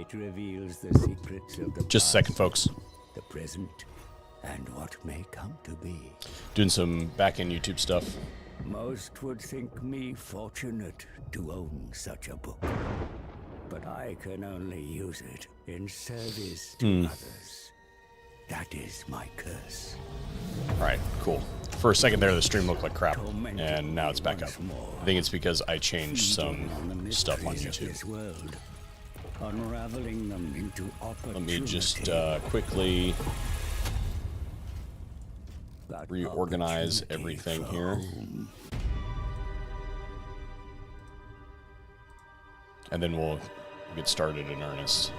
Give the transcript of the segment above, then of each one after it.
It reveals the secrets of the Just a second, folks. the present, and what may come to be. Doing some back-end YouTube stuff. Most would think me fortunate to own such a book, but I can only use it in service to others. That is my curse. Alright, cool. For a second there, the stream looked like crap, and now it's back up. I think it's because I changed some stuff on YouTube. This world, unraveling them into Let me just quickly reorganize everything here. And then we'll get started in earnest.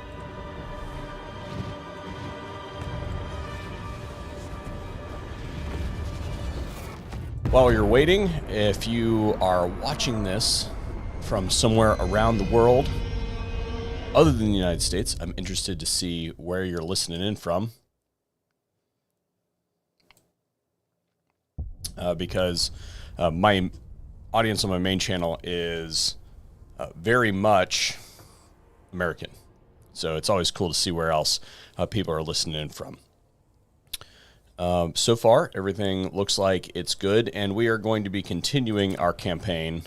While you're waiting, if you are watching this from somewhere around the world, other than the United States, I'm interested to see where you're listening in from. Because my audience on my main channel is very much American. So it's always cool to see where else people are listening in from. So far, everything looks like it's good, and we are going to be continuing our campaign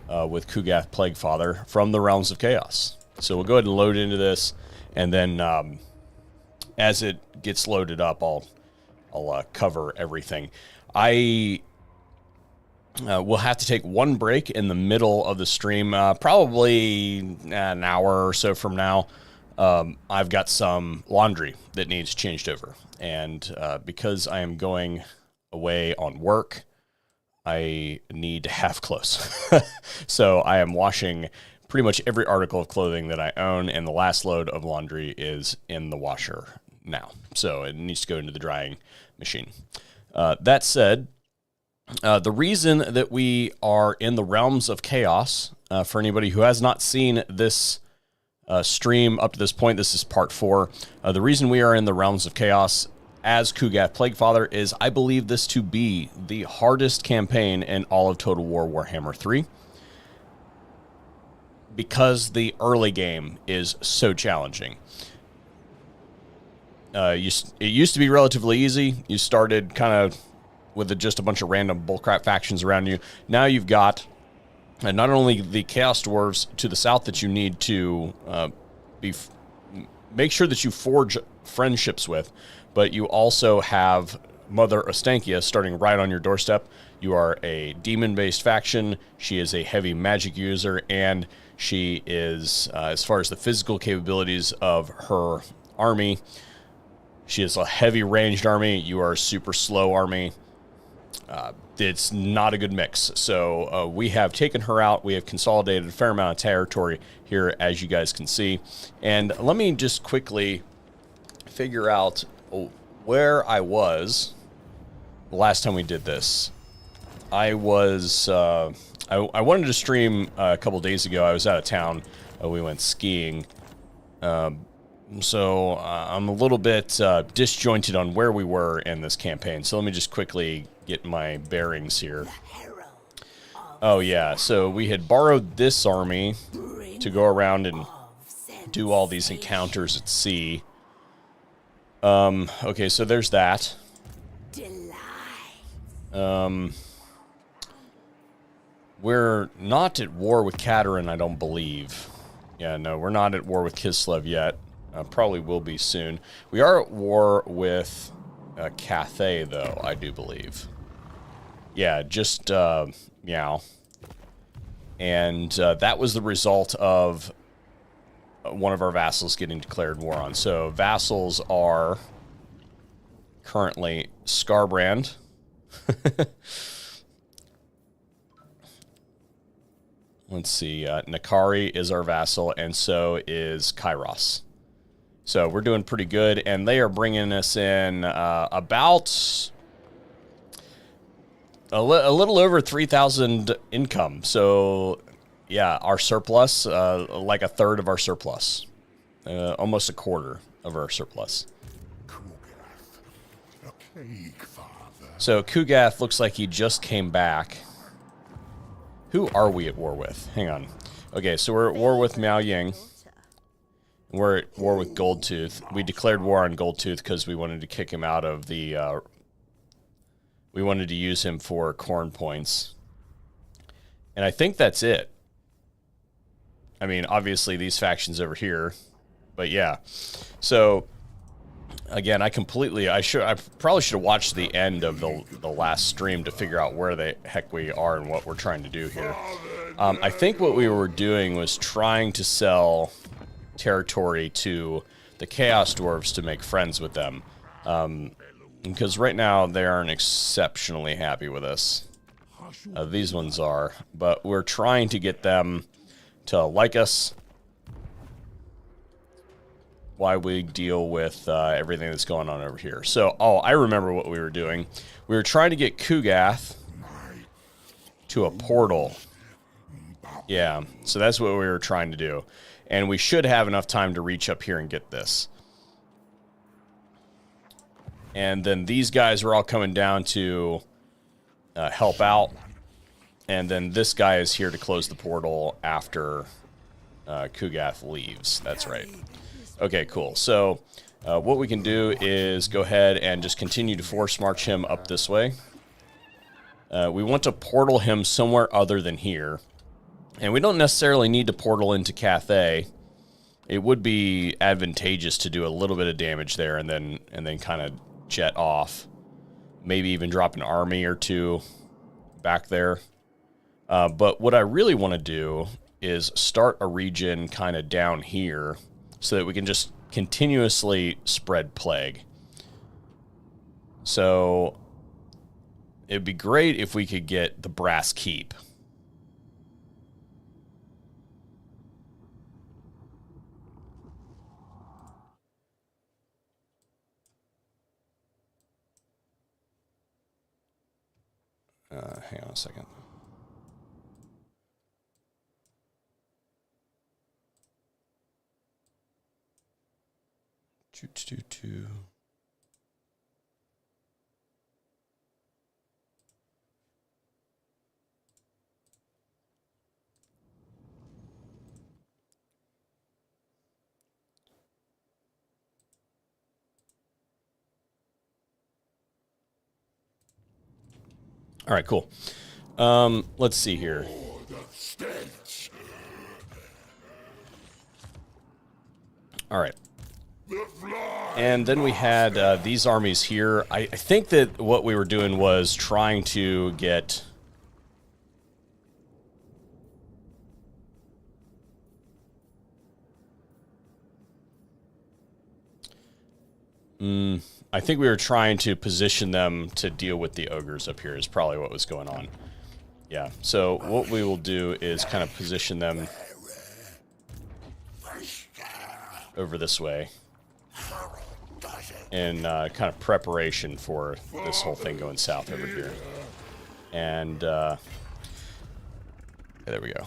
with Kugath Plaguefather from the Realms of Chaos. So we'll go ahead and load into this, and then as it gets loaded up, I'll cover everything. I will have to take one break in the middle of the stream, probably an hour or so from now. I've got some laundry that needs changed over. And because I am going away on work, I need to have clothes. So I am washing pretty much every article of clothing that I own, and the last load of laundry is in the washer now. So it needs to go into the drying machine. That said, the reason that we are in the Realms of Chaos, for anybody who has not seen this stream up to this point, this is part 4. The reason we are in the Realms of Chaos as Kugath Plaguefather is I believe this to be the hardest campaign in all of Total War Warhammer 3. Because the early game is so challenging. It used to be relatively easy. You started kind of with just a bunch of random bullcrap factions around you. Now you've got not only the Chaos Dwarves to the south that you need to make sure that you forge friendships with, but you also have Mother Ostankia starting right on your doorstep. You are a demon-based faction. She is a heavy magic user, and she is, as far as the physical capabilities of her army, she is a heavy ranged army. You are a super slow army. It's not a good mix. So we have taken her out. We have consolidated a fair amount of territory here, as you guys can see. And let me just quickly figure out where I was the last time we did this. I was, I wanted to stream a couple days ago. I was out of town. We went skiing. So I'm a little bit disjointed on where we were in this campaign. So let me just quickly get my bearings here. Oh, yeah. So we had borrowed this army to go around and do all these encounters at sea. Okay, so there's that. We're not at war with Katerin, I don't believe. Yeah, no, we're not at war with Kislev yet. Probably will be soon. We are at war with Cathay, though, I do believe. Yeah, just meow. And that was the result of one of our vassals getting declared war on. So vassals are currently Scarbrand. Let's see. Nakari is our vassal, and so is Kairos. So we're doing pretty good, and they are bringing us in about a little over 3,000 income. So, yeah, our surplus, like a third of our surplus, almost a quarter of our surplus. So Kugath looks like he just came back. Who are we at war with? Hang on. Okay, so we're at war with Miao Ying. We're at war with Goldtooth. We declared war on Goldtooth because we wanted to kick him out of the... we wanted to use him for corn points. And I think that's it. I mean, obviously these factions over here. But yeah. So, again, I probably should have watched the end of the last stream to figure out where the heck we are and what we're trying to do here. I think what we were doing was trying to sell territory to the Chaos Dwarves to make friends with them. Because right now they aren't exceptionally happy with us. These ones are. But we're trying to get them to like us. Why we deal with everything that's going on over here. So, I remember what we were doing. We were trying to get Kugath to a portal. Yeah, so that's what we were trying to do. And we should have enough time to reach up here and get this. And then these guys are all coming down to help out. And then this guy is here to close the portal after Kugath leaves. That's right. Okay, cool. So what we can do is go ahead and just continue to force march him up this way. We want to portal him somewhere other than here. And we don't necessarily need to portal into Cathay. It would be advantageous to do a little bit of damage there and then kind of jet off. Maybe even drop an army or two back there. But what I really want to do is start a region kind of down here so that we can just continuously spread plague. So it'd be great if we could get the Brass Keep. Hang on a second. Two. All right, cool. Let's see here. All right. And then we had these armies here. I think that what we were doing was trying to get... I think we were trying to position them to deal with the ogres up here is probably what was going on. Yeah, so what we will do is kind of position them over this way in kind of preparation for this whole thing going south over here. And there we go.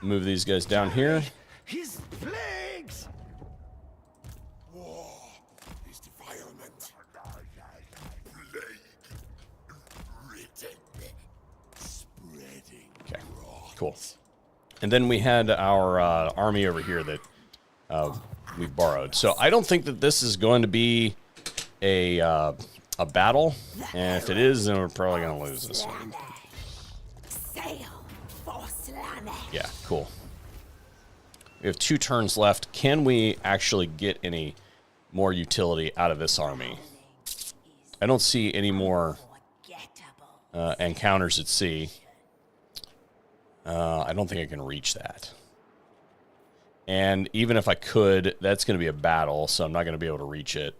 Move these guys down here. His plagues! War is defilement. Okay, cool. And then we had our army over here that we borrowed. So I don't think that this is going to be a battle. And if it is, then we're probably going to lose this one. Yeah, cool. We have 2 turns left. Can we actually get any more utility out of this army? I don't see any more encounters at sea. I don't think I can reach that. And even if I could, that's going to be a battle, so I'm not going to be able to reach it.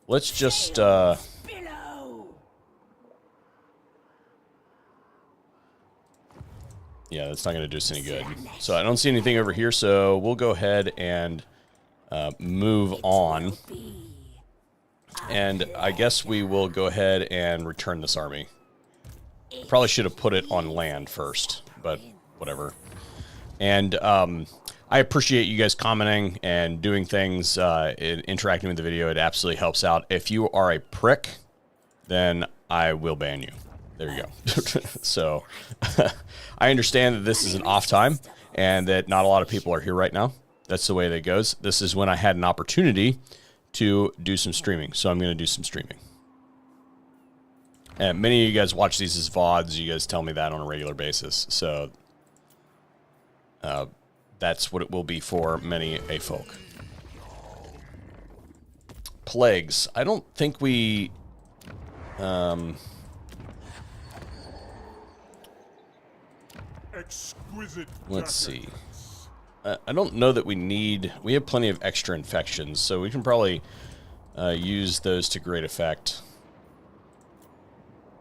Let's just... yeah, that's not going to do us any good. So I don't see anything over here, so we'll go ahead and move on. And I guess we will go ahead and return this army. Probably should have put it on land first, but whatever. And I appreciate you guys commenting and doing things, interacting with the video. It absolutely helps out. If you are a prick, then I will ban you. There you go. So I understand that this is an off time and that not a lot of people are here right now. That's the way that it goes. This is when I had an opportunity to do some streaming. So I'm going to do some streaming. And many of you guys watch these as VODs. You guys tell me that on a regular basis. So that's what it will be for many a folk. Plagues. I don't think we... let's see. I don't know that we need... We have plenty of extra infections, so we can probably use those to great effect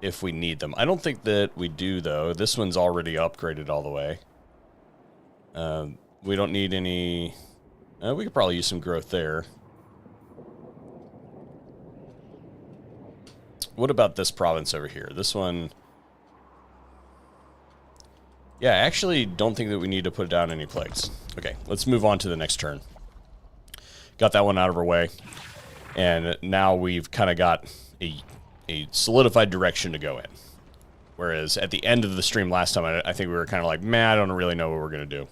if we need them. I don't think that we do, though. This one's already upgraded all the way. We don't need any... we could probably use some growth there. What about this province over here? This one... Yeah, I actually don't think that we need to put down any plagues. Okay, let's move on to the next turn. Got that one out of our way. And now we've kind of got a solidified direction to go in. Whereas at the end of the stream last time, I think we were kind of like, man, I don't really know what we're going to do.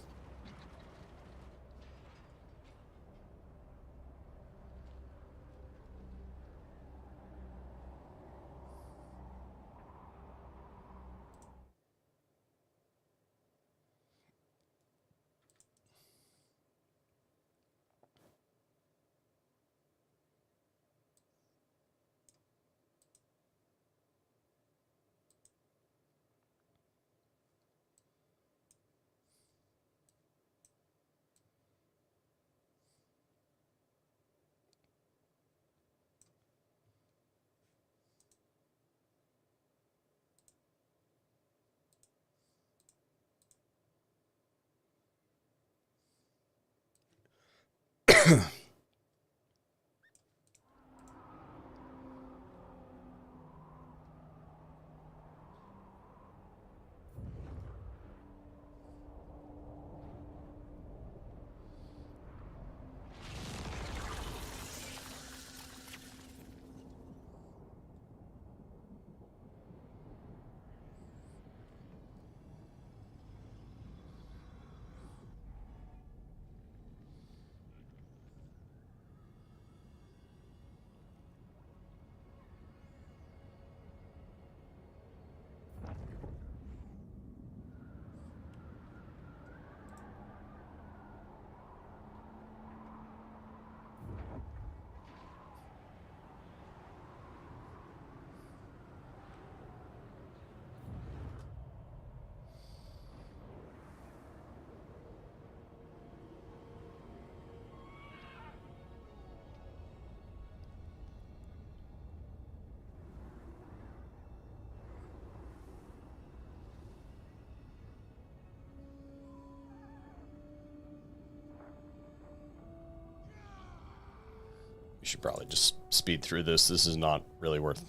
We should probably just speed through this. This is not really worth...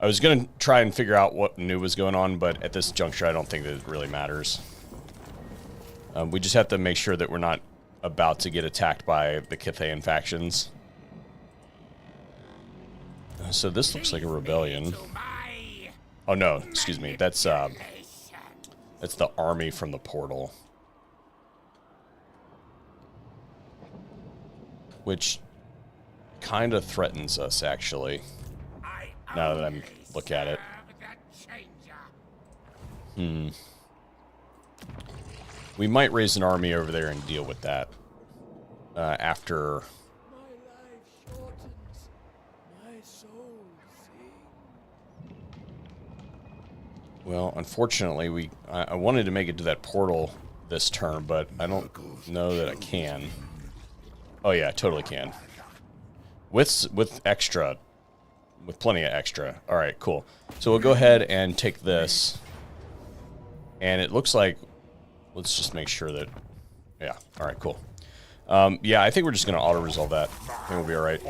I was going to try and figure out what new was going on, but at this juncture, I don't think that it really matters. We just have to make sure that we're not about to get attacked by the Cathayan factions. So this looks like a rebellion. Oh no, excuse me. That's the army from the portal. Which kind of threatens us, actually. Now that I look at it. We might raise an army over there and deal with that. After... Well, unfortunately, I wanted to make it to that portal this turn, but I don't know that I can. Oh yeah, I totally can. With extra, with plenty of extra. All right, cool. So we'll go ahead and take this, and it looks like, let's just make sure that, yeah. All right, cool. Yeah, I think we're just gonna auto-resolve that. I think we'll be all right.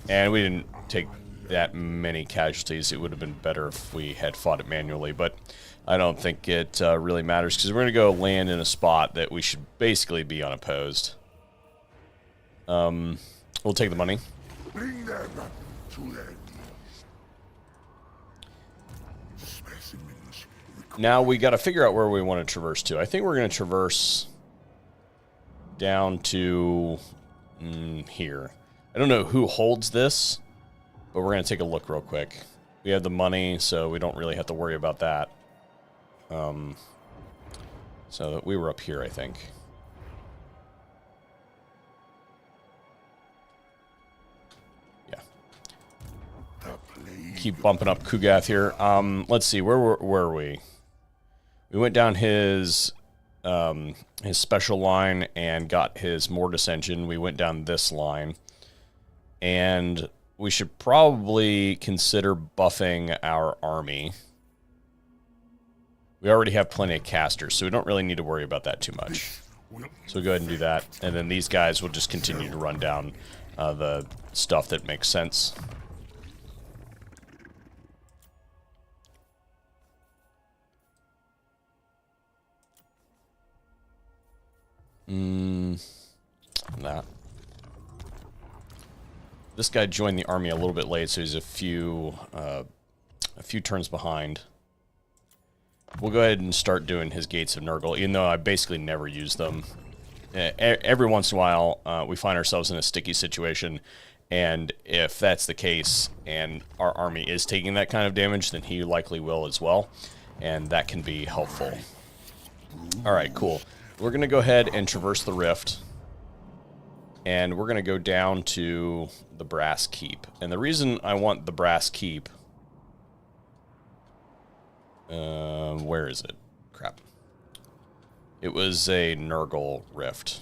And we didn't take that many casualties. It would have been better if we had fought it manually, but I don't think it really matters because we're gonna go land in a spot that we should basically be unopposed. We'll take the money. Bring them to their Now we got to figure out where we want to traverse to. I think we're going to traverse down to here. I don't know who holds this, but we're going to take a look real quick. We have the money, so we don't really have to worry about that. So we were up here, I think. Yeah. Keep bumping up Kugath here. Let's see, where were we? We went down his special line and got his Mortis engine. We went down this line. And we should probably consider buffing our army. We already have plenty of casters, so we don't really need to worry about that too much. So we'll go ahead and do that. And then these guys will just continue to run down the stuff that makes sense. That. This guy joined the army a little bit late, so he's a few turns behind. We'll go ahead and start doing his Gates of Nurgle, even though I basically never use them. Every once in a while, we find ourselves in a sticky situation, and if that's the case, and our army is taking that kind of damage, then he likely will as well, and that can be helpful. Alright, cool. We're going to go ahead and traverse the rift, and we're going to go down to the Brass Keep. And the reason I want the Brass Keep... where is it? Crap. It was a Nurgle rift.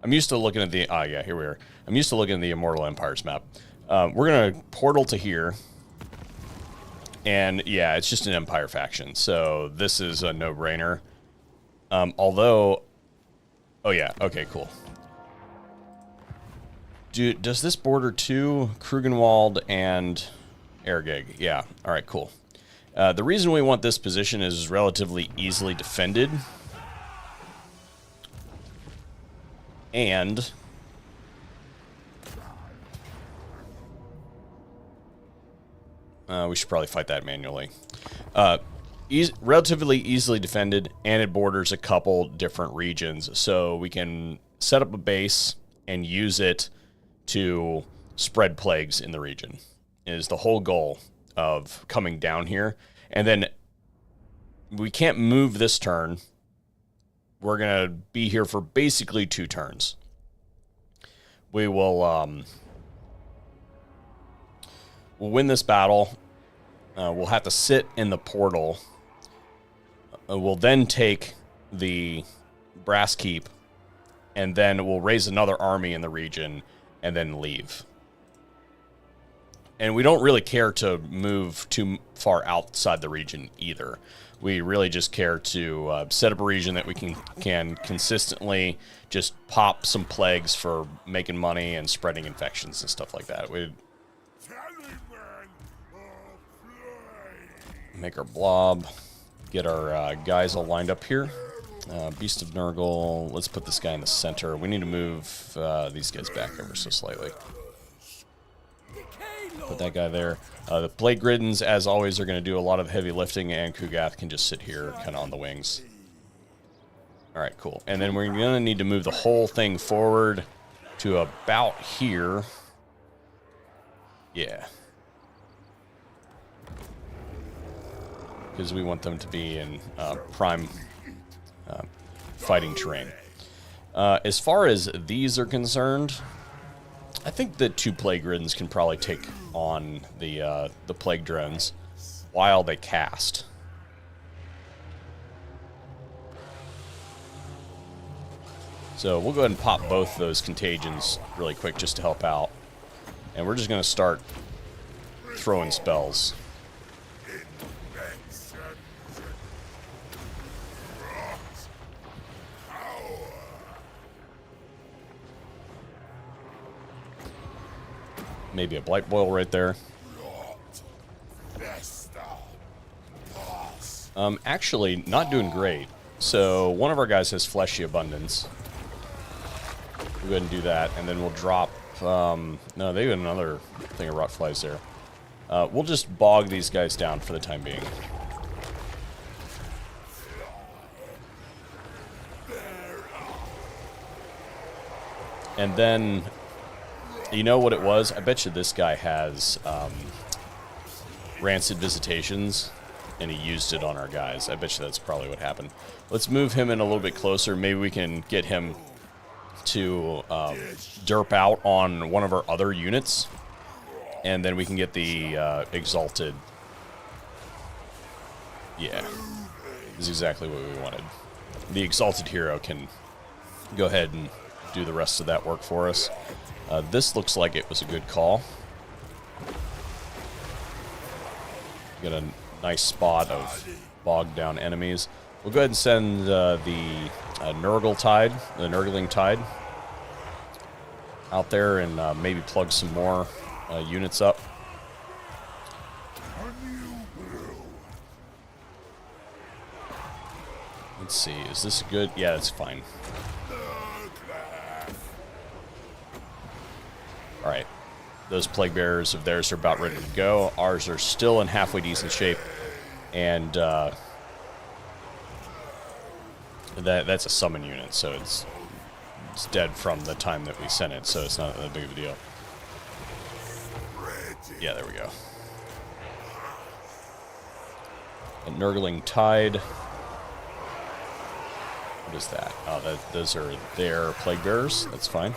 I'm used to looking at the... Ah, yeah, here we are. I'm used to looking at the Immortal Empires map. We're going to portal to here. And, yeah, it's just an Empire faction. So this is a no-brainer. Although... Oh, yeah. Okay, cool. Does this border to Krugenwald and Ergeg? Yeah. All right, cool. The reason we want this position is relatively easily defended. And... we should probably fight that manually. Relatively easily defended, and it borders a couple different regions. So we can set up a base and use it to spread plagues in the region, is the whole goal of coming down here. And then we can't move this turn. We're going to be here for basically 2 turns. We will we'll win this battle. We'll have to sit in the portal. We'll then take the Brass Keep, and then we'll raise another army in the region and then leave. And we don't really care to move too far outside the region either. We really just care to set up a region that we can consistently just pop some plagues for making money and spreading infections and stuff like that. We make our blob, get our guys all lined up here. Beast of Nurgle, let's put this guy in the center. We need to move these guys back ever so slightly. Put that guy there. The Plague Riddens, as always, are going to do a lot of heavy lifting, and Kugath can just sit here kind of on the wings. Alright, cool. And then we're going to need to move the whole thing forward to about here. Yeah. Because we want them to be in prime fighting terrain. As far as these are concerned, I think the 2 Plague Riddens can probably take on the Plague Drones while they cast. So we'll go ahead and pop both those contagions really quick just to help out. And we're just going to start throwing spells. Maybe a Blight Boil right there. Actually, not doing great. So one of our guys has Fleshy Abundance. We'll go ahead and do that, and then we'll drop... no, they got another thing of Rot Flies there. We'll just bog these guys down for the time being. And then, you know what it was? I bet you this guy has rancid visitations, and he used it on our guys. I bet you that's probably what happened. Let's move him in a little bit closer. Maybe we can get him to derp out on one of our other units, and then we can get the exalted. Yeah, this is exactly what we wanted. The exalted hero can go ahead and do the rest of that work for us. This looks like it was a good call. Got a nice spot of bogged down enemies. We'll go ahead and send the Nurgling Tide out there and maybe plug some more units up. Let's see, is this good? Yeah, that's fine. Alright, those plague bearers of theirs are about ready to go. Ours are still in halfway decent shape. And that's a summon unit, so it's dead from the time that we sent it, so it's not that big of a deal. Yeah, there we go. A Nurgling Tide. What is that? Oh, those are their plague bearers. That's fine.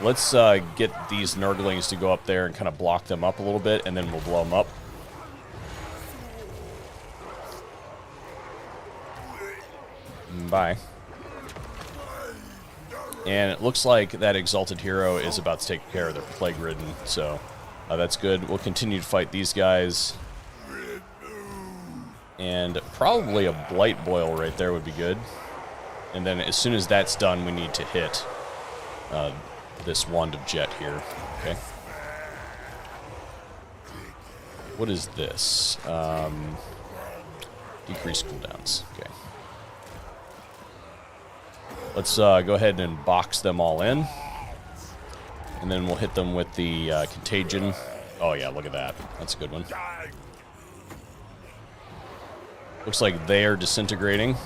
Let's get these Nurglings to go up there and kind of block them up a little bit, and then we'll blow them up. Bye. And it looks like that exalted hero is about to take care of their plague ridden, so that's good. We'll continue to fight these guys. And probably a blight boil right there would be good. And then as soon as that's done, we need to hit this wand of jet here. Okay. What is this? Decrease cooldowns. Okay. Let's go ahead and box them all in. And then we'll hit them with the contagion. Oh yeah, look at that. That's a good one. Looks like they are disintegrating.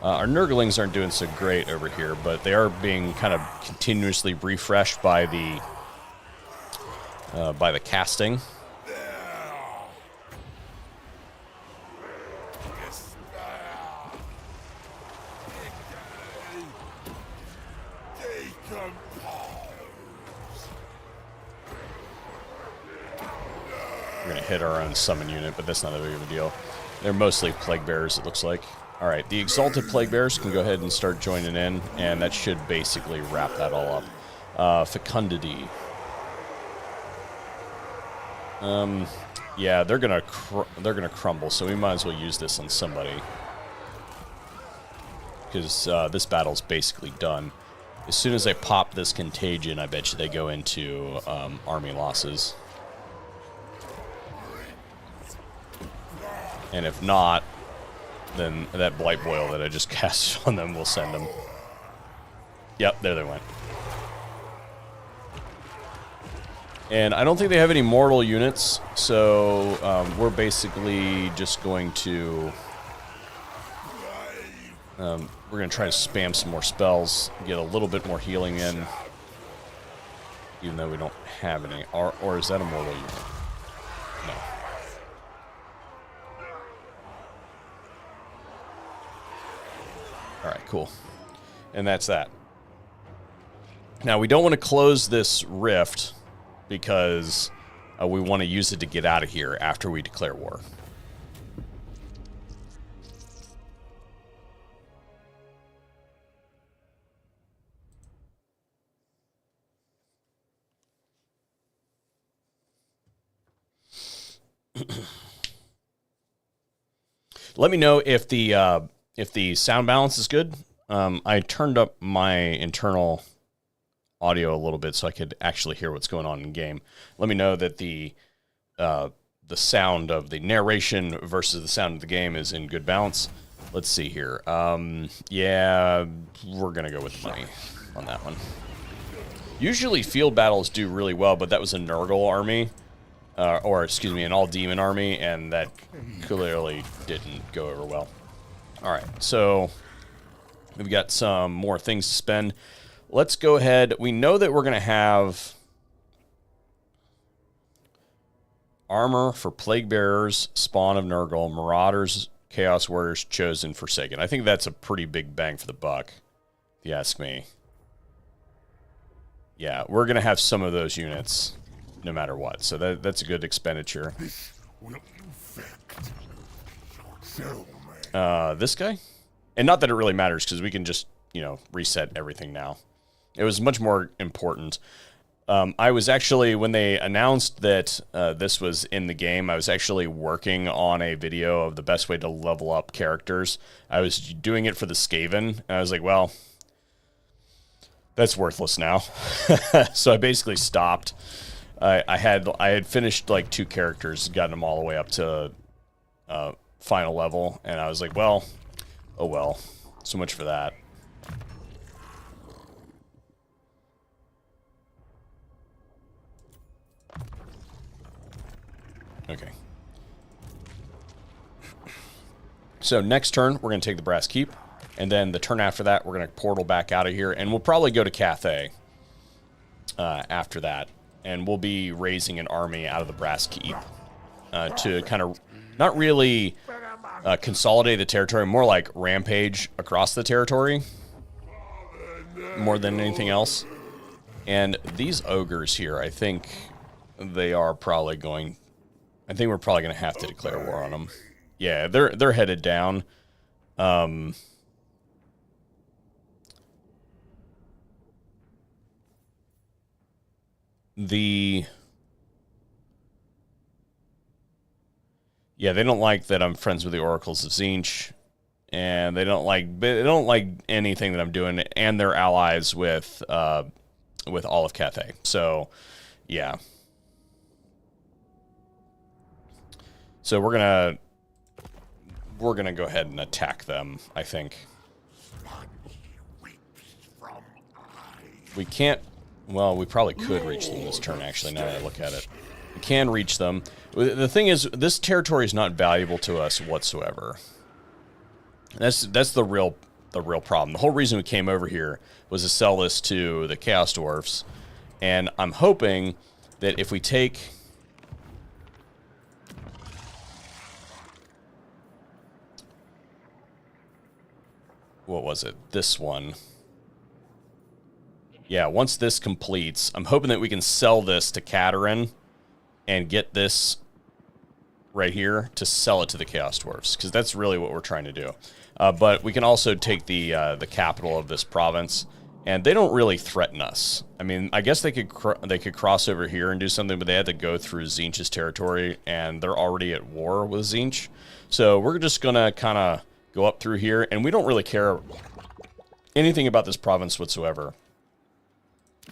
Our Nurglings aren't doing so great over here, but they are being kind of continuously refreshed by the casting. We're going to hit our own summon unit, but that's not that big of a deal. They're mostly plague bearers, it looks like. Alright, the exalted plague bearers can go ahead and start joining in, and that should basically wrap that all up. Fecundity. Yeah, they're gonna crumble, so we might as well use this on somebody. Because this battle's basically done. As soon as I pop this contagion, I bet you they go into army losses. And if not, then that blight boil that I just cast on them will send them. Yep, there they went. And I don't think they have any mortal units, so we're basically just going to we're going to try to spam some more spells, get a little bit more healing in, even though we don't have any. Or is that a mortal unit? No. Alright, cool. And that's that. Now, we don't want to close this rift because we want to use it to get out of here after we declare war. Let me know if the sound balance is good. I turned up my internal audio a little bit so I could actually hear what's going on in game. Let me know that the sound of the narration versus the sound of the game is in good balance. Let's see here. Yeah, we're gonna go with money on that one. Usually field battles do really well, but that was a Nurgle army. Or, excuse me, an all-demon army, and that clearly didn't go over well. Alright, so we've got some more things to spend. let's go ahead. We know that we're going to have armor for Plague Bearers, Spawn of Nurgle, Marauders, Chaos Warriors, Chosen, Forsaken. I think that's a pretty big bang for the buck, if you ask me. Yeah, we're going to have some of those units no matter what. So that's a good expenditure. This guy? And not that it really matters, because we can just, you know, reset everything now. It was much more important. I was actually, when they announced that this was in the game, I was actually working on a video of the best way to level up characters. I was doing it for the Skaven, and I was like, well, that's worthless now. So I basically stopped. I had finished like 2 characters, gotten them all the way up to final level, and I was like, well, oh well, so much for that. Okay. So next turn, we're going to take the Brass Keep, and then the turn after that, we're going to portal back out of here, and we'll probably go to Cathay after that, and we'll be raising an army out of the Brass Keep to kind of not really consolidate the territory, more like rampage across the territory, more than anything else. And these ogres here, I think they are probably going... I think we're probably going to have to declare war on them. Yeah, they're headed down. Yeah, they don't like that I'm friends with the Oracles of Tzeentch, and they don't like anything that I'm doing, and they're allies with all of Cathay. So, yeah. So we're gonna go ahead and attack them, I think. We can't... Well, we probably could reach them this turn, actually, now that I look at it. We can reach them. The thing is, this territory is not valuable to us whatsoever. That's the real problem. The whole reason we came over here was to sell this to the Chaos Dwarfs, and I'm hoping that if we take... What was it? This one. Yeah, once this completes, I'm hoping that we can sell this to Katerin and get this right here to sell it to the Chaos Dwarfs, because that's really what we're trying to do. But we can also take the capital of this province, and they don't really threaten us. I mean, I guess they could cross over here and do something, but they had to go through Tzeentch's territory, and they're already at war with Tzeentch. So we're just gonna kind of go up through here, and we don't really care anything about this province whatsoever.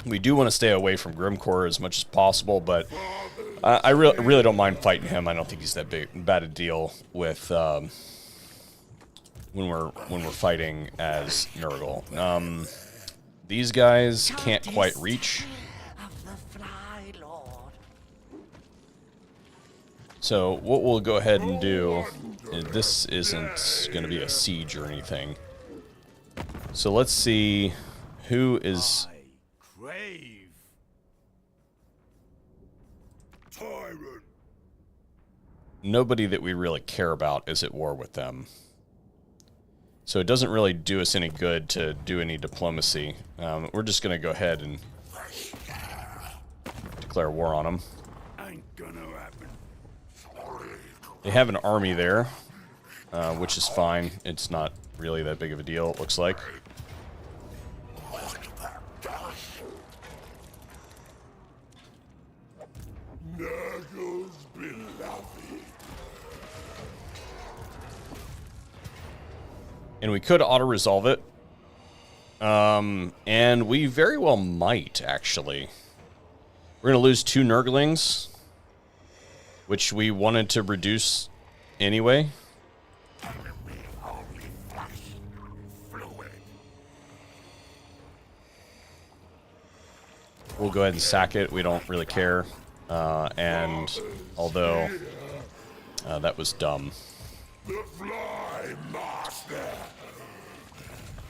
We do want to stay away from Grimcore as much as possible, but I really don't mind fighting him. I don't think he's that bad a deal with when we're fighting as Nurgle. These guys can't quite reach. So what we'll go ahead and do, and this isn't going to be a siege or anything. So let's see who is... Nobody that we really care about is at war with them. So it doesn't really do us any good to do any diplomacy. We're just going to go ahead and declare war on them. Ain't gonna happen. They have an army there, which is fine. It's not really that big of a deal, it looks like. And we could auto-resolve it. And we very well might, actually. We're going to lose 2 Nurglings, which we wanted to reduce anyway. We'll go ahead and sack it. We don't really care. And although that was dumb.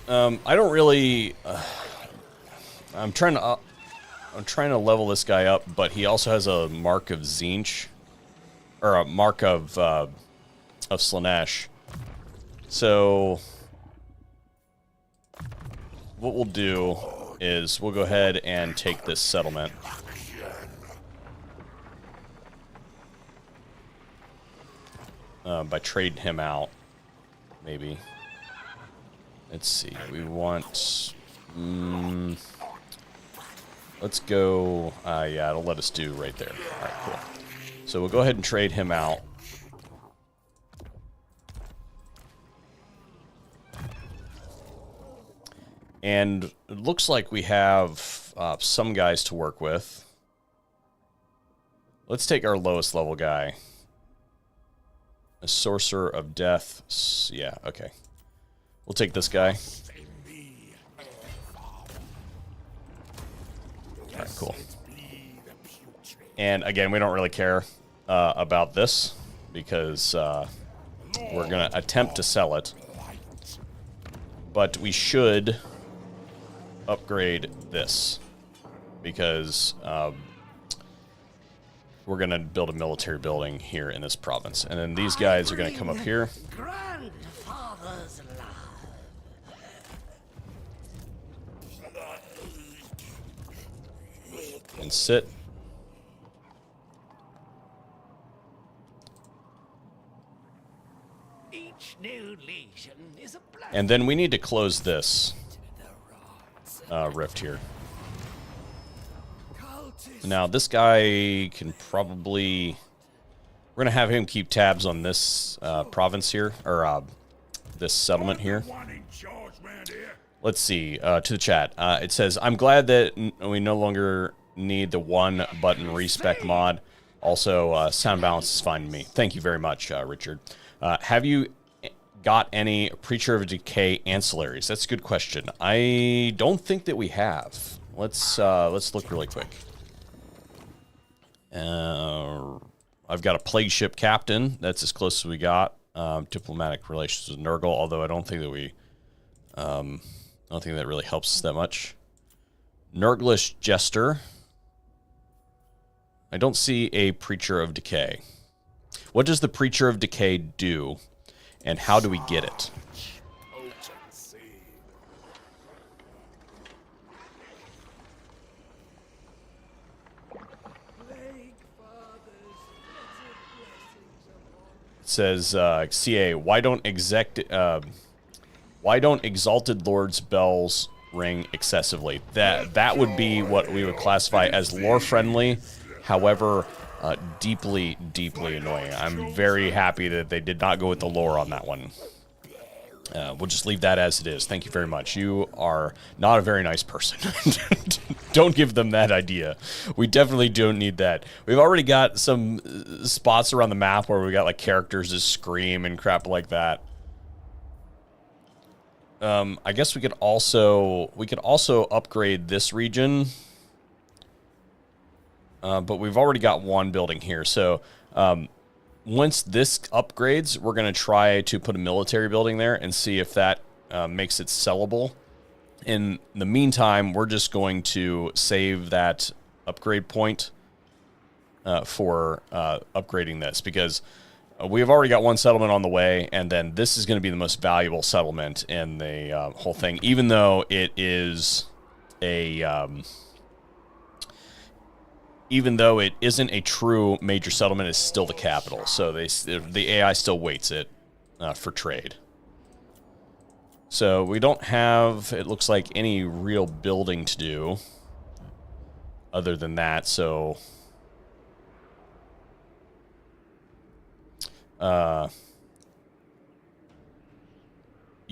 I don't really... I'm trying to level this guy up, but he also has a mark of Tzeentch, or a mark of Slaanesh. So what we'll do is we'll go ahead and take this settlement. By trading him out, maybe. Let's see. We want. Let's go. Yeah, it'll let us do right there. All right, cool. So we'll go ahead and trade him out. And it looks like we have some guys to work with. Let's take our lowest level guy. A Sorcerer of Death. Yeah, okay. We'll take this guy. Alright, cool. And again, we don't really care about this because we're going to attempt to sell it. But we should upgrade this because we're going to build a military building here in this province. And then these guys are going to come up here. And sit. And then we need to close this rift here. Now, this guy can probably... We're going to have him keep tabs on this province here, or this settlement here. Let's see, to the chat. It says, I'm glad that we no longer need the one-button respec mod. Also, sound balance is fine to me. Thank you very much, Richard. Have you got any Preacher of Decay ancillaries? That's a good question. I don't think that we have. Let's look really quick. I've got a Plague Ship Captain. That's as close as we got. Diplomatic relations with Nurgle, although I don't think that we... I don't think that really helps us that much. Nurglish Jester. I don't see a Preacher of Decay. What does the Preacher of Decay do, and how do we get it? It says, CA, why don't Exalted Lord's bells ring excessively? That would be what we would classify as lore friendly. However, deeply, deeply annoying. I'm very happy that they did not go with the lore on that one. We'll just leave that as it is. Thank you very much. You are not a very nice person. Don't give them that idea. We definitely don't need that. We've already got some spots around the map where we got like characters that scream and crap like that. I guess we could also upgrade this region. But we've already got one building here. So once this upgrades, we're going to try to put a military building there and see if that makes it sellable. In the meantime, we're just going to save that upgrade point for upgrading this, because we've already got one settlement on the way, and then this is going to be the most valuable settlement in the whole thing, even though it is a... even though it isn't a true major settlement, it's still the capital. So the AI still weights it for trade. So we don't have, it looks like, any real building to do other than that. So you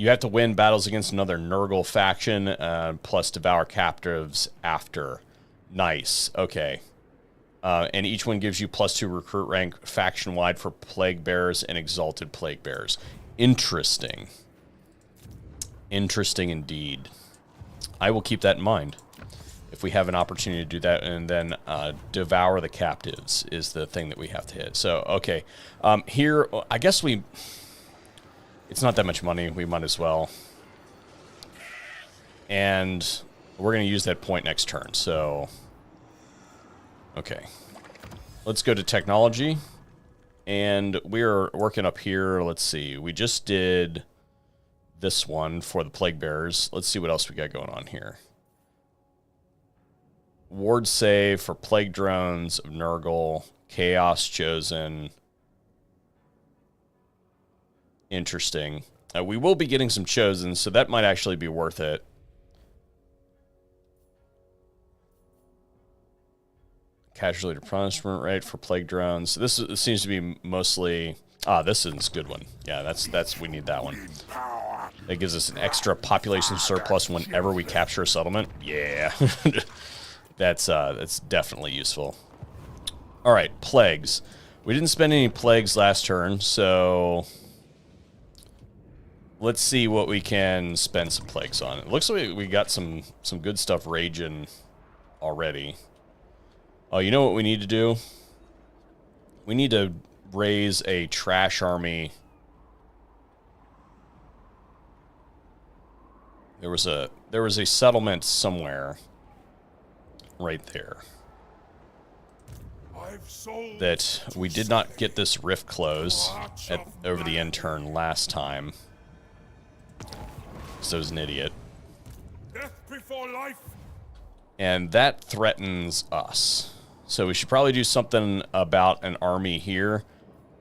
have to win battles against another Nurgle faction, plus devour captives after. Nice. Okay. And each one gives you +2 recruit rank faction-wide for Plague Bearers and Exalted Plague Bearers. Interesting. Interesting indeed. I will keep that in mind if we have an opportunity to do that. And then devour the captives is the thing that we have to hit. So, okay. Here, I guess it's not that much money. We might as well. And We're going to use that point next turn, so... Okay. Let's go to technology. And we're working up here. Let's see. We just did this one for the Plague Bearers. Let's see what else we got going on here. Ward save for Plague Drones of Nurgle. Chaos Chosen. Interesting. We will be getting some Chosen, so that might actually be worth it. Casualty replenishment rate for Plague Drones. This seems to be mostly... this is a good one. Yeah, that's we need that one. That gives us an extra population surplus whenever we capture a settlement. Yeah. That's definitely useful. All right, plagues. We didn't spend any plagues last turn, so let's see what we can spend some plagues on. It looks like we got some good stuff raging already. Oh, you know what we need to do? We need to raise a trash army. There was a settlement somewhere right there that we did not get this rift close over the end turn last time. So I was an idiot. Death before life. And that threatens us. So we should probably do something about an army here.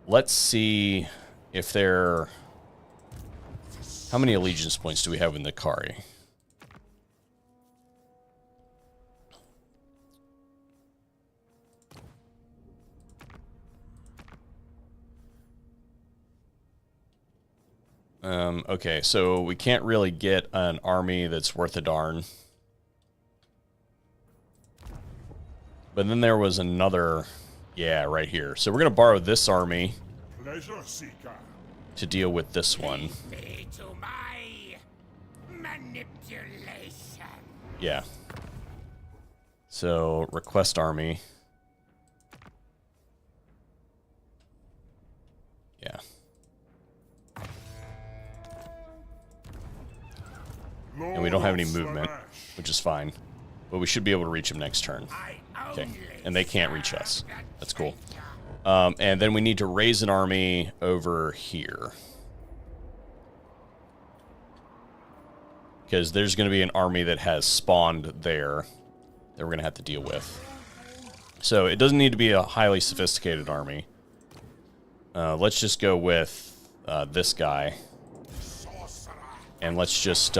Let's see if they're... How many allegiance points do we have in the Kari? Okay, so we can't really get an army that's worth a darn. But then there was another, yeah, right here. So we're going to borrow this army to deal with this one. Yeah. So request army. Yeah. And we don't have any movement, which is fine. But we should be able to reach them next turn. Okay. And they can't reach us. That's cool. And then we need to raise an army over here. Because there's going to be an army that has spawned there that we're going to have to deal with. So it doesn't need to be a highly sophisticated army. Let's just go with this guy. And let's just...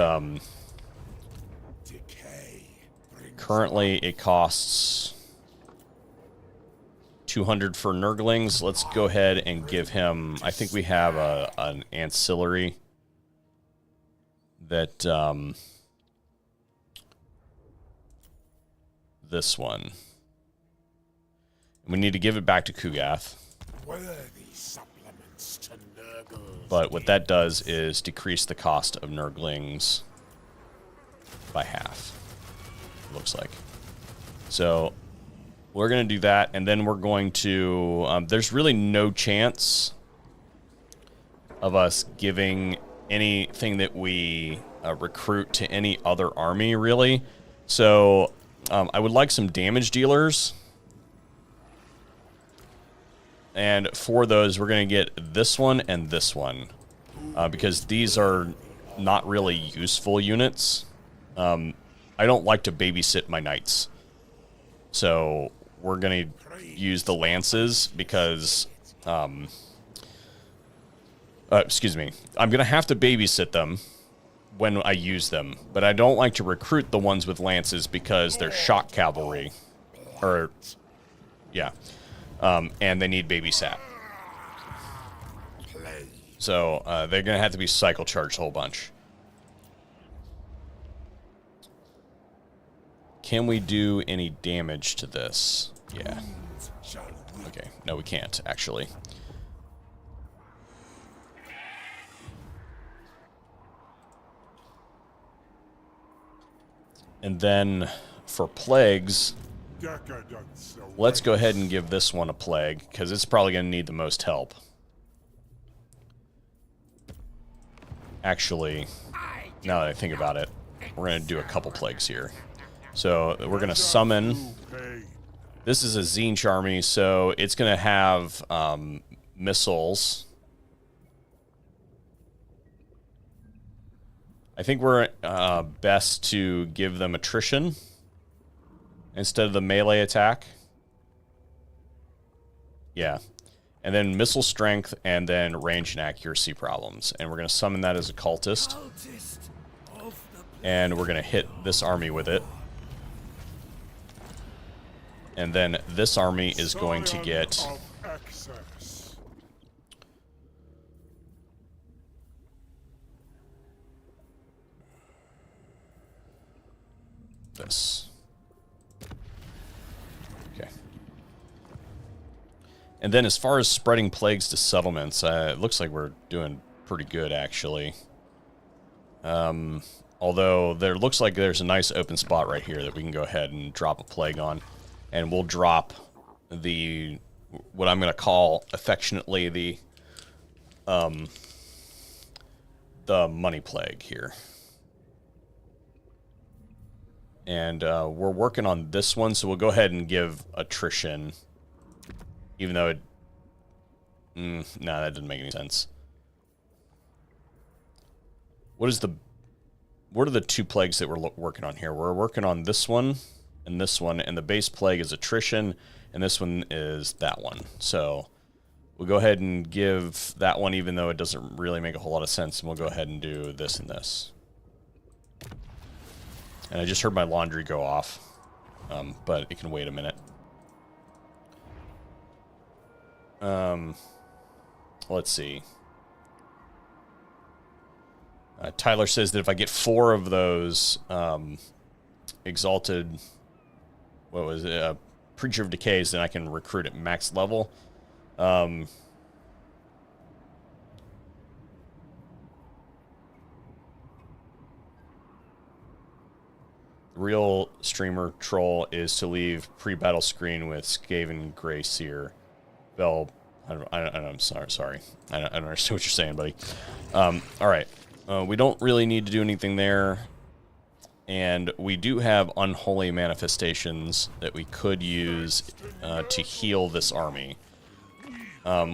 currently, it costs 200 for Nurglings. Let's go ahead and give him... I think we have an ancillary that... this one. We need to give it back to Kugath. But what that does is decrease the cost of Nurglings by half. Looks like. So we're going to do that, and then we're going to... there's really no chance of us giving anything that we recruit to any other army, really. So I would like some damage dealers. And for those, we're going to get this one and this one. Because these are not really useful units. I don't like to babysit my knights. So we're going to use the lances because... excuse me. I'm going to have to babysit them when I use them. But I don't like to recruit the ones with lances because they're shock cavalry. Or... yeah. And they need babysat. So they're going to have to be cycle charged a whole bunch. Can we do any damage to this? Yeah. Okay. No, we can't, actually. And then for plagues... let's go ahead and give this one a plague, because it's probably going to need the most help. Actually, now that I think about it, we're going to do a couple plagues here. So we're going to summon. This is a Zinch army, so it's going to have missiles. I think we're best to give them attrition instead of the melee attack. Yeah. And then missile strength, and then range and accuracy problems. And we're going to summon that as a cultist. And we're going to hit this army with it. And then this army is going to get... this. Okay. And then as far as spreading plagues to settlements, it looks like we're doing pretty good, actually. Although there looks like there's a nice open spot right here that we can go ahead and drop a plague on. And we'll drop the, what I'm going to call affectionately the money plague here. And we're working on this one, so we'll go ahead and give attrition. Even though it... no, that didn't make any sense. What are the two plagues that we're working on here? We're working on this one, and the base plague is attrition, and this one is that one. So we'll go ahead and give that one, even though it doesn't really make a whole lot of sense, and we'll go ahead and do this and this. And I just heard my laundry go off, but it can wait a minute. Let's see. Tyler says that if I get 4 of those exalted, what was it, Preacher of Decays, then I can recruit at max level. Real streamer troll is to leave pre-battle screen with Skaven Grey Seer. Bell, I'm sorry. I don't understand what you're saying, buddy. All right. We don't really need to do anything there. And we do have unholy manifestations that we could use to heal this army.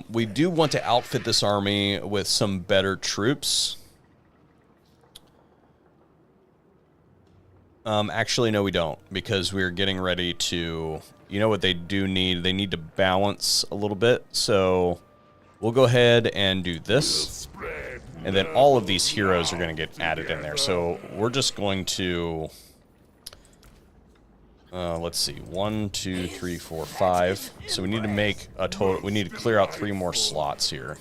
We do want to outfit this army with some better troops. Actually, no, we don't, because we're getting ready to... You know what they do need? They need to balance a little bit, so we'll go ahead and do this. And then all of these heroes are going to get added in there. So we're just going to... let's see. 1, 2, 3, 4, 5. So we need to make a total... We need to clear out 3 more slots here.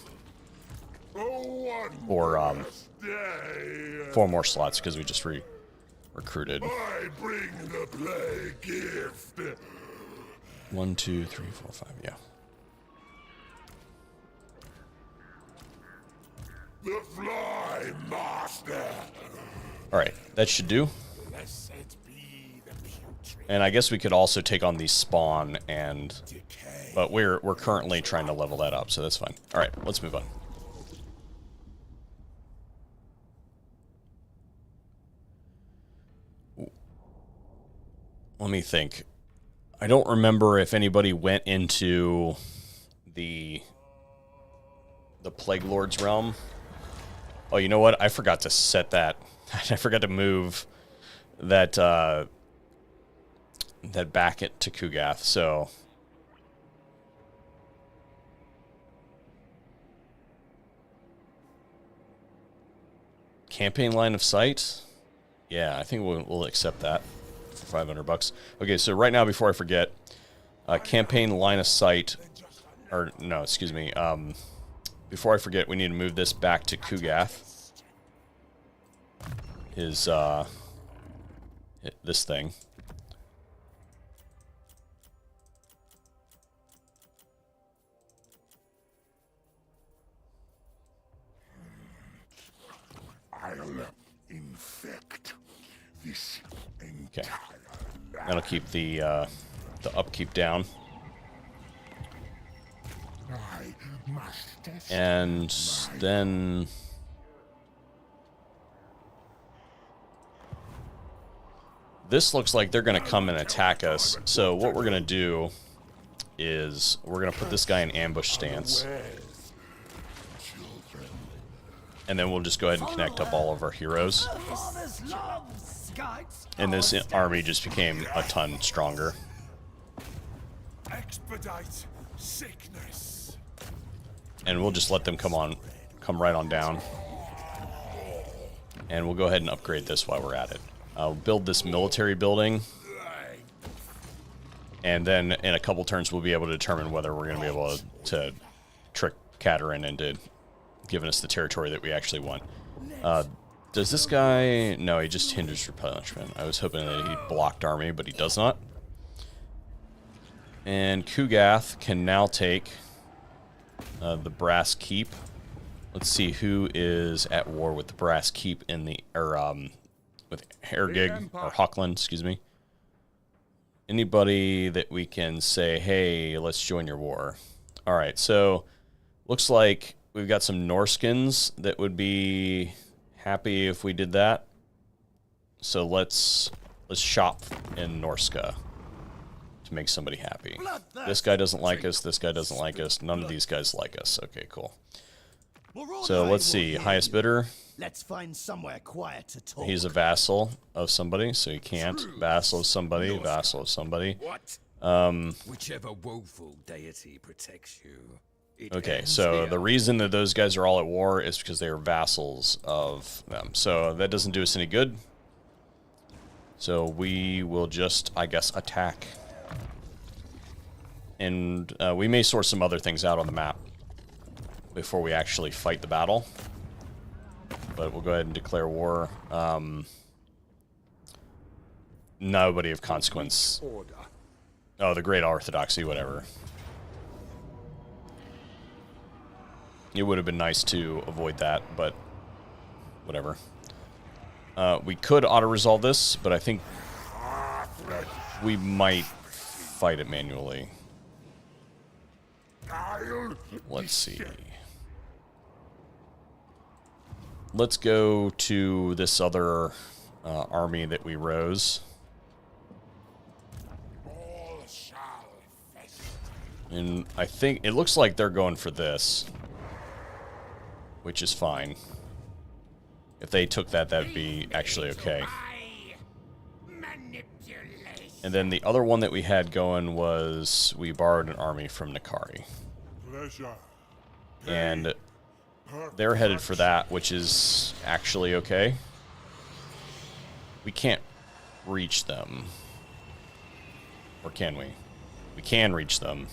Or, 4 more slots, because we just recruited. I bring the plague gift. 1, 2, 3, 4, 5, yeah. The Fly Master. Alright, that should do. And I guess we could also take on the spawn and... But we're currently trying to level that up, so that's fine. Alright, let's move on. Let me think. I don't remember if anybody went into the Plague Lord's realm. Oh, you know what? I forgot to set that. I forgot to move that that back to Kugath. So campaign line of sight. Yeah, I think we'll accept that. For $500. Okay, so right now, before I forget, campaign line of sight, or no, excuse me. Before I forget, we need to move this back to Kugath. His this thing. I'll infect this Okay. That'll keep the upkeep down. And then this looks like they're going to come and attack us. So what we're going to do is we're going to put this guy in ambush stance. And then we'll just go ahead and connect up all of our heroes. And this army just became a ton stronger. Expedite sickness. And we'll just let them come right on down. And we'll go ahead and upgrade this while we're at it. I'll build this military building. And then in a couple turns, we'll be able to determine whether we're going to be able to trick Katerin into giving us the territory that we actually want. Does this guy... No, he just hinders replenishment. I was hoping that he blocked army, but he does not. And Kugath can now take the Brass Keep. Let's see who is at war with the Brass Keep in the... with Hergig, or Hochland, excuse me. Anybody that we can say, hey, let's join your war. Alright, so looks like we've got some Norskins that would be happy if we did that. So let's shop in Norska to make somebody happy. This guy doesn't like us, this guy doesn't like us, none of these guys like us. Okay, cool. So let's see, highest bidder. Let's find somewhere quiet to talk. He's a vassal of somebody, so he can't. Vassal of somebody, vassal of somebody. What? Whichever woeful deity protects you. Okay, so the reason that those guys are all at war is because they are vassals of them. So that doesn't do us any good. So we will just, I guess, attack. And we may sort some other things out on the map before we actually fight the battle. But we'll go ahead and declare war. Nobody of consequence. Oh, the Great Orthodoxy, whatever. It would have been nice to avoid that, but whatever. We could auto-resolve this, but I think we might fight it manually. Let's see. Let's go to this other army that we rose. And I think it looks like they're going for this, which is fine. If they took that, that'd be actually okay. And then the other one that we had going was we borrowed an army from Nakari. And they're headed for that, which is actually okay. We can't reach them. Or can we? We can reach them.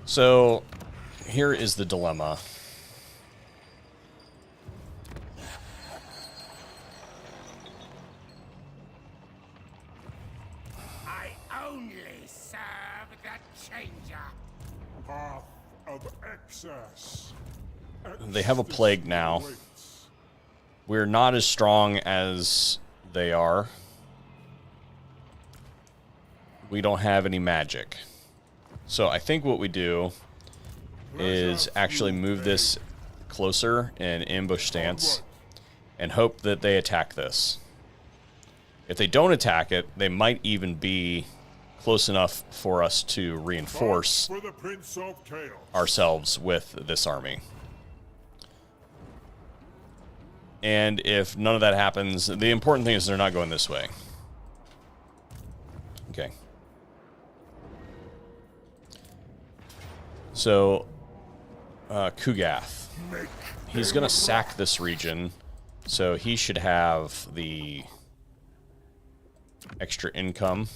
So, here is the dilemma. I only serve the changer. Path of excess. They have a plague now. We're not as strong as they are. We don't have any magic. So I think what we do is actually move this closer in ambush stance and hope that they attack this. If they don't attack it, they might even be close enough for us to reinforce ourselves with this army. And if none of that happens, the important thing is they're not going this way. Okay. So, Kugath. He's going to sack this region, so he should have the extra income.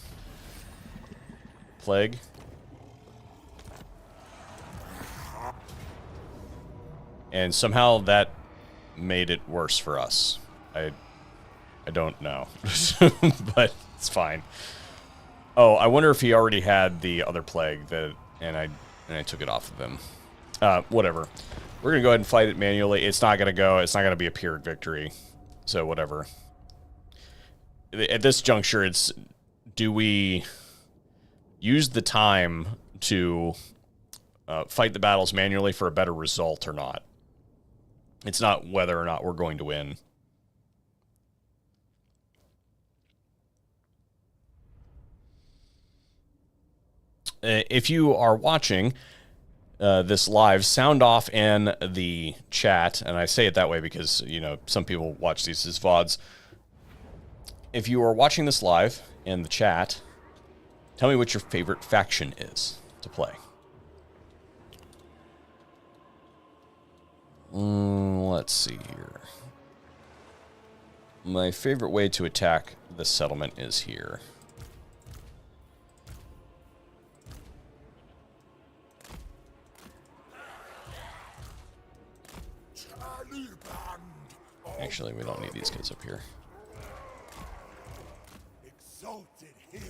Plague. And somehow that made it worse for us. I don't know. But it's fine. Oh, I wonder if he already had the other plague that and I took it off of him. Whatever. We're going to go ahead and fight it manually. It's not going to go. It's not going to be a Pyrrhic victory. So whatever. At this juncture, it's do we use the time to fight the battles manually for a better result or not? It's not whether or not we're going to win. if you are watching this live, sound off in the chat, and I say it that way because, you know, some people watch these as VODs. If you are watching this live in the chat, tell me what your favorite faction is to play. Let's see here. My favorite way to attack the settlement is here. Actually, we don't need these guys up here. Exalted hero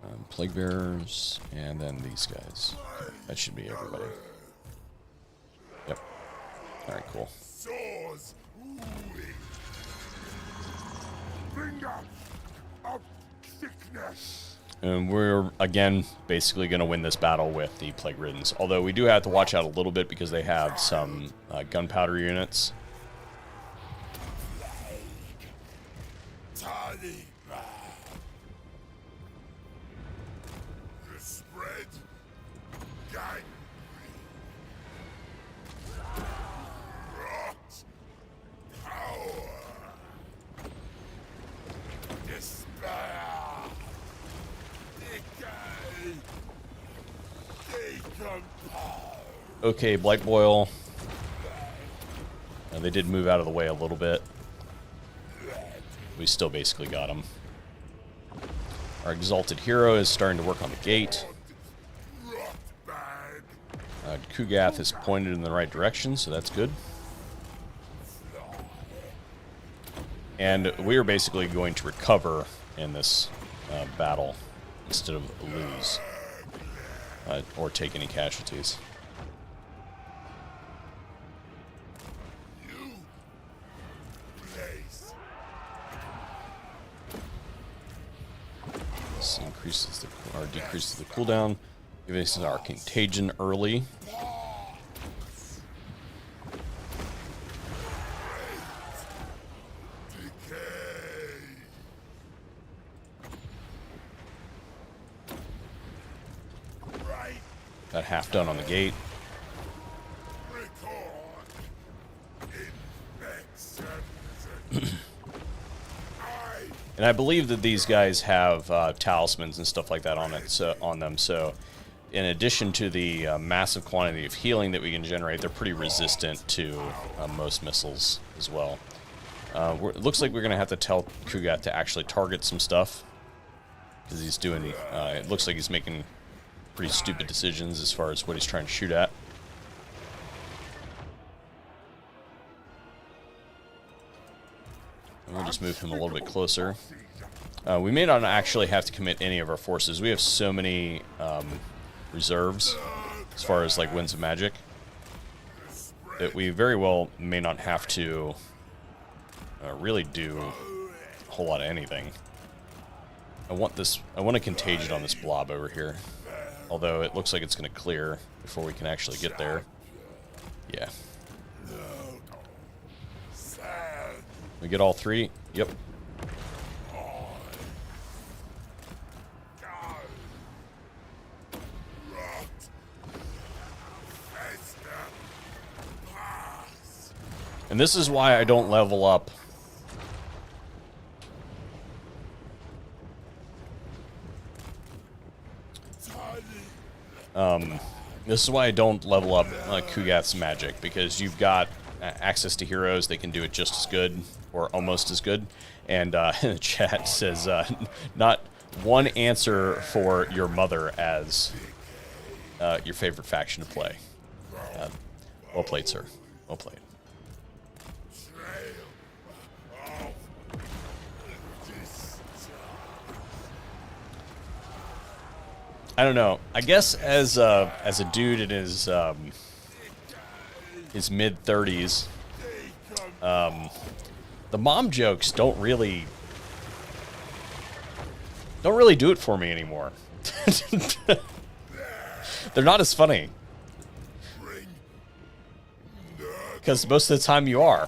of Plague Bearers, and then these guys. Okay, that should be everybody. Yep. Alright, cool. Swords. Bringer of sickness. And we're, again, basically going to win this battle with the Plague Riddens. Although we do have to watch out a little bit because they have some gunpowder units. Tiny man. The spread. Gangrene. Rot. Power. Despair. Decay. Decompose. Okay, Blight Boil. They did move out of the way a little bit. We still basically got them. Our Exalted Hero is starting to work on the gate. Kugath is pointed in the right direction, so that's good. And we are basically going to recover in this battle instead of lose or take any casualties. This increases the or decreases the cooldown. Giving us our contagion early. Got half done on the gate. And I believe that these guys have talismans and stuff like that on it, on them. So, in addition to the massive quantity of healing that we can generate, they're pretty resistant to most missiles as well. It looks like we're going to have to tell Kugath to actually target some stuff because he's doing. It looks like he's making pretty stupid decisions as far as what he's trying to shoot at. And we'll just move him a little bit closer. We may not actually have to commit any of our forces. We have so many reserves as far as like Winds of Magic that we very well may not have to really do a whole lot of anything. I want a contagion on this blob over here. Although it looks like it's going to clear before we can actually get there. Yeah. We get all three? Yep. And this is why I don't level up. This is why I don't level up Kugath's magic, because you've got access to heroes. They can do it just as good, or almost as good. And the chat says, not one answer for your mother as your favorite faction to play. Well played, sir. Well played. I don't know. I guess as a dude in his mid-30s, the mom jokes don't really do it for me anymore. They're not as funny. Because most of the time you are.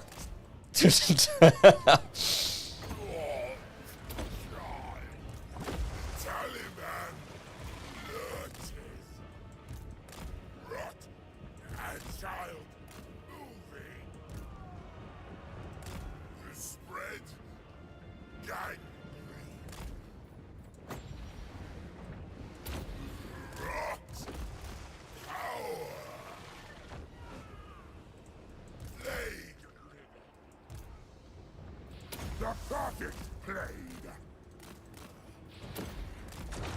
The perfect blade.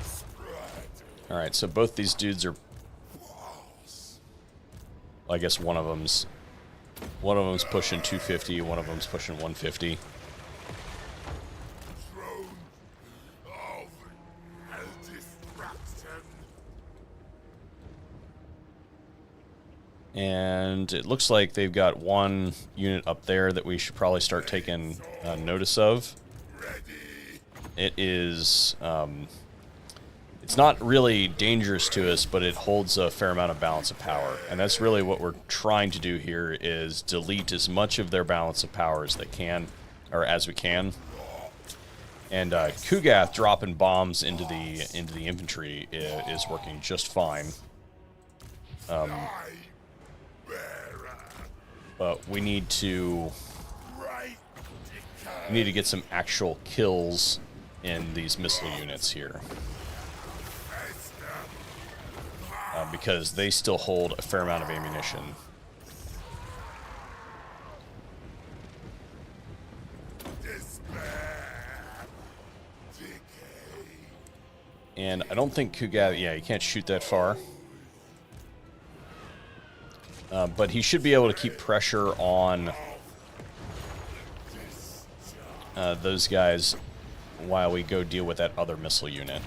Spread. All right, so both these dudes are. I guess one of them's pushing 250, one of them's pushing 150. Throne of Destruction. And it looks like they've got one unit up there that we should probably start taking notice of. It is, it's not really dangerous to us, but it holds a fair amount of balance of power. And that's really what we're trying to do here, is delete as much of their balance of power as they can, or as we can. And Kugath dropping bombs into the infantry is working just fine. But we need to get some actual kills in these missile units here, because they still hold a fair amount of ammunition. And I don't think Kugath, yeah, you can't shoot that far. But he should be able to keep pressure on those guys while we go deal with that other missile unit.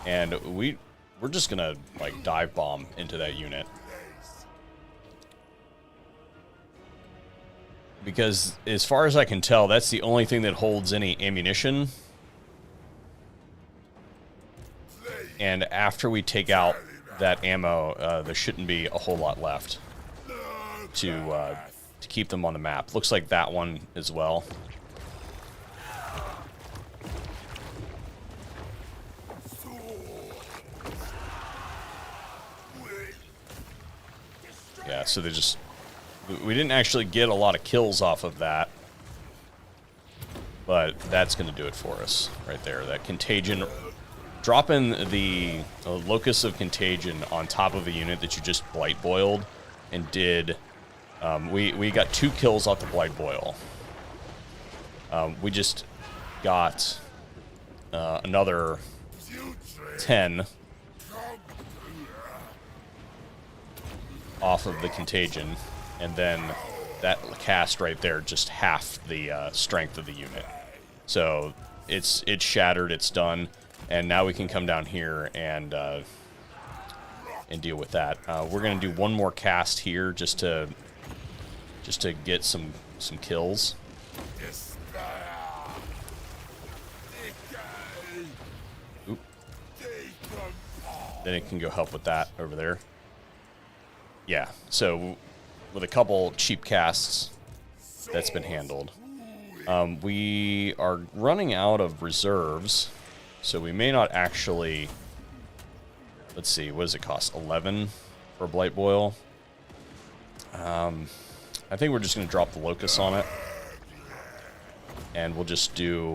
And we're just gonna like dive bomb into that unit, because as far as I can tell, that's the only thing that holds any ammunition. And after we take out that ammo, there shouldn't be a whole lot left to keep them on the map. Looks like that one as well. Yeah, so we didn't actually get a lot of kills off of that, but that's going to do it for us right there. That contagion. Dropping the locus of contagion on top of a unit that you just blight boiled and did. We got 2 kills off the blight boil. We just got another 10 off of the contagion, and then that cast right there just half the strength of the unit. So it's shattered. It's done. And now we can come down here and deal with that. We're gonna do one more cast here just to get some kills. Oop. Then it can go help with that over there. Yeah. So with a couple cheap casts, that's been handled. We are running out of reserves. So we may not actually, let's see, what does it cost? 11 for Blight Boil. I think we're just going to drop the Locust on it, and we'll just do,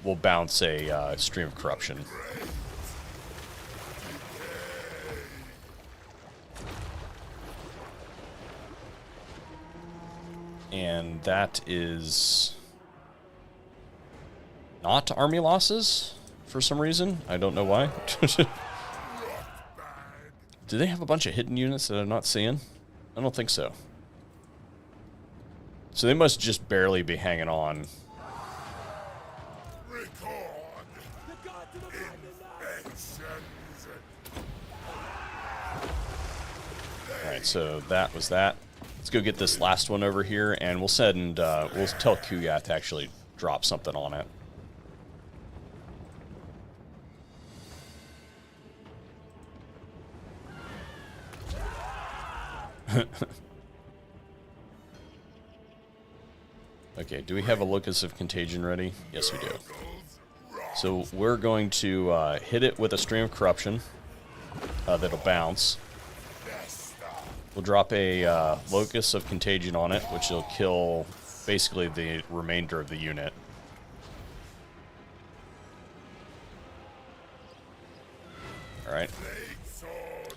we'll bounce a Stream of Corruption. And that is not army losses for some reason. I don't know why. Do they have a bunch of hidden units that I'm not seeing? I don't think so. So they must just barely be hanging on. Alright, so that was that. Let's go get this last one over here, and we'll send, we'll tell Kugath to actually drop something on it. Okay, do we have a Locus of Contagion ready? Yes, we do. So we're going to hit it with a Stream of Corruption that'll bounce. We'll drop a Locus of Contagion on it, which will kill basically the remainder of the unit. Alright.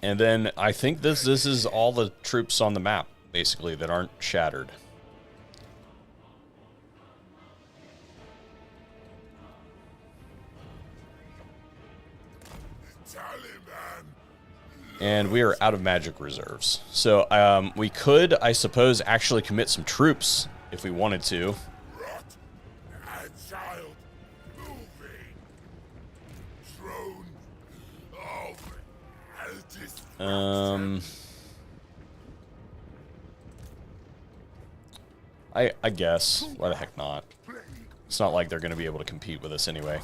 And then I think this is all the troops on the map, basically, that aren't shattered. Taliban. And we are out of magic reserves. So we could, I suppose, actually commit some troops if we wanted to. Rot. Agile. Moving. Throne of destruction. I guess. Why the heck not? It's not like they're going to be able to compete with us anyway.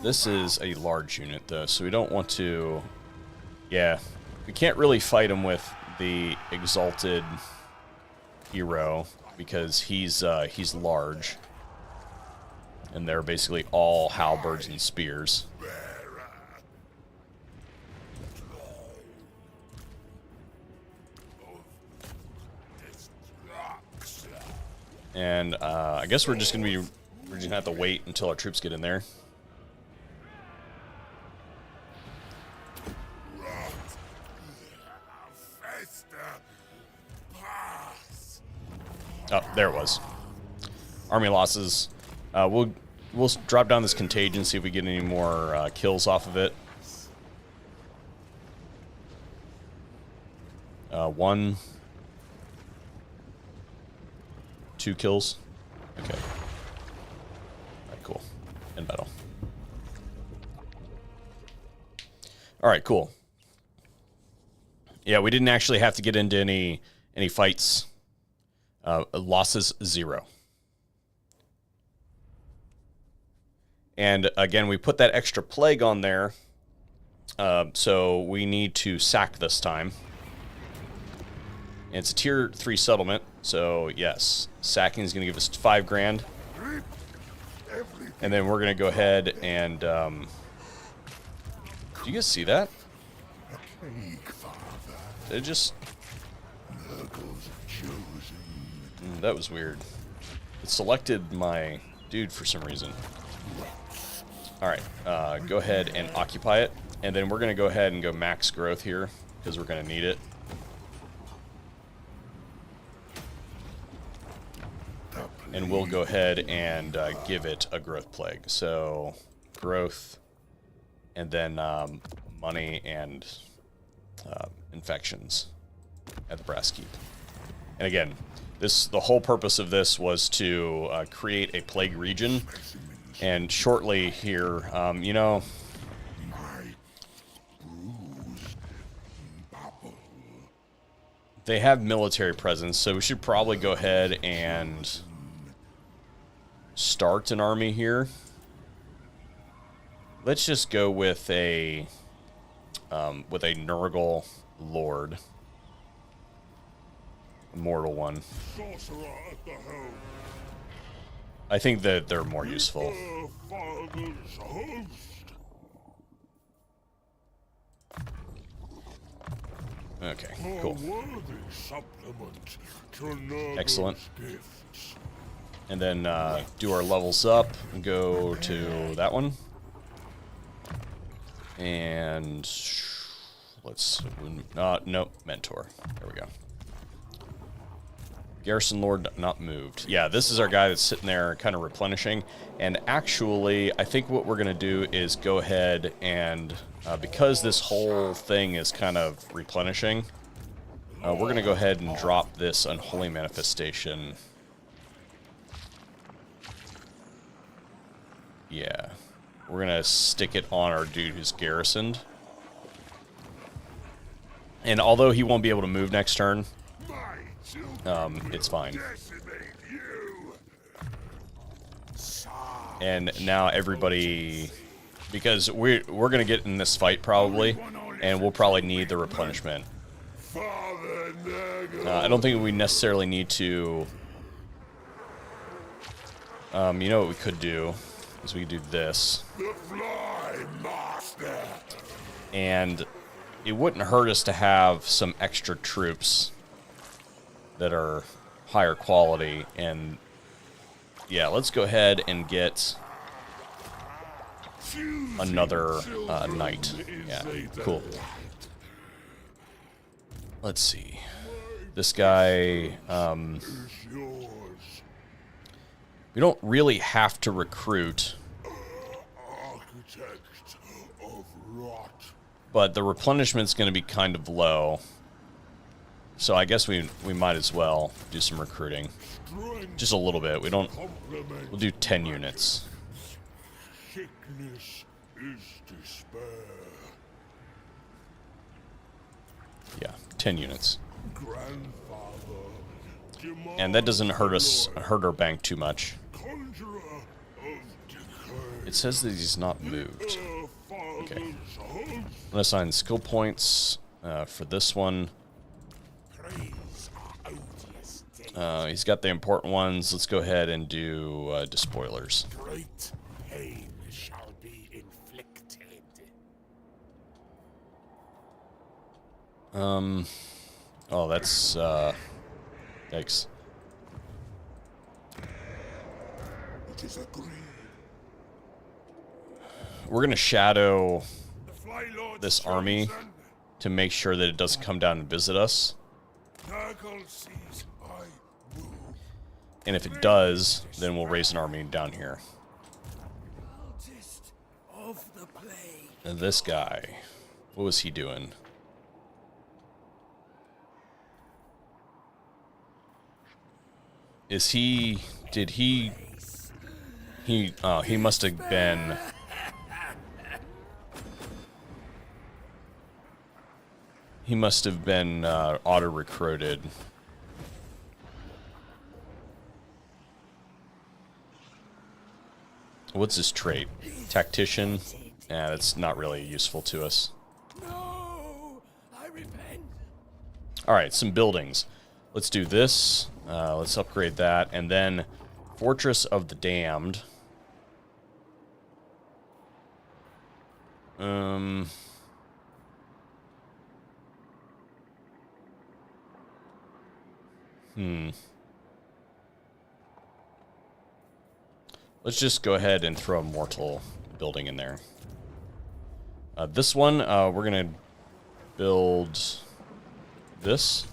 This is a large unit, though, so we don't want to... Yeah, we can't really fight him with the Exalted Hero because he's large. And they're basically all halberds and spears. And I guess we're just gonna have to wait until our troops get in there. Oh, there it was. Army losses. We'll drop down this contagion, see if we get any more kills off of it. 1, 2 kills. Okay. Alright, cool. End battle. Alright, cool. Yeah, we didn't actually have to get into any fights. Losses 0. And again, we put that extra plague on there. So we need to sack this time. And it's a tier 3 settlement. So yes, sacking is going to give us 5 grand. And then we're going to go ahead and... do you guys see that? Did it just... that was weird. It selected my dude for some reason. Alright, go ahead and occupy it. And then we're going to go ahead and go max growth here, because we're going to need it. And we'll go ahead and give it a growth plague. So, growth, and then money and infections at the Brass Keep. And again, the whole purpose of this was to create a plague region. And shortly here, you know, they have military presence, so we should probably go ahead and start an army here. Let's just go with a Nurgle Lord. Immortal one. I think that they're more useful. Okay, cool. Excellent. And then do our levels up and go to that one. And let's nope, mentor. There we go. Garrison Lord not moved. Yeah, this is our guy that's sitting there kind of replenishing. And actually, I think what we're going to do is go ahead and, because this whole thing is kind of replenishing, we're going to go ahead and drop this Unholy Manifestation. Yeah. We're going to stick it on our dude who's garrisoned. And although he won't be able to move next turn, it's fine. And now everybody, because we're gonna get in this fight probably, and we'll probably need the replenishment. I don't think we necessarily need to. You know what we could do is we could do this, and it wouldn't hurt us to have some extra troops that are higher quality. And yeah, let's go ahead and get another knight. Yeah, cool. Let's see. This guy, We don't really have to recruit, Architect of rot. but the replenishment's going to be kind of low. So I guess we might as well do some recruiting. Strength Just a little bit. We'll complement. do 10 units. Sickness is despair. Yeah, 10 units. Grandfather. And that doesn't hurt our bank too much. Conjurer of decay. It says that he's not moved. Okay. I'm going to assign skill points for this one. Praise our odious day. He's got the important ones. Let's go ahead and do despoilers. Great pain shall be inflicted. Oh, that's yikes. It is agreed. We're gonna shadow The Fly Lord this army to make sure that it doesn't come down and visit us. Nurgle sees I move. And if it does, then we'll raise an army down here. Cultist of the plague. And this guy, what was he doing? Is he? Did he? He must have been. He must have been auto-recruited. What's his trait? Tactician? Yeah, that's not really useful to us. No, I repent. Alright, some buildings. Let's do this. Let's upgrade that. And then Fortress of the Damned. Let's just go ahead and throw a mortal building in there. This one, we're going to build this.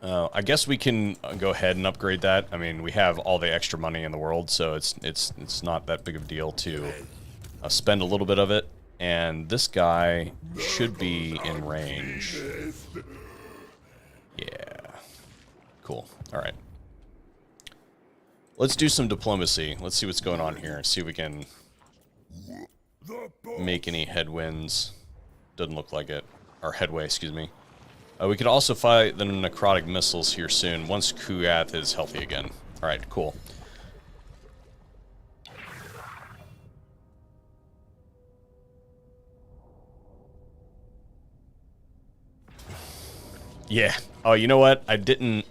I guess we can go ahead and upgrade that. I mean, we have all the extra money in the world, so it's not that big of a deal to spend a little bit of it. And this guy should be in range. Yeah. Cool. All right. Let's do some diplomacy. Let's see what's going on here. See if we can make any headwinds. Doesn't look like it. Or headway, excuse me. We could also fight the necrotic missiles here soon, once Kuath is healthy again. Alright, cool. Yeah. Oh, you know what? I didn't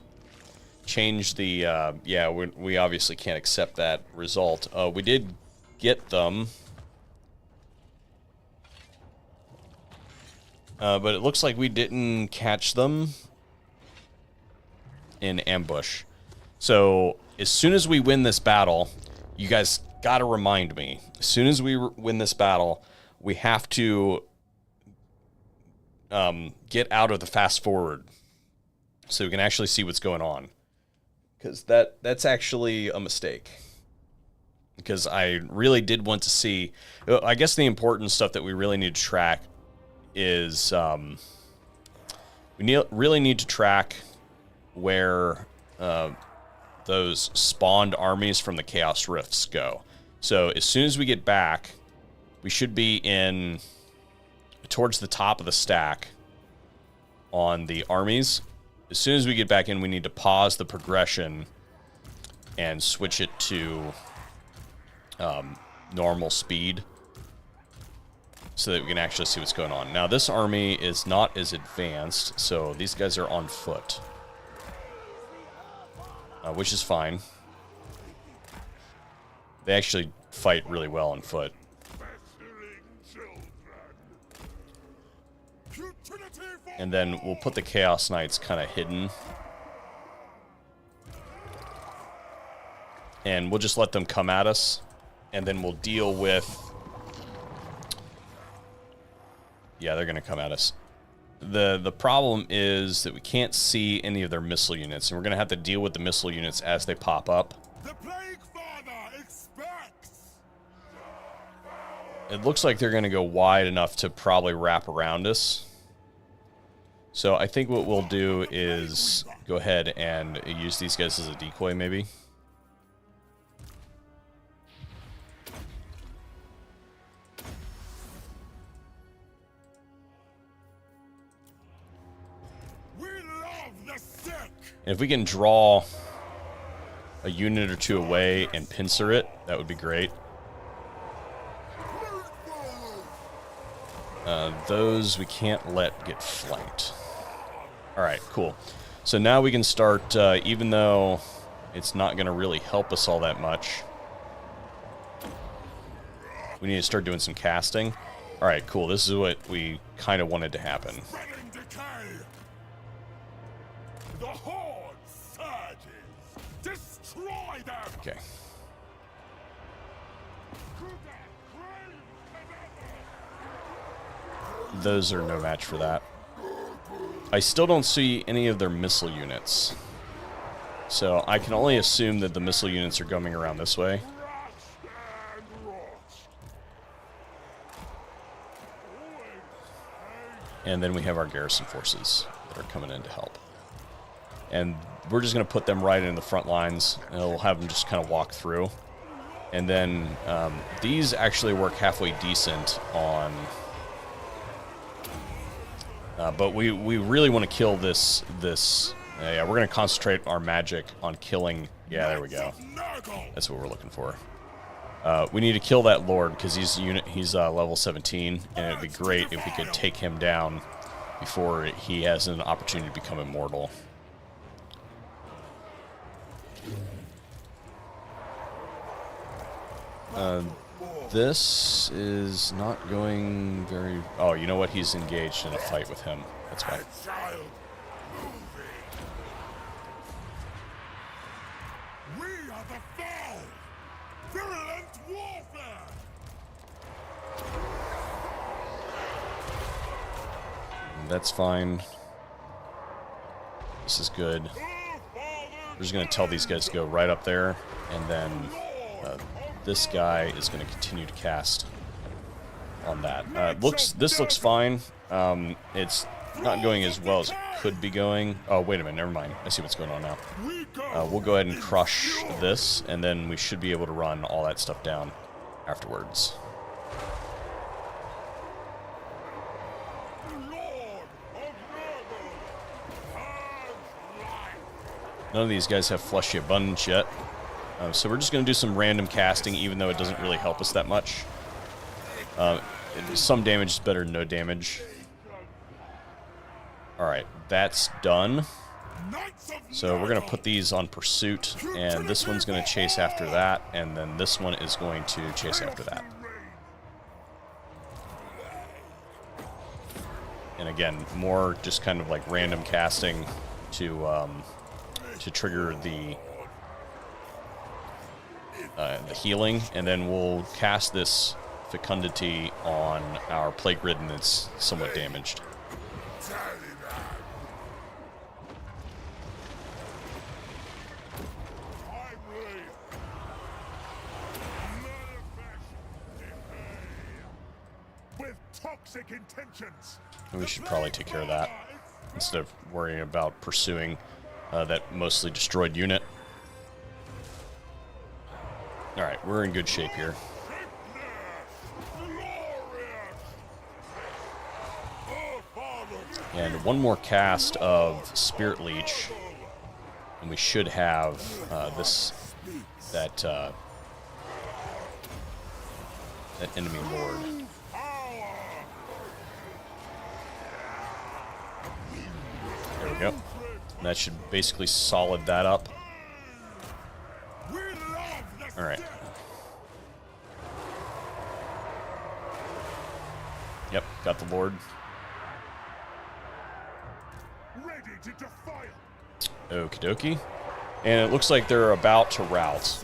change the... yeah, we obviously can't accept that result. We did get them. But it looks like we didn't catch them in ambush. So, as soon as we win this battle, you guys gotta remind me. As soon as we win this battle, we have to get out of the fast forward so we can actually see what's going on. Because that's actually a mistake. Because I really did want to see... I guess the important stuff that we really need to track is we really need to track where those spawned armies from the Chaos Rifts go. So as soon as we get back, we should be in towards the top of the stack on the armies. As soon as we get back in, we need to pause the progression and switch it to normal speed, so that we can actually see what's going on. Now, this army is not as advanced, so these guys are on foot. Which is fine. They actually fight really well on foot. And then we'll put the Chaos Knights kind of hidden. And we'll just let them come at us. And then we'll deal with... Yeah, they're going to come at us. The problem is that we can't see any of their missile units, and we're going to have to deal with the missile units as they pop up. The Plague Father expects. It looks like they're going to go wide enough to probably wrap around us. So I think what we'll do is go ahead and use these guys as a decoy, maybe. We love the sick. And if we can draw a unit or two away and pincer it, that would be great. Those we can't let get flanked. Alright, cool. So now we can start, even though it's not going to really help us all that much, we need to start doing some casting. Alright, cool. This is what we kind of wanted to happen. Spreading decay. The horde surges. Destroy them. Okay. Those are no match for that. I still don't see any of their missile units. So I can only assume that the missile units are coming around this way. And then we have our garrison forces that are coming in to help. And we're just going to put them right in the front lines, and we'll have them just kind of walk through. And then these actually work halfway decent on... but we really want to kill this... yeah, we're going to concentrate our magic on killing... Yeah, there we go. That's what we're looking for. We need to kill that Lord, because he's level 17, and it'd be great if we could take him down before he has an opportunity to become immortal. This is not going very... Oh, you know what? He's engaged in a fight with him. That's why. Child moving. We are the foe. Virulent warfare. That's fine. This is good. We're just going to tell these guys to go right up there, and then this guy is going to continue to cast on that. This looks fine. It's not going as well as it could be going. Oh, wait a minute. Never mind. I see what's going on now. We'll go ahead and crush this, and then we should be able to run all that stuff down afterwards. None of these guys have fleshy abundance yet. So we're just going to do some random casting, even though it doesn't really help us that much. Some damage is better than no damage. Alright, that's done. So we're going to put these on pursuit, and this one's going to chase after that, and then this one is going to chase after that. And again, more just kind of like random casting to trigger the healing, and then we'll cast this fecundity on our plague-ridden that's somewhat damaged. With toxic intentions. And we should probably take care of that instead of worrying about pursuing that mostly destroyed unit. Alright, we're in good shape here. And one more cast of Spirit Leech, and we should have that enemy lord. There we go. That should basically solid that up. Alright. Yep, got the Lord. Ready to defy. Okie dokie. And it looks like they're about to rout.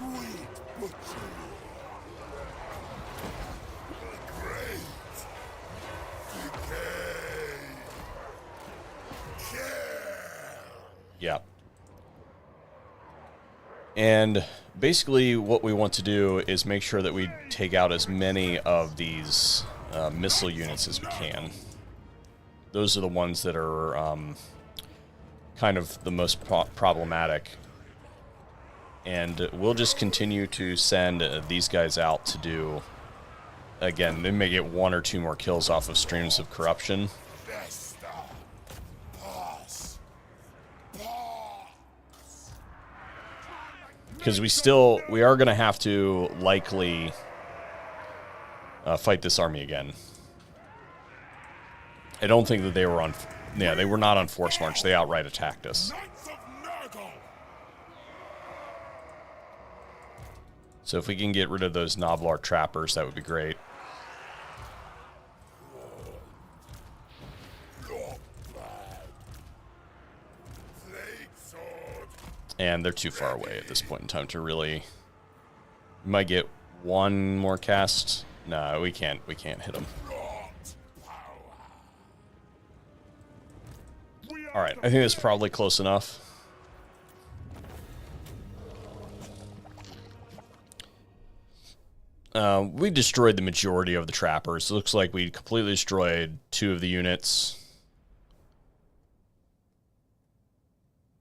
Yeah. And basically what we want to do is make sure that we take out as many of these missile units as we can. Those are the ones that are kind of the most problematic. And we'll just continue to send these guys out to do... Again, they may get 1 or 2 more kills off of Streams of Corruption. Because we are going to have to likely fight this army again. I don't think that they were on... Yeah, they were not on force march. They outright attacked us. So if we can get rid of those Noblar trappers, that would be great. And they're too far away at this point in time to really... We might get 1 more cast. No, we can't hit them. Alright, I think that's probably close enough. We destroyed the majority of the trappers. It looks like we completely destroyed 2 of the units.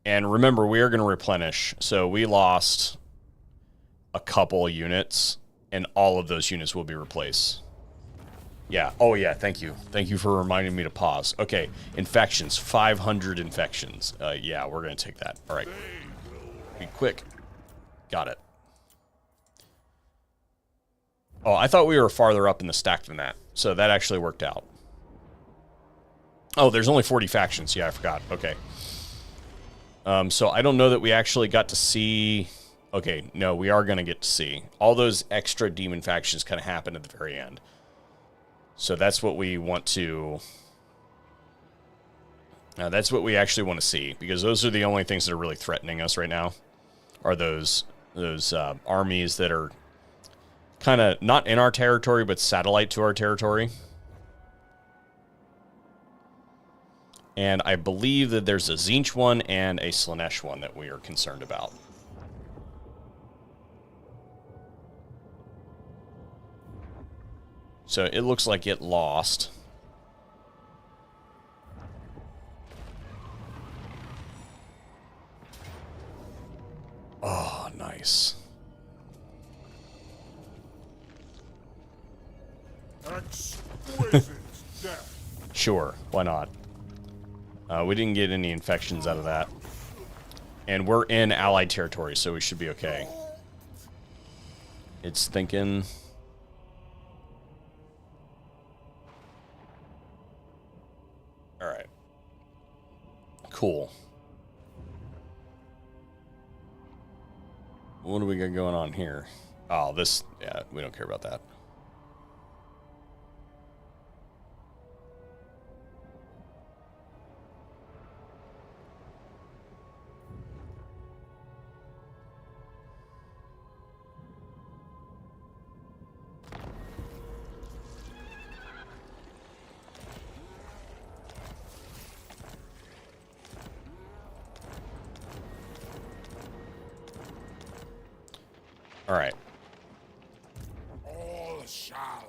And remember, we are going to replenish. So we lost a couple of units, and all of those units will be replaced. Yeah. Oh, yeah. Thank you. Thank you for reminding me to pause. Okay. Infections. 500 infections. Yeah, we're going to take that. All right. Be quick. Got it. Oh, I thought we were farther up in the stack than that. So that actually worked out. Oh, there's only 40 factions. Yeah, I forgot. Okay. So I don't know that we actually got to see... Okay, no, we are going to get to see. All those extra demon factions kind of happen at the very end. So that's what we want to... that's what we actually want to see, because those are the only things that are really threatening us right now, are those armies that are kind of not in our territory, but satellite to our territory. And I believe that there's a Tzeentch one and a Slaanesh one that we are concerned about. So it looks like it lost. Oh, nice. Exquisite death. Sure, why not? We didn't get any infections out of that. And we're in allied territory, so we should be okay. It's thinking... Alright. Cool. What do we got going on here? Oh, this... Yeah, we don't care about that. All right. All shall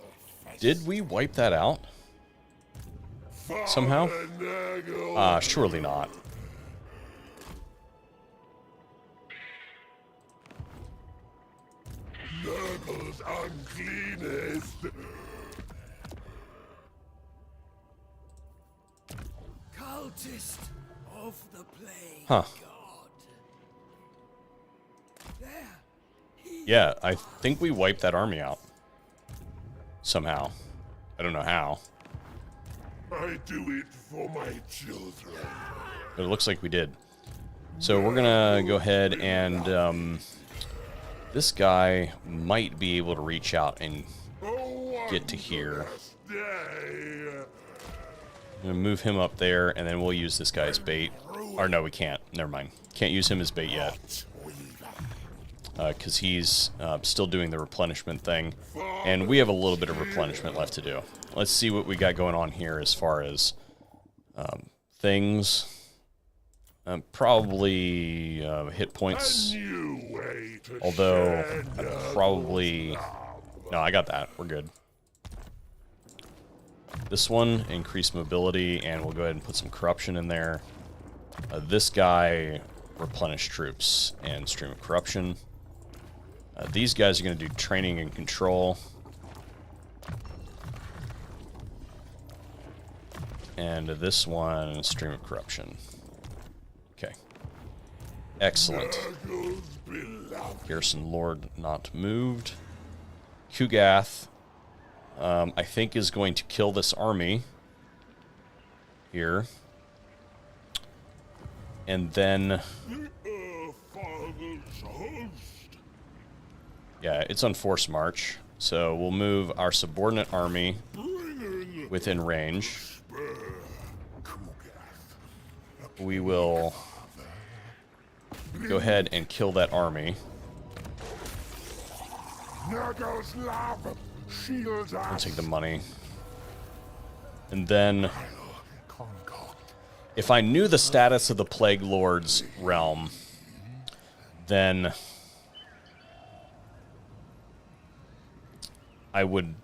Did we wipe that out? Somehow? Surely not. Nurgle's uncleanest. Cultist of the plague Huh. god. There. Yeah, I think we wiped that army out. Somehow. I don't know how. I do it for my children. But it looks like we did. So we're gonna go ahead and this guy might be able to reach out and get to here. I'm gonna move him up there, and then we'll use this guy as bait. Or no, we can't. Never mind. Can't use him as bait yet. Because he's still doing the replenishment thing. And we have a little bit of replenishment left to do. Let's see what we got going on here as far as things. Probably hit points. A new way to Although, shed probably... No, I got that. We're good. This one, increase mobility, and we'll go ahead and put some corruption in there. This guy, replenish troops and stream of corruption. These guys are going to do training and control. And this one, stream of corruption. Okay. Excellent. Garrison Lord not moved. Kugath, I think, is going to kill this army here. And then... Yeah, it's on forced march. So we'll move our subordinate army within range. We will go ahead and kill that army. I'll take the money. And then, if I knew the status of the Plague Lord's realm, then I would...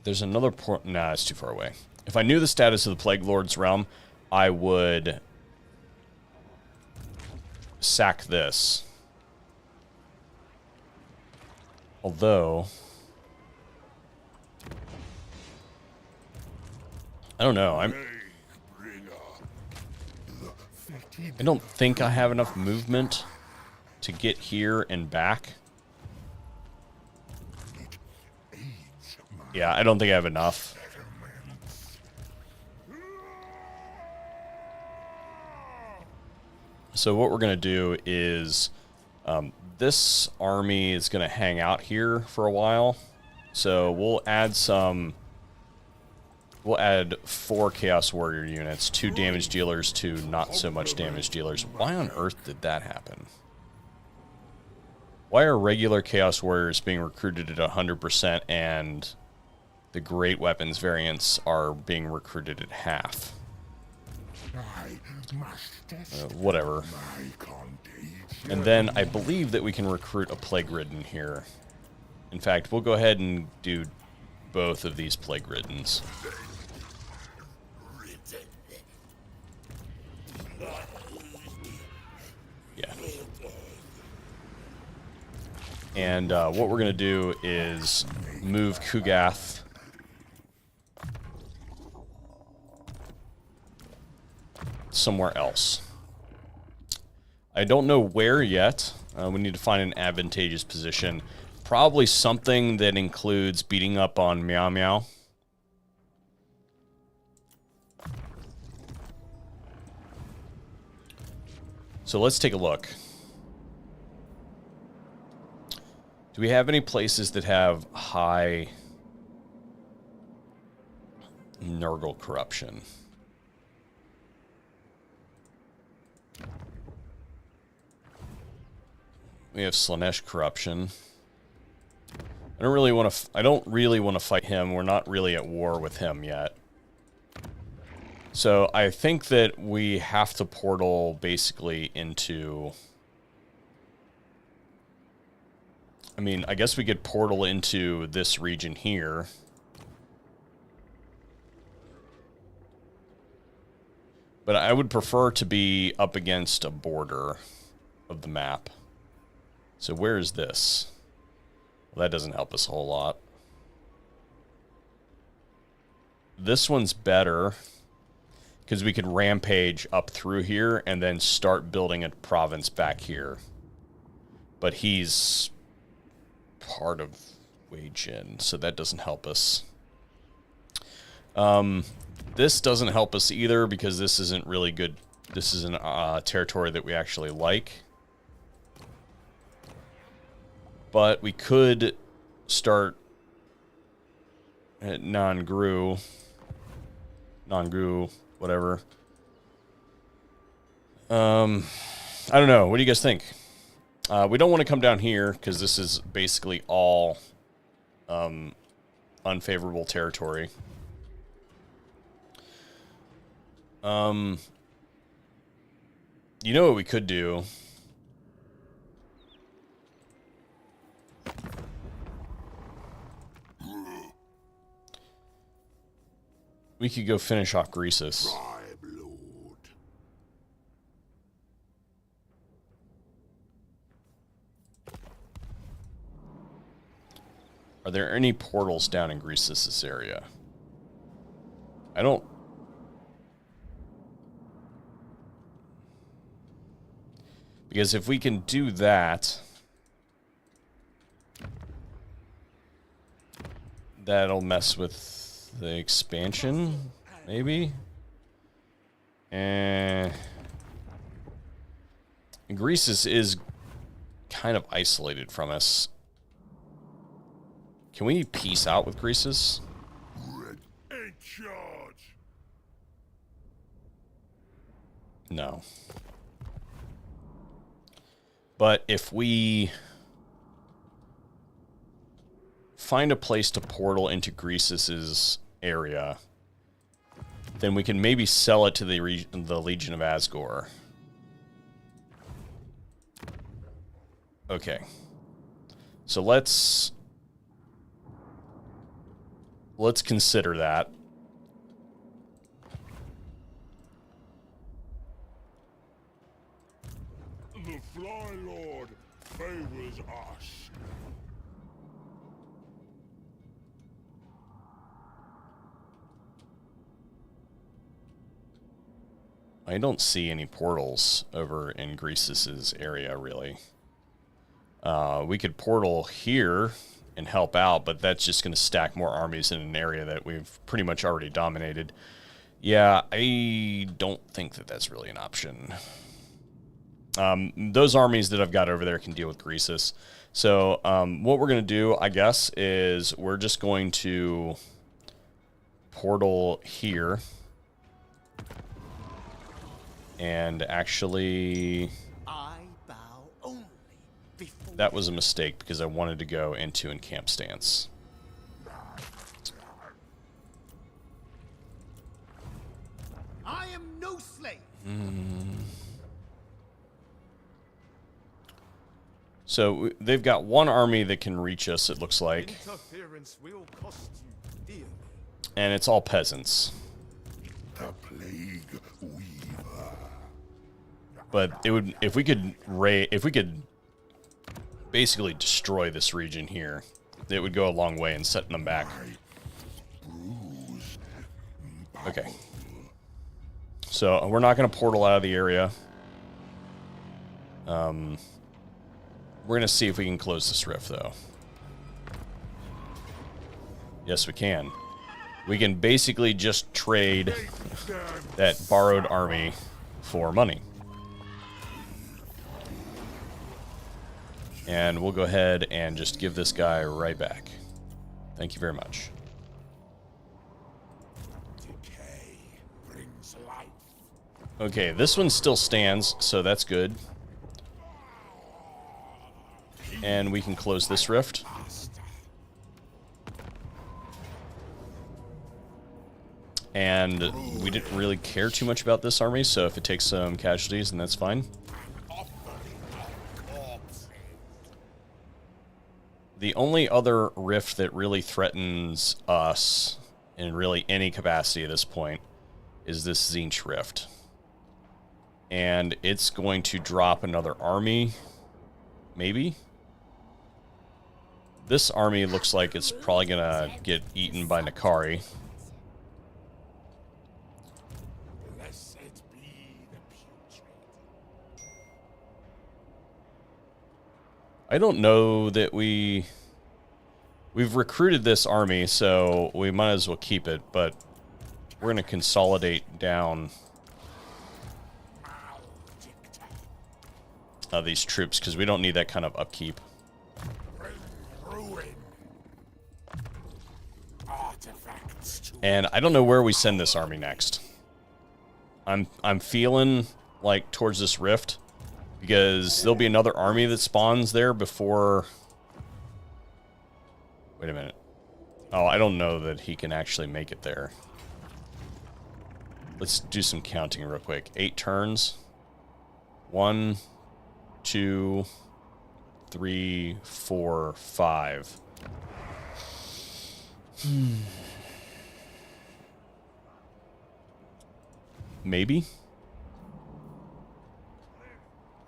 There's another port. Nah, it's too far away. If I knew the status of the Plague Lord's realm, I would sack this. Although, I don't know. I don't think I have enough movement to get here and back. Yeah, I don't think I have enough. So what we're going to do is this army is going to hang out here for a while. So we'll add some... We'll add 4 Chaos Warrior units, 2 damage dealers, 2 not so much damage dealers. Why on earth did that happen? Why are regular Chaos Warriors being recruited at 100% and the Great Weapons variants are being recruited at half? Whatever. And then I believe that we can recruit a Plague Ridden here. In fact, we'll go ahead and do both of these Plague Riddens. Yeah. And what we're going to do is move Kugath somewhere else. I don't know where yet. We need to find an advantageous position. Probably something that includes beating up on Meow Meow. So let's take a look. Do we have any places that have high Nurgle corruption? We have Slanesh corruption. I don't really want to fight him. We're not really at war with him yet. So I think that we have to portal basically into... I mean, I guess we could portal into this region here. But I would prefer to be up against a border of the map. So where is this? Well, that doesn't help us a whole lot. This one's better, because we could rampage up through here and then start building a province back here. But he's part of Wei Jin, so that doesn't help us. This doesn't help us either, because this isn't really good. This is a territory that we actually like. But we could start at Non-Gru, whatever. I don't know. What do you guys think? We don't want to come down here because this is basically all unfavorable territory. You know what we could do? We could go finish off Greasus. Are there any portals down in Greasus' area? I don't... Because if we can do that, that'll mess with the expansion, maybe? Greasus is kind of isolated from us. Can we peace out with Greasus? In charge. No. But if we find a place to portal into Greasus' area, then we can maybe sell it to the Legion of Asgore. Okay. So let's consider that. The Fly Lord favors us. I don't see any portals over in Greasus' area, really. We could portal here and help out, but that's just going to stack more armies in an area that we've pretty much already dominated. Yeah, I don't think that that's really an option. Those armies that I've got over there can deal with Greasus. So what we're going to do, I guess, is we're just going to portal here. And actually, that was a mistake because I wanted to go into encamp stance. I am no slave. So they've got one army that can reach us, it looks like. Interference will cost you dearly. And it's all peasants. The Plague Weaver. But it would, if we could basically destroy this region here, it would go a long way in setting them back. Okay. So we're not going to portal out of the area. We're going to see if we can close this rift, though. Yes, we can. We can basically just trade that borrowed army for money. And we'll go ahead and just give this guy right back. Thank you very much. Decay brings life. Okay, this one still stands, so that's good. And we can close this rift. And we didn't really care too much about this army, so if it takes some casualties, then that's fine. The only other rift that really threatens us in really any capacity at this point is this Tzeentch rift. And it's going to drop another army, maybe? This army looks like it's probably going to get eaten by Nakari. Blessed be the putrid. I don't know that we've recruited this army, so we might as well keep it, but we're going to consolidate down these troops because we don't need that kind of upkeep. Ruin. Artifacts to And I don't know where we send this army next. I'm feeling like towards this rift, Because there'll be another army that spawns there before... Wait a minute. Oh, I don't know that he can actually make it there. Let's do some counting real quick. 8 turns. 1, 2, 3, 4, 5. Maybe?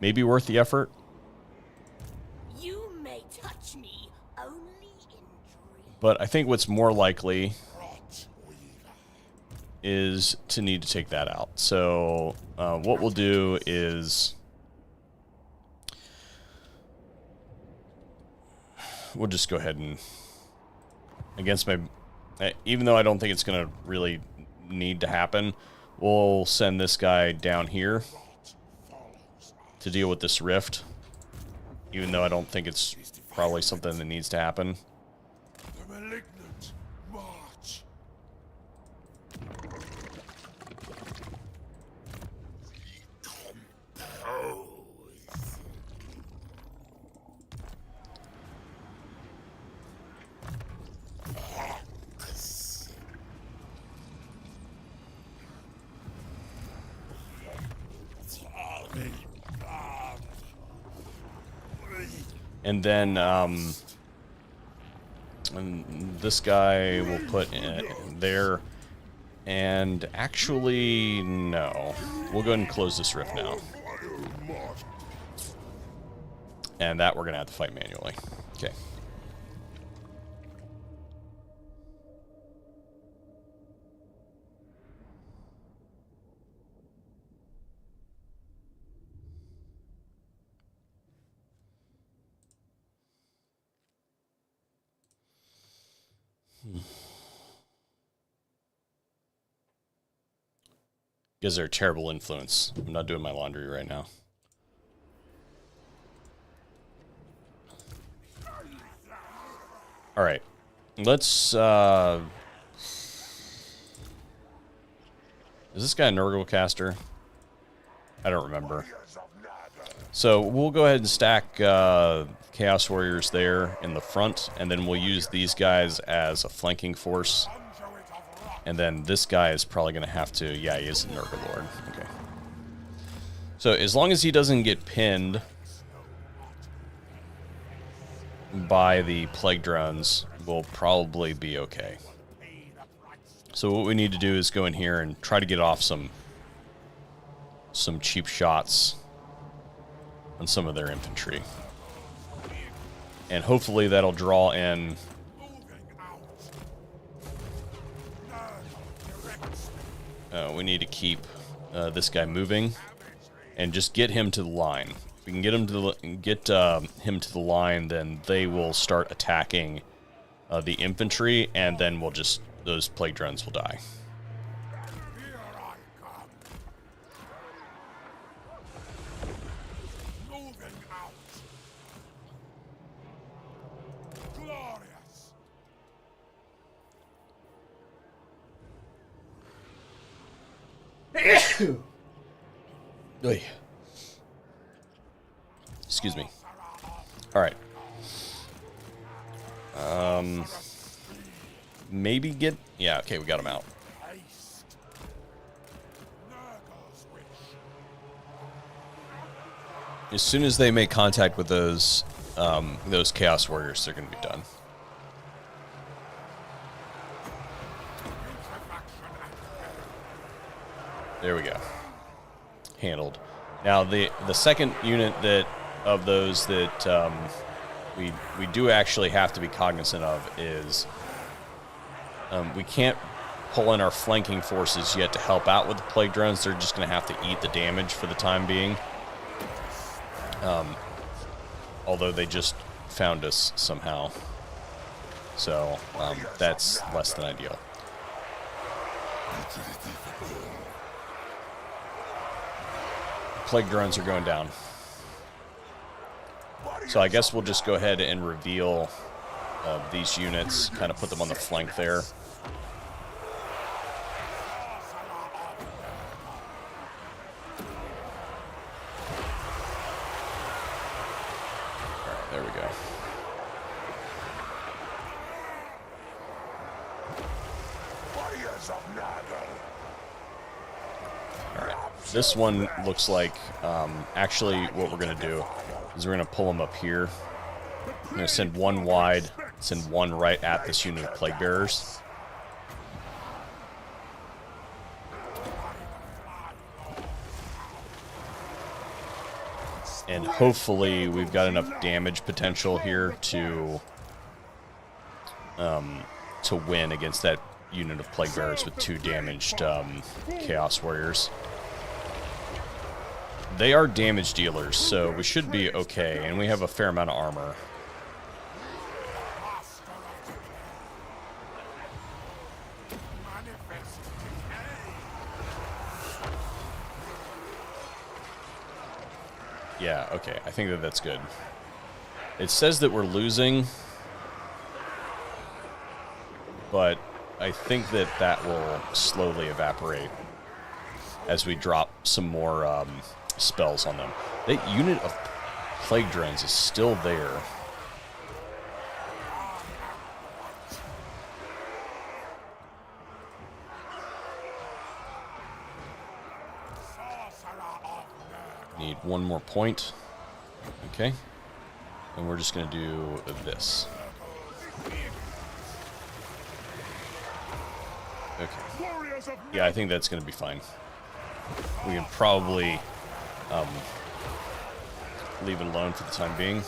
Maybe worth the effort? You may touch me only in dreams. But I think what's more likely is to need to take that out. So what we'll do is we'll just go ahead and against my, even though I don't think it's going to really need to happen, we'll send this guy down here to deal with this rift, even though I don't think it's probably something that needs to happen. The malignant march. And then and this guy will put in there. And actually, no. We'll go ahead and close this rift now. And that we're going to have to fight manually. Okay. Because they're a terrible influence. I'm not doing my laundry right now. Alright. Let's, is this guy a Nurgle caster? I don't remember. So we'll go ahead and stack Chaos Warriors there in the front, and then we'll use these guys as a flanking force. And then this guy is probably going to have to... Yeah, he is a Nurgle Lord. Okay. So as long as he doesn't get pinned by the plague drones, we'll probably be okay. So what we need to do is go in here and try to get off some cheap shots on some of their infantry. And hopefully that'll draw in... we need to keep this guy moving and just get him to the line. If we can get him to the line, then they will start attacking the infantry, and then we'll just... those plague drones will die. Here I come. Moving out. Glorious. Oy. Excuse me. All right. Maybe get... Yeah, okay, we got him out. Haste. Nurgle's wish. As soon as they make contact with those Chaos Warriors, they're going to be done. There we go. Handled. Now the second unit of those that we do actually have to be cognizant of is we can't pull in our flanking forces yet to help out with the plague drones. They're just going to have to eat the damage for the time being. Although they just found us somehow, so that's less than ideal. Plague drones are going down. So I guess we'll just go ahead and reveal these units, kind of put them on the flank there. we go. Warriors of Nurgle. All right. This one looks like, actually what we're going to do is we're going to pull them up here. I'm going to send one wide, send one right at this unit of Plague Bearers. And hopefully we've got enough damage potential here to win against that unit of Plague Bearers with 2 damaged Chaos Warriors. They are damage dealers, so we should be okay, and we have a fair amount of armor. Yeah, okay, I think that that's good. It says that we're losing, but I think that that will slowly evaporate as we drop some more spells on them. That unit of Plague Drones is still there. Need one more point. Okay. And we're just going to do this. Okay. Yeah, I think that's going to be fine. We can probably leave it alone for the time being.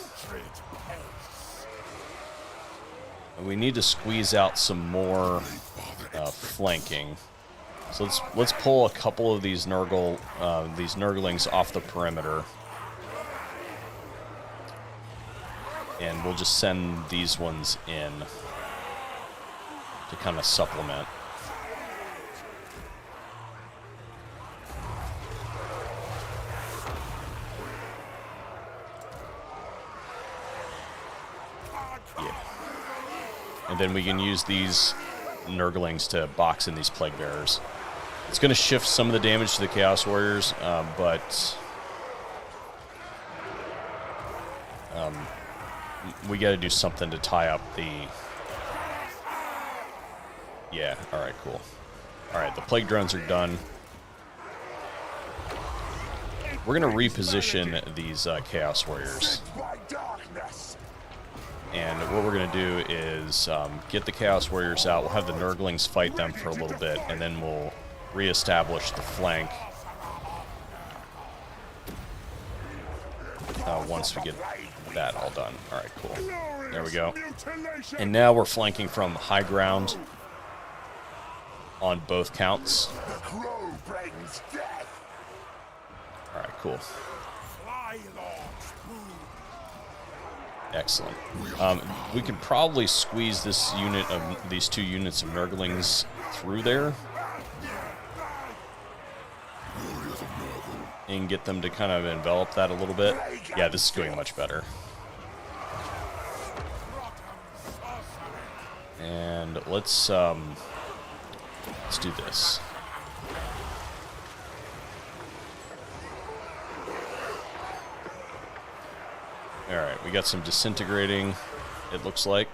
And we need to squeeze out some more flanking. So let's pull a couple of these Nurglings off the perimeter. And we'll just send these ones in to kind of supplement. Yeah. And then we can use these Nurglings to box in these Plague Bearers. It's going to shift some of the damage to the Chaos Warriors, but we got to do something to tie up the... Yeah, alright, cool. Alright, the Plague Drones are done. We're going to reposition these Chaos Warriors. And what we're going to do is get the Chaos Warriors out. We'll have the Nurglings fight them for a little bit, and then we'll reestablish the flank once we get that all done. Alright, cool. There we go. And now we're flanking from high ground on both counts. Alright, cool. Excellent. We could probably squeeze this unit of these 2 units of Nurglings through there and get them to kind of envelop that a little bit. Yeah, this is going much better. And let's do this. Alright, we got some disintegrating, it looks like.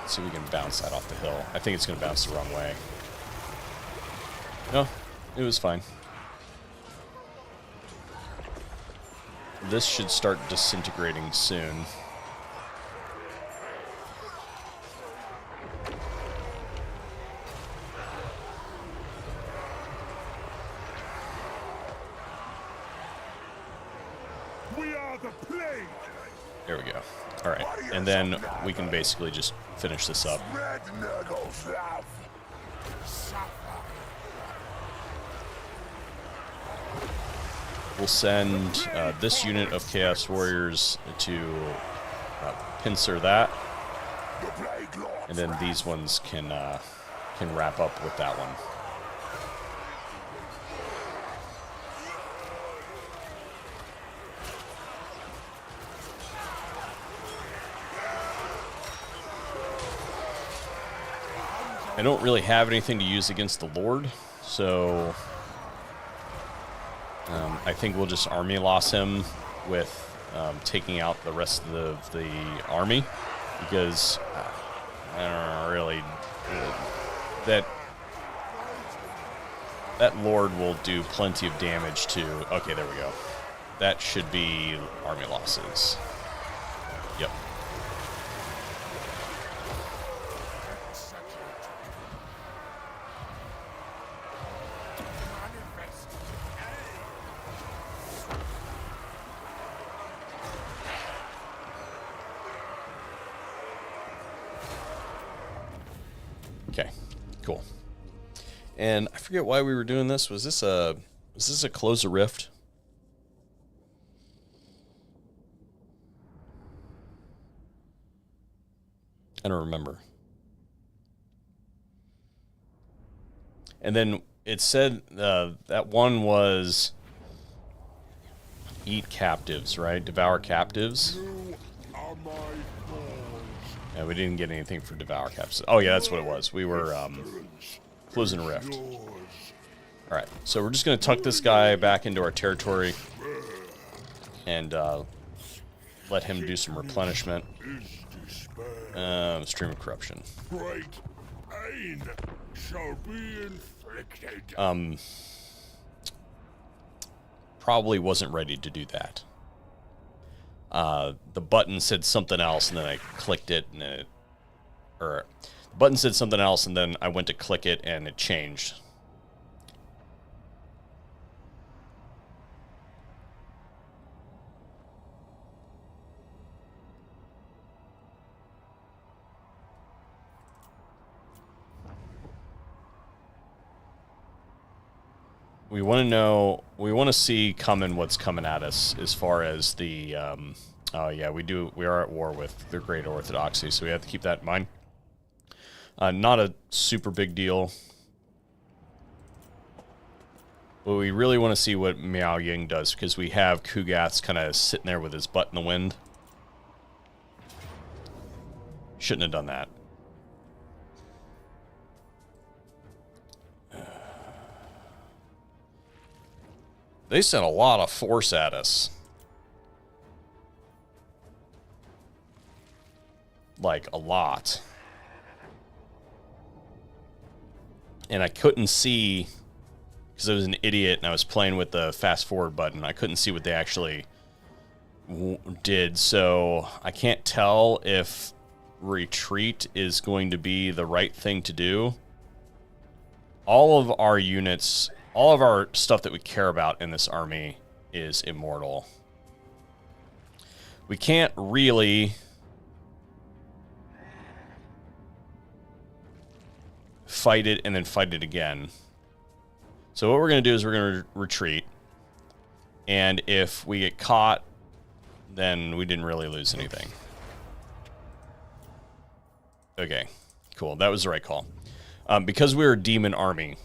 Let's see if we can bounce that off the hill. I think it's going to bounce the wrong way. No, it was fine. This should start disintegrating soon. We are the plague. There we go. All right, and then we can basically just finish this up. Red Nurgle's love. We'll send this unit of Chaos Warriors to pincer that, and then these ones can wrap up with that one. I don't really have anything to use against the Lord, so I think we'll just army loss him with taking out the rest of the army, because I don't know, really that Lord will do plenty of damage to. Okay, there we go. That should be army losses. Yep. Okay, cool. And I forget why we were doing this. Was this a close a rift? I don't remember. And then it said that one was eat captives, right? Devour captives. Yeah, we didn't get anything for devour captives. Oh yeah, that's what it was. We were closing a rift. All right, so we're just gonna tuck this guy back into our territory and let him do some replenishment. Stream of corruption. Great pain shall be inflicted. Probably wasn't ready to do that. The button said something else, and then I clicked it, and the button said something else, and then I went to click it, and it changed. We want to know, we want to see coming what's coming at us as far as the, oh yeah, we are at war with the Great Orthodoxy, so we have to keep that in mind. Not a super big deal. But we really want to see what Miao Ying does, because we have Kugath's kind of sitting there with his butt in the wind. Shouldn't have done that. They sent a lot of force at us. Like, a lot. And I couldn't see, because I was an idiot and I was playing with the fast forward button. I couldn't see what they actually did, so I can't tell if retreat is going to be the right thing to do. All of our units, all of our stuff that we care about in this army is immortal. We can't really fight it and then fight it again. So what we're going to do is we're going to retreat. And if we get caught, then we didn't really lose anything. Okay, cool. That was the right call. Because we're a demon army,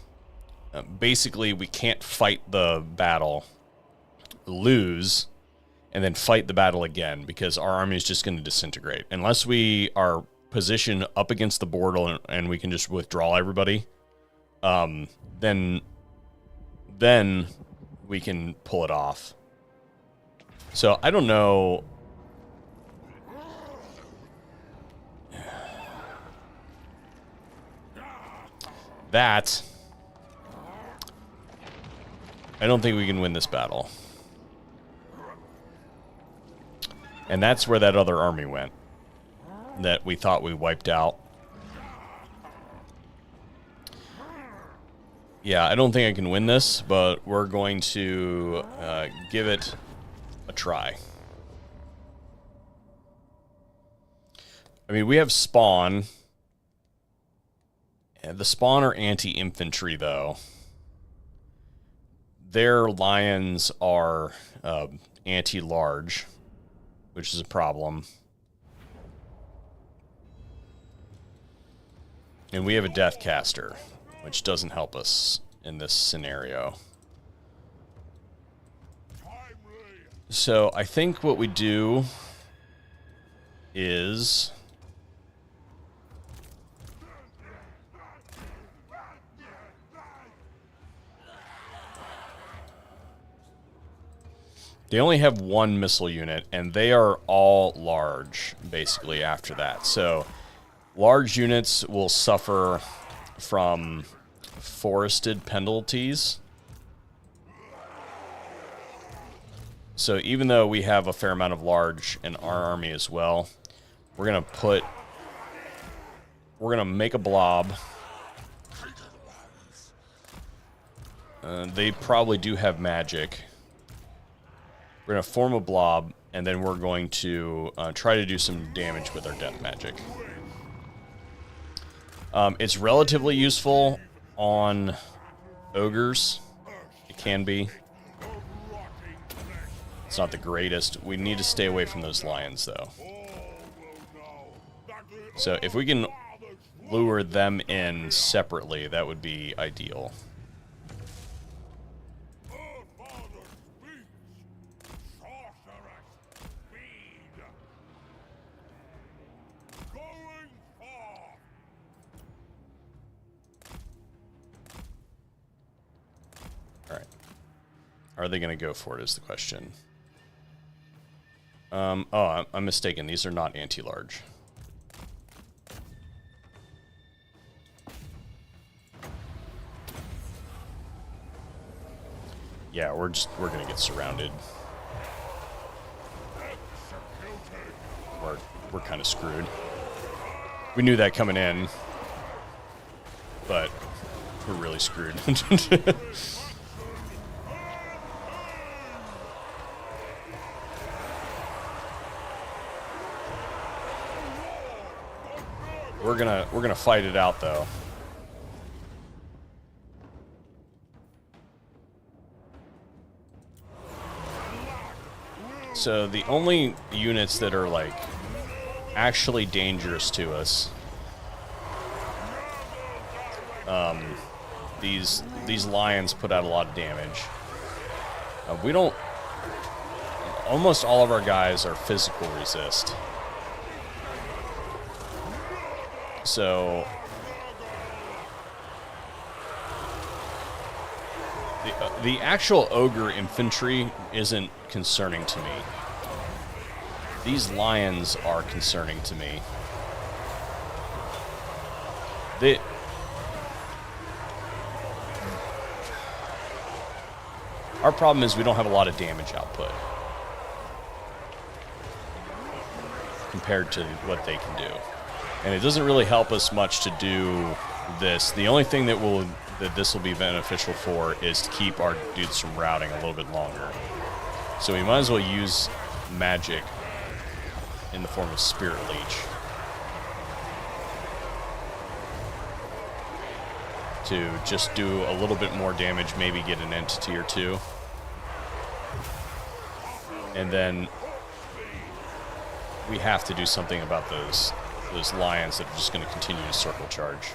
basically we can't fight the battle, lose, and then fight the battle again, because our army is just going to disintegrate. Unless we are positioned up against the board and we can just withdraw everybody, then we can pull it off. So I don't know. That, I don't think we can win this battle. And that's where that other army went that we thought we wiped out. Yeah, I don't think I can win this, but we're going to give it a try. I mean, we have spawn. The spawn are anti-infantry, though. Their lions are anti-large, which is a problem. And we have a Deathcaster, which doesn't help us in this scenario. So I think what we do is They only have one missile unit, and they are all large, basically, after that. So, large units will suffer from forested penalties. So, even though we have a fair amount of large in our army as well, we're going to make a blob. They probably do have magic. We're going to form a blob, and then we're going to try to do some damage with our death magic. It's relatively useful on ogres. It can be. It's not the greatest. We need to stay away from those lions, though. So if we can lure them in separately, that would be ideal. Are they going to go for it is the question. Oh, I'm mistaken. These are not anti-large. Yeah, we're going to get surrounded. We're kind of screwed. We knew that coming in, but we're really screwed. We're gonna fight it out, though. So the only units that are like actually dangerous to us, these lions put out a lot of damage. We don't. Almost all of our guys are physical resist. So the actual ogre infantry isn't concerning to me. These lions are concerning to me. Our problem is we don't have a lot of damage output compared to what they can do. And it doesn't really help us much to do this. The only thing that this will be beneficial for is to keep our dudes from routing a little bit longer. So we might as well use magic in the form of Spirit Leech to just do a little bit more damage, maybe get an entity or two. And then we have to do something about those lions that are just going to continue to circle charge.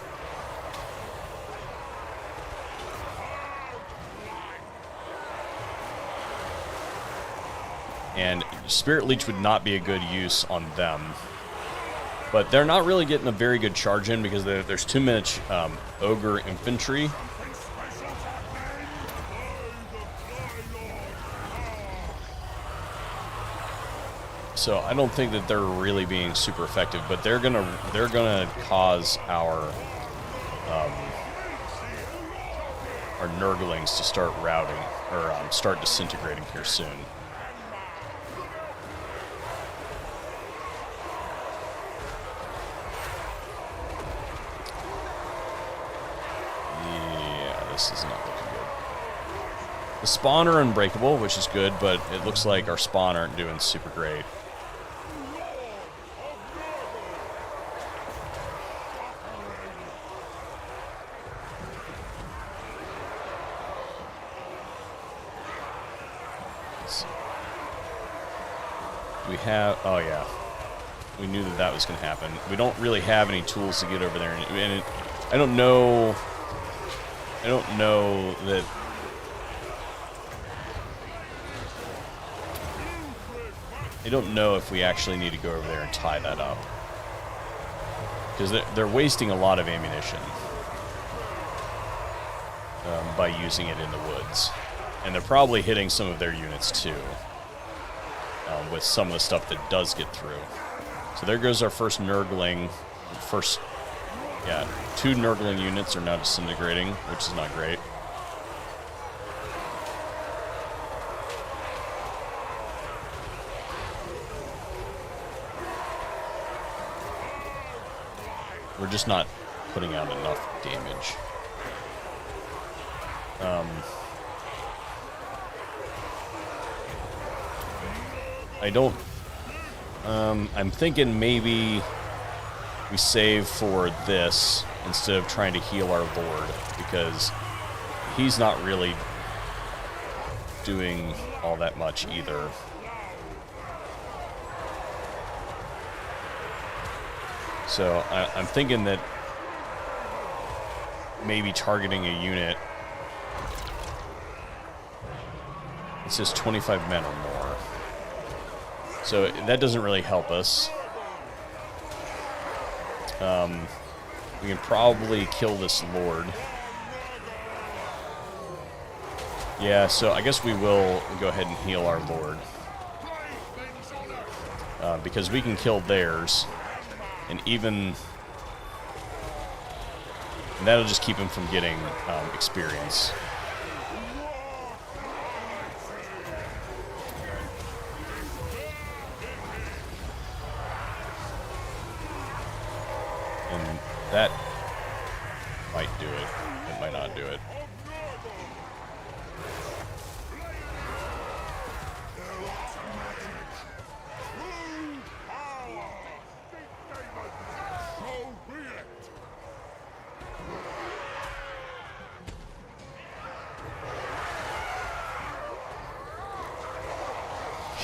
And Spirit Leech would not be a good use on them. But they're not really getting a very good charge in because there's too much ogre infantry. So I don't think that they're really being super effective, but they're gonna cause our Nurglings to start routing or start disintegrating here soon. Yeah, this is not looking good. The spawn are unbreakable, which is good, but it looks like our spawn aren't doing super great. We have, oh yeah, we knew that was going to happen. We don't really have any tools to get over there, and I don't know that. I don't know if we actually need to go over there and tie that up, because they're wasting a lot of ammunition by using it in the woods, and they're probably hitting some of their units too. with some of the stuff that does get through. So there goes our first Nurgling. Yeah, 2 Nurgling units are now disintegrating, which is not great. We're just not putting out enough damage. I'm thinking maybe we save for this instead of trying to heal our Lord, because he's not really doing all that much either. So I'm thinking that maybe targeting a unit. It says 25 men or more. So that doesn't really help us. We can probably kill this Lord. Yeah, so I guess we will go ahead and heal our Lord. Because we can kill theirs. And that'll just keep him from getting experience. And that might do it. It might not do it.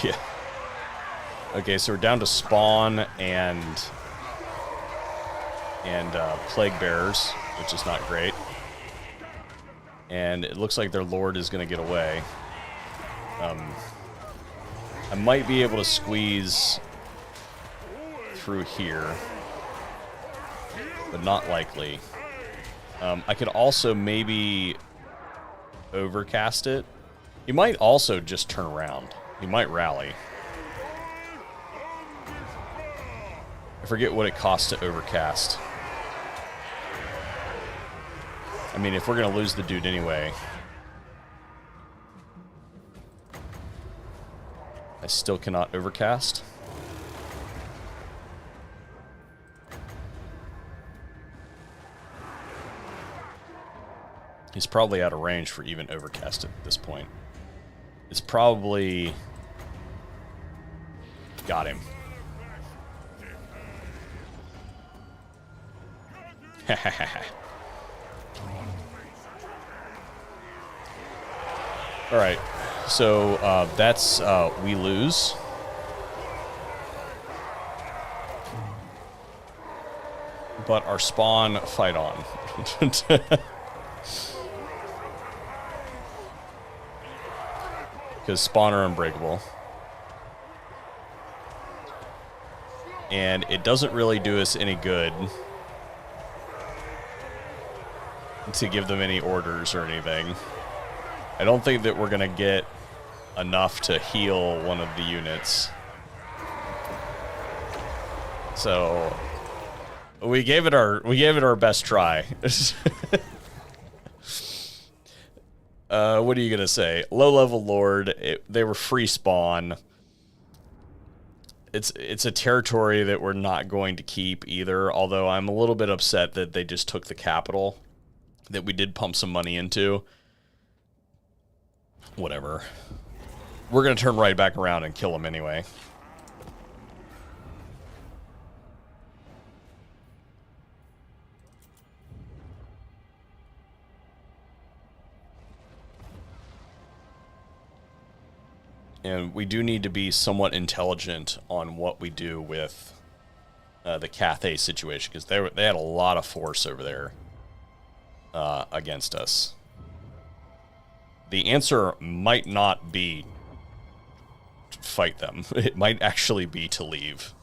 Yeah. Okay, so we're down to spawn and plague bearers, which is not great. And it looks like their lord is going to get away. I might be able to squeeze through here, but not likely. I could also maybe overcast it. You might also just turn around. He might rally. I forget what it costs to overcast. I mean, if we're going to lose the dude anyway. I still cannot overcast. He's probably out of range for even overcast at this point. It's probably... Got him. Alright, so that's we lose. But our spawn fight on. Because spawn are unbreakable. And it doesn't really do us any good to give them any orders or anything. I don't think that we're going to get enough to heal one of the units. So we gave it our best try. What are you going to say? Low level lord, they were free spawn. It's a territory that we're not going to keep either, although I'm a little bit upset that they just took the capital that we did pump some money into. Whatever. We're going to turn right back around and kill them anyway. And we do need to be somewhat intelligent on what we do with the Cathay situation, because they had a lot of force over there against us. The answer might not be to fight them. It might actually be to leave.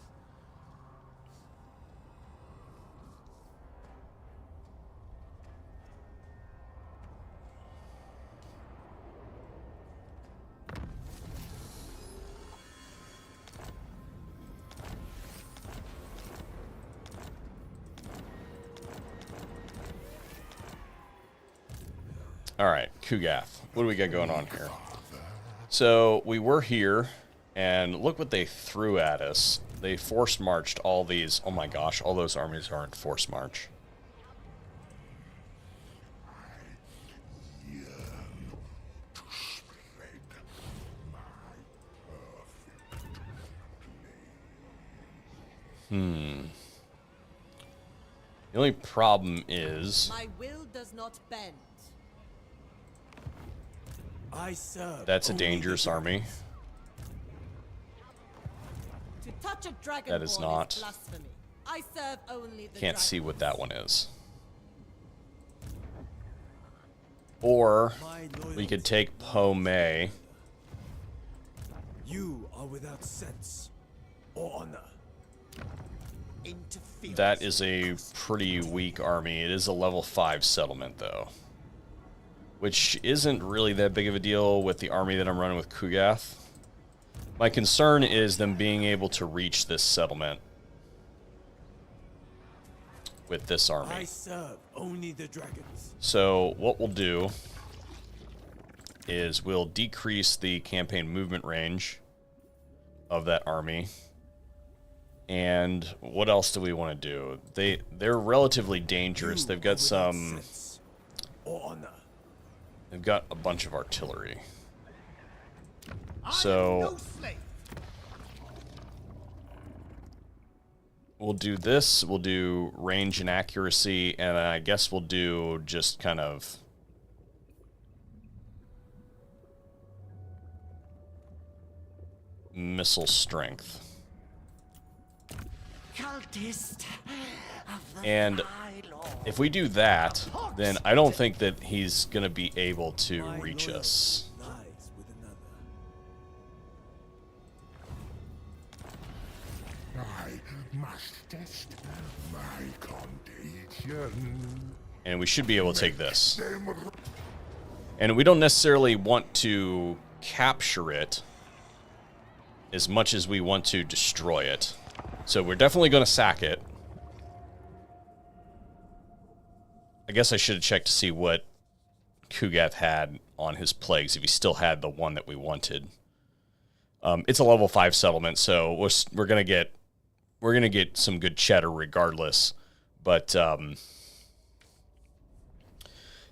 All right, Kugath. What do we got going on here? So we were here, and look what they threw at us. They force marched all these. Oh my gosh, all those armies aren't force march. The only problem is my will does not bend. I serve. that's a only dangerous the army. To touch a dragon That is not. blasphemy. I serve only the Can't see what dragons. that one is. Or My we could loyalty. take Po Mei. You are without sense or honor. Interference. That is a pretty weak army. It is a level 5 settlement, though. Which isn't really that big of a deal with the army that I'm running with Kugath. My concern is them being able to reach this settlement with this I army. serve only the dragons. So what we'll do is we'll decrease the campaign movement range of that army. And what else do we want to do? They're relatively dangerous. They've got some. Sense or honor. They've got a bunch of artillery. I So- am no slave. We'll do this. We'll do range and accuracy, and I guess we'll do just kind of missile strength. Cultist of the And High Lord. if we do that, then I don't think that he's going to be able to My reach loyalty us. lies with another. I must test my contagion. And we should be able to take this. Them And we don't necessarily want to capture it as much as we want to destroy it. So we're definitely going to sack it. I guess I should have checked to see what Kugath had on his plagues, if he still had the one that we wanted. It's a level 5 settlement, so we're gonna get some good cheddar regardless. But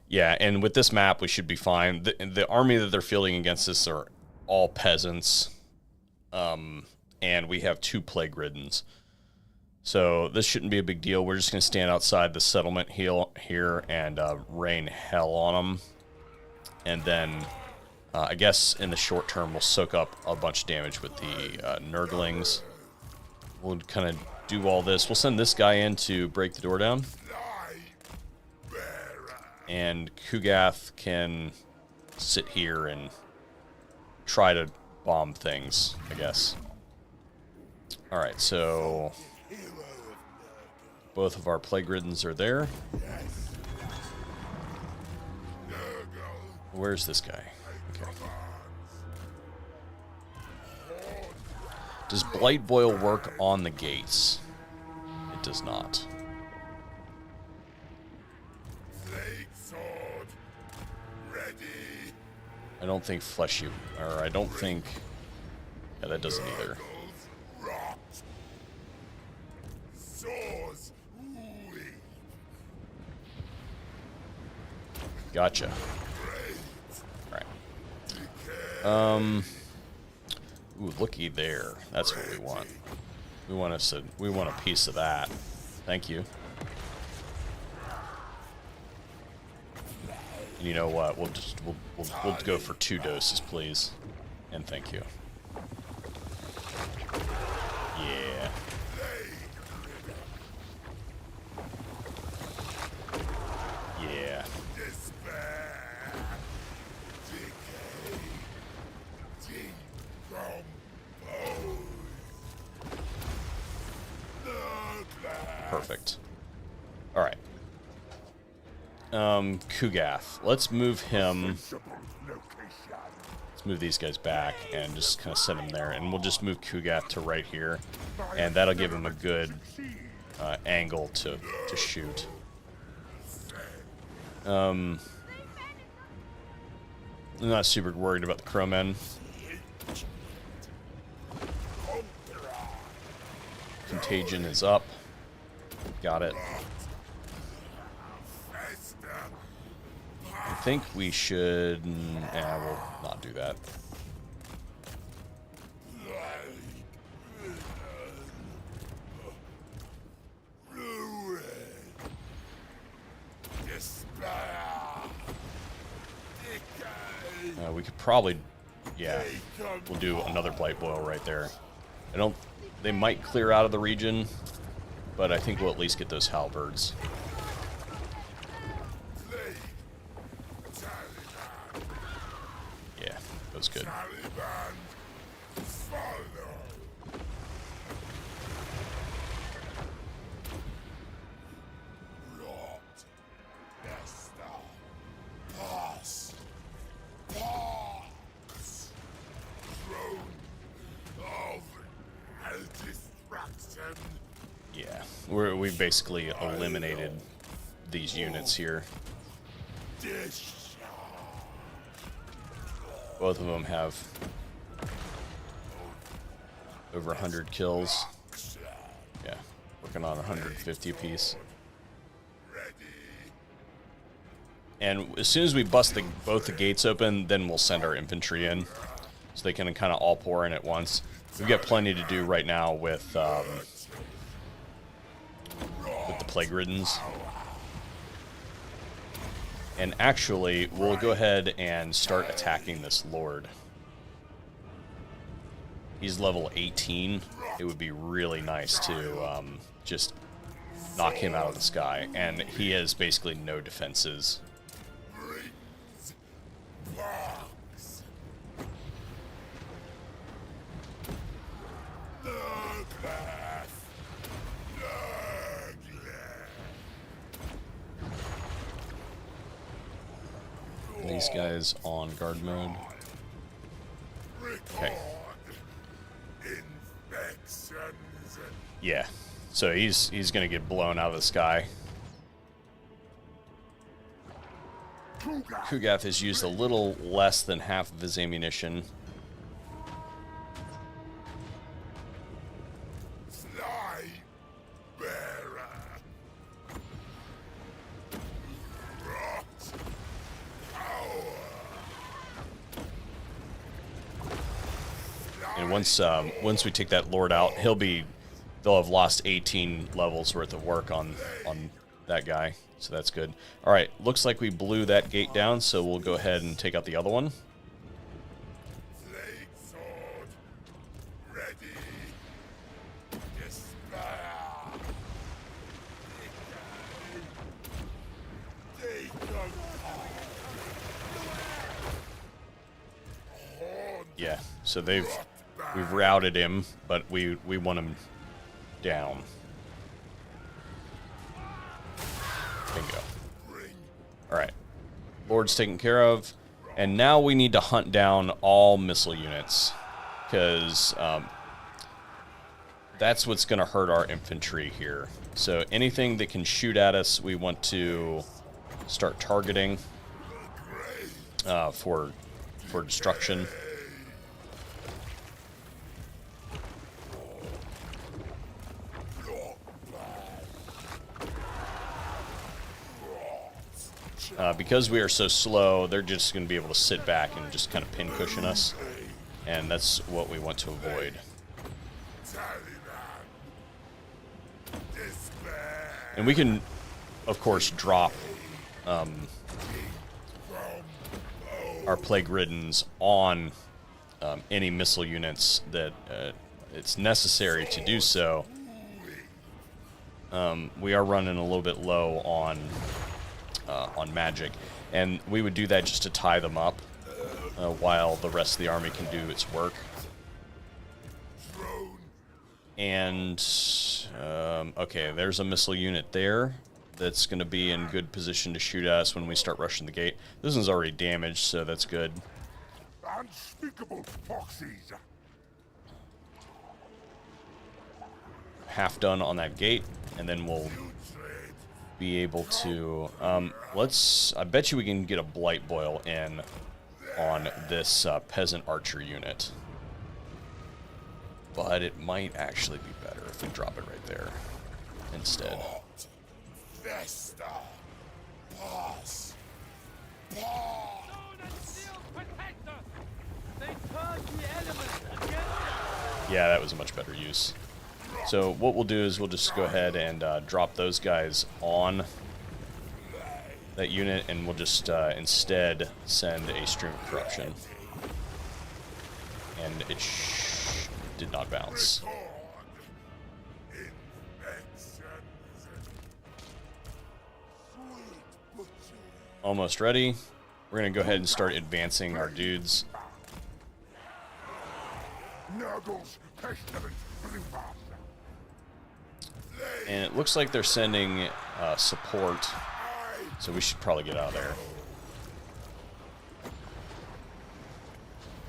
yeah, and with this map, we should be fine. The army that they're fielding against us are all peasants, and we have 2 plague riddens. So this shouldn't be a big deal. We're just going to stand outside the settlement here and rain hell on them. And then I guess in the short term, we'll soak up a bunch of damage with the Nurglings. We'll kind of do all this. We'll send this guy in to break the door down. And Kugath can sit here and try to bomb things, I guess. All right, so both of our plague riddens are there. Where's this guy? Okay. Does Blight Boil work on the gates? It does not. Plague sword ready. I don't think fleshy, or I don't think. Yeah, that doesn't either. Rot. Swords weak. Gotcha. All right. Ooh, looky there. That's what we want. We want a piece of that. Thank you. And you know what? We'll go for 2 doses, please. And thank you. Yeah. Yeah. Despair. Decay. Decompose. Perfect. All right. Kugath. Let's move him. Let's move these guys back and just kind of send him there, and we'll just move Kugath to right here, and that'll give him a good angle to shoot. I'm not super worried about the crowmen. Contagion is up. Got it. I think we should... Yeah, we'll not do that. We could probably... Yeah, we'll do another Blight Boil right there. I don't... They might clear out of the region, but I think we'll at least get those halberds. Yeah, that was good. Yeah, we've basically eliminated these units here. Both of them have over 100 kills. Yeah, working on 150 apiece. And as soon as we bust both the gates open, then we'll send our infantry in, so they can kind of all pour in at once. We've got plenty to do right now with the plague riddens. And actually, we'll go ahead and start attacking this lord. He's level 18. It would be really nice to just knock him out of the sky. And he has basically no defenses. These guys on guard mode. Okay. Yeah. So he's gonna get blown out of the sky. Kugath has used a little less than half of his ammunition. And once we take that lord out, they'll have lost 18 levels worth of work on that guy. So that's good. All right, looks like we blew that gate down, so we'll go ahead and take out the other one. Yeah, so we've routed him, but we want him down. Bingo. Alright. Lord's taken care of. And now we need to hunt down all missile units. Because that's what's going to hurt our infantry here. So anything that can shoot at us, we want to start targeting for destruction. Because we are so slow, they're just going to be able to sit back and just kind of pin cushion us. And that's what we want to avoid. And we can, of course, drop our plague riddens on any missile units that it's necessary to do so. We are running a little bit low on magic, and we would do that just to tie them up while the rest of the army can do its work. And okay, there's a missile unit there that's going to be in good position to shoot at us when we start rushing the gate. This one's already damaged, so that's good. Unspeakable foxes. Half done on that gate, and then we'll be able to I bet you we can get a blight boil in on this peasant archer unit. But it might actually be better if we drop it right there instead. Vesta. Pass. Yeah, that was a much better use. So what we'll do is we'll just go ahead and drop those guys on that unit, and we'll just instead send a stream of corruption. And it did not bounce. Almost ready. We're going to go ahead and start advancing our dudes. And it looks like they're sending support, so we should probably get out of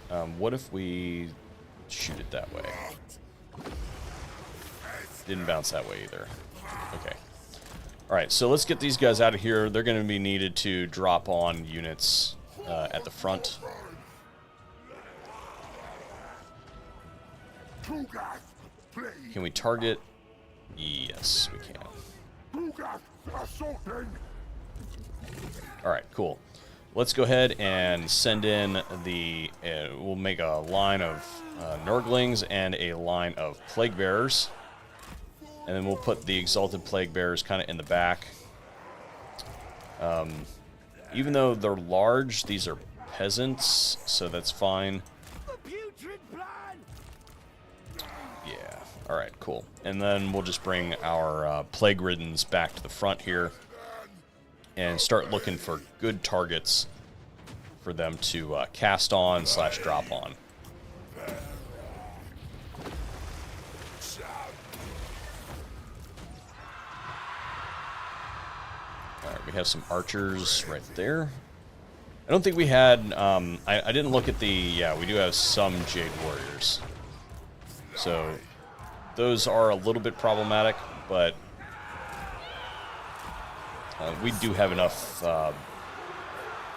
there. What if we shoot it that way? Didn't bounce that way either. Okay. Alright, so let's get these guys out of here. They're going to be needed to drop on units at the front. Can we target? Yes, we can. Alright, cool. Let's go ahead and send in the... we'll make a line of Nurglings and a line of Plague Bearers. And then we'll put the Exalted Plague Bearers kind of in the back. Even though they're large, these are peasants, so that's fine. Yeah, alright, cool. And then we'll just bring our Plague Riddens back to the front here and start looking for good targets for them to cast on / drop on. Alright, we have some archers right there. I don't think we had... I didn't look at the... Yeah, we do have some Jade Warriors. So, those are a little bit problematic, but... we do have enough...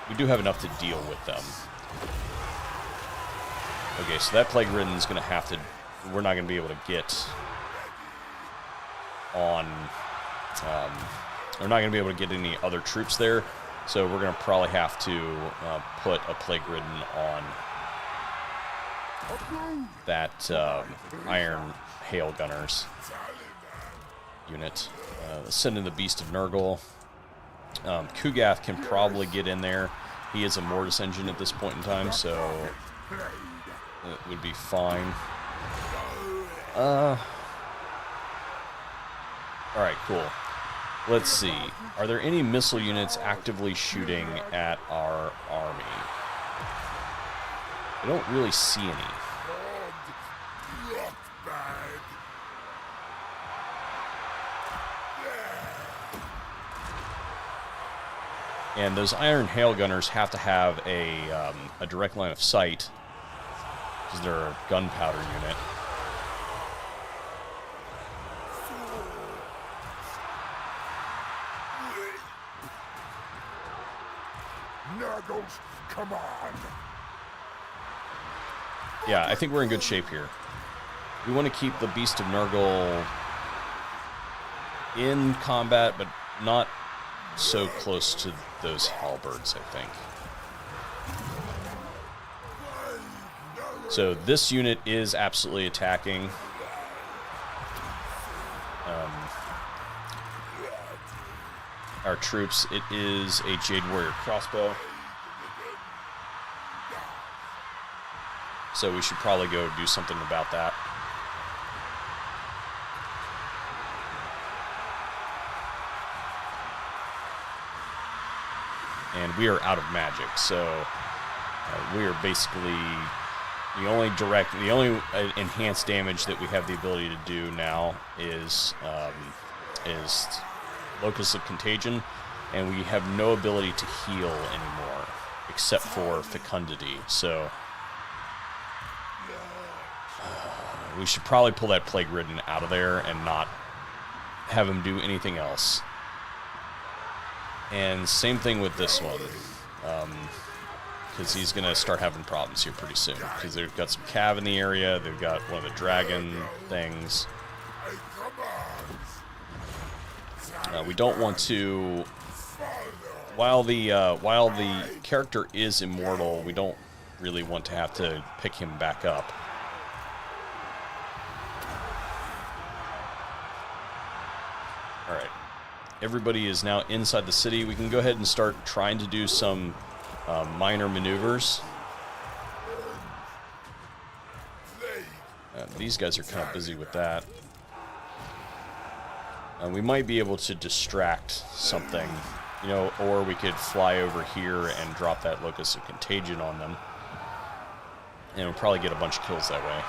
we do have enough to deal with them. Okay, so that Plague Ridden is going to have to... We're not going to be able to get on... we're not going to be able to get any other troops there, so we're going to probably have to put a Plague Ridden on that Iron Hail Gunners unit. Let's send in the Beast of Nurgle. Kugath can probably get in there. He is a Mortis engine at this point in time, so it would be fine. Alright, cool. Let's see. Are there any missile units actively shooting at our army? I don't really see any. And those Iron Hail Gunners have to have a direct line of sight, because they're a gunpowder unit. Nuggles, come on! Yeah, I think we're in good shape here. We want to keep the Beast of Nurgle in combat, but not so close to those halberds, I think. So this unit is absolutely attacking. Our troops, it is a Jade Warrior crossbow. So we should probably go do something about that. And we are out of magic, so we are basically the only enhanced damage that we have the ability to do now is Locus of Contagion, and we have no ability to heal anymore except for Fecundity. So we should probably pull that Plague Ridden out of there and not have him do anything else. And same thing with this one, because he's going to start having problems here pretty soon. Because they've got some cav in the area. They've got one of the dragon things. We don't want to... While the character is immortal, we don't really want to have to pick him back up. Alright. Everybody is now inside the city. We can go ahead and start trying to do some minor maneuvers. These guys are kind of busy with that. We might be able to distract something, you know, or we could fly over here and drop that Locus of Contagion on them. And we'll probably get a bunch of kills that way.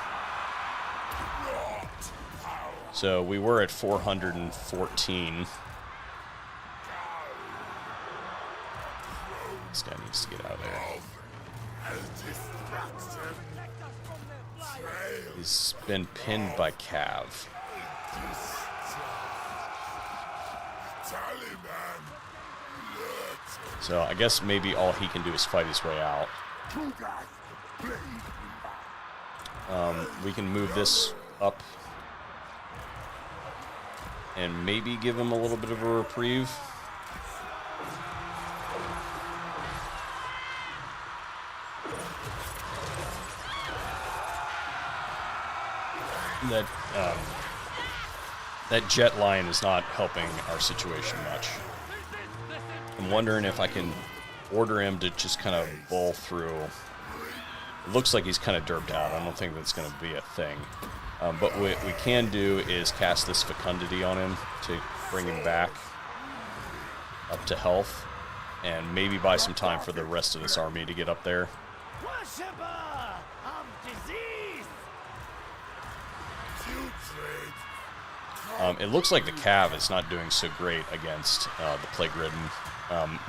So we were at 414. This guy needs to get out of there. He's been pinned by Cav. So I guess maybe all he can do is fight his way out. We can move this up and maybe give him a little bit of a reprieve. That jet line is not helping our situation much. I'm wondering if I can order him to just kind of bowl through. It looks like he's kind of derped out. I don't think that's going to be a thing. But what we can do is cast this Fecundity on him to bring him back up to health, and maybe buy some time for the rest of this army to get up there. Worshipper of disease. It looks like the Cav is not doing so great against the Plague-Ridden.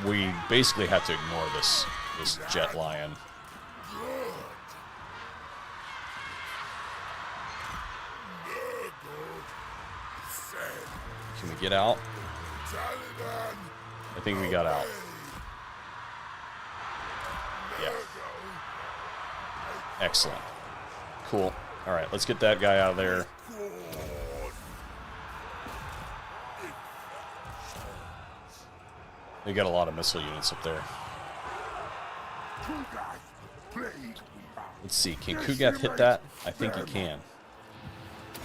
We basically have to ignore this Jet Lion. Can we get out? I think we got out. Yeah. Excellent. Cool. All right, let's get that guy out of there. They got a lot of missile units up there. Let's see, can Kugath hit that? I think he can.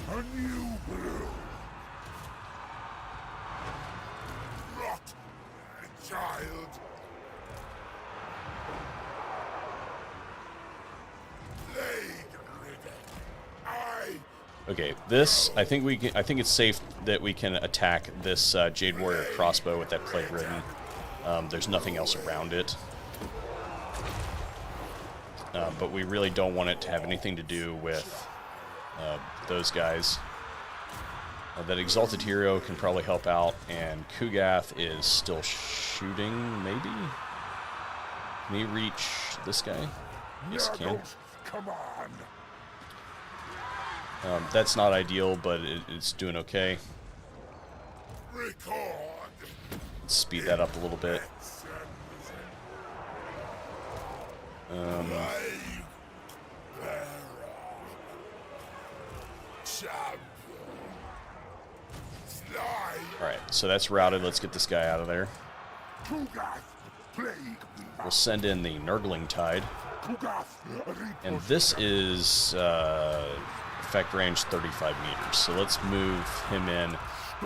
A new brew. Rot, child. Plague-ridden. Okay, this I think we can. I think it's safe that we can attack this Jade Warrior crossbow with that Plague-Ridden. There's nothing else around it. But we really don't want it to have anything to do with those guys. That Exalted Hero can probably help out, and Kugath is still shooting, maybe? Can he reach this guy? Yes, he can. Come on. That's not ideal, but it's doing okay. Record. Let's speed that up a little bit. Alright, so that's routed. Let's get this guy out of there. We'll send in the Nurgling Tide. And this is effect range 35 meters. So let's move him in,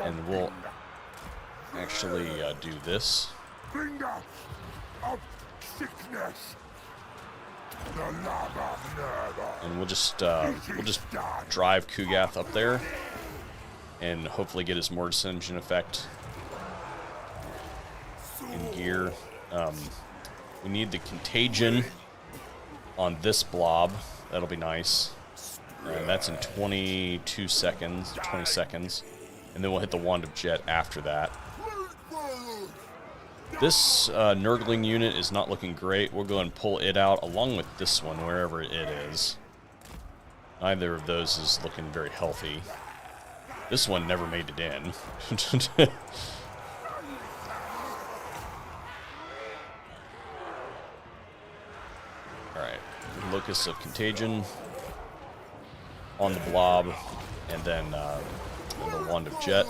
and we'll actually do this. Bringer of sickness. The love of Nurgle. And we'll just drive Kugath up there, and hopefully get his Mortis Engine effect in gear. We need the Contagion on this blob. That'll be nice. And that's in 22 seconds, 20 seconds. And then we'll hit the Wand of Jet after that. This Nurgling unit is not looking great. We'll go and pull it out along with this one, wherever it is. Neither of those is looking very healthy. This one never made it in. Locus of Contagion on the blob, and then the Wand of Jet.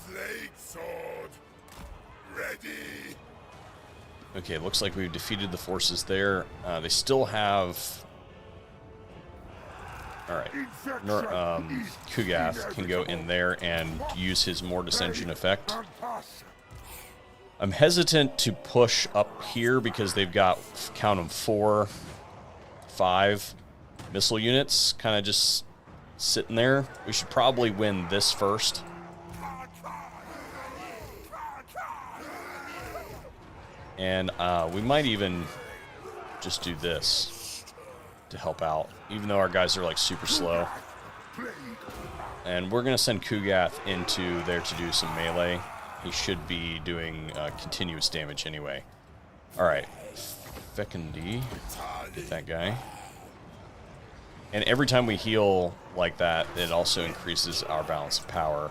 Blade sword. Ready. Okay, looks like we've defeated the forces there. They still have... Alright. Kugath can go in there and use his Mortis Engine effect. I'm hesitant to push up here because they've got, count them, 4, 5 missile units kind of just sitting there. We should probably win this first. And we might even just do this to help out, even though our guys are like super slow. And we're going to send Kugath into there to do some melee. He should be doing continuous damage anyway. Alright. Fekindi. Get that guy. And every time we heal like that, it also increases our balance of power.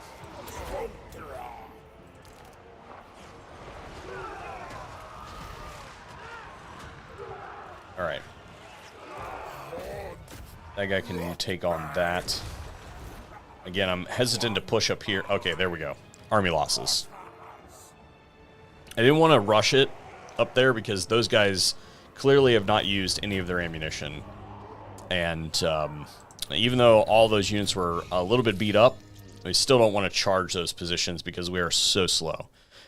Alright. That guy can take on that. Again, I'm hesitant to push up here. Okay, there we go. Army losses. I didn't want to rush it up there because those guys clearly have not used any of their ammunition. And even though all those units were a little bit beat up, we still don't want to charge those positions because we are so slow.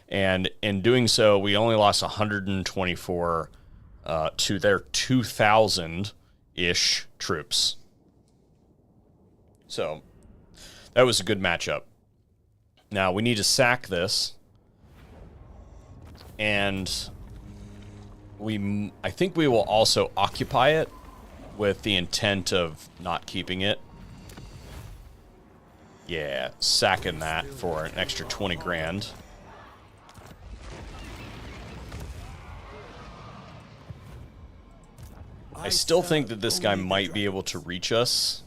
And in doing so, we only lost 124 to their 2,000-ish troops. So that was a good matchup. Now we need to sack this. And I think we will also occupy it with the intent of not keeping it. Yeah, sacking that for an extra 20 grand. I still think that this guy might be able to reach us.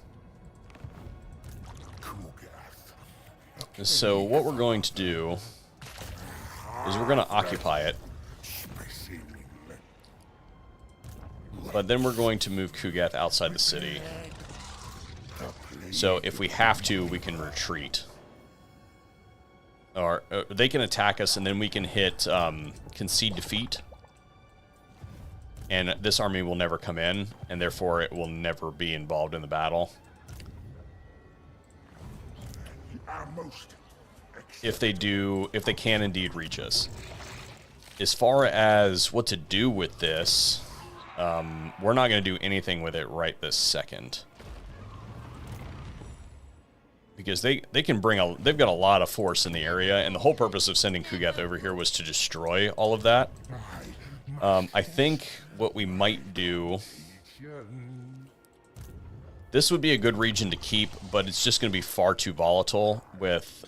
So what we're going to do is we're going to occupy it. But then we're going to move Kugath outside the city. So if we have to, we can retreat. Or they can attack us, and then we can hit concede defeat. And this army will never come in, and therefore it will never be involved in the battle. If they can indeed reach us. As far as what to do with this, we're not going to do anything with it right this second. Because they can bring they've got a lot of force in the area, and the whole purpose of sending Kugath over here was to destroy all of that. I think what we might do... This would be a good region to keep, but it's just going to be far too volatile with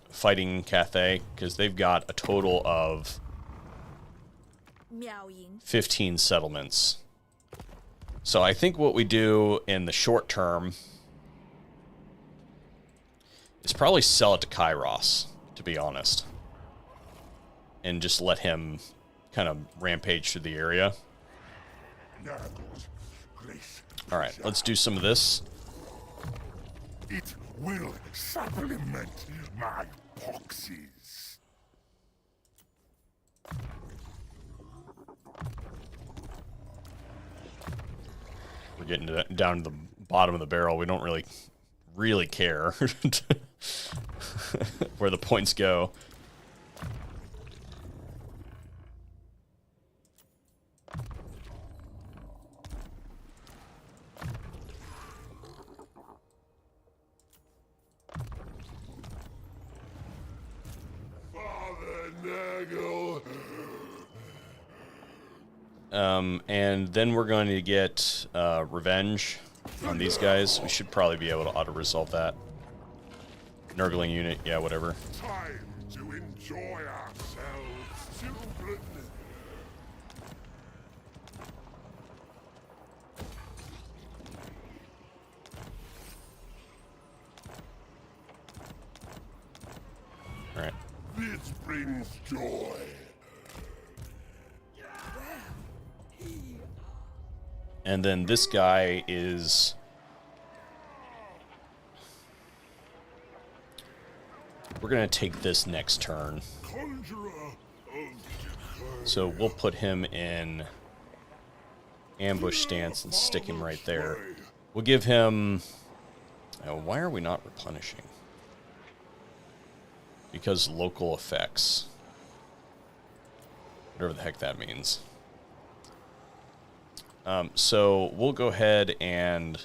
fighting Cathay, because they've got a total of 15 settlements. So I think what we do in the short term is probably sell it to Kairos, to be honest. And just let him kind of rampage through the area. Alright, let's do some of this. It will supplement my boxes. We're getting down to the bottom of the barrel. We don't really care where the points go. And then we're going to get revenge on these guys. We should probably be able to auto-resolve that. Nurgling unit, yeah, whatever. Time to enjoy ourselves, children. Alright. This brings joy. And then this guy is... We're going to take this next turn. So we'll put him in ambush stance and stick him right there. We'll give him... why are we not replenishing? Because local effects. Whatever the heck that means. So we'll go ahead and...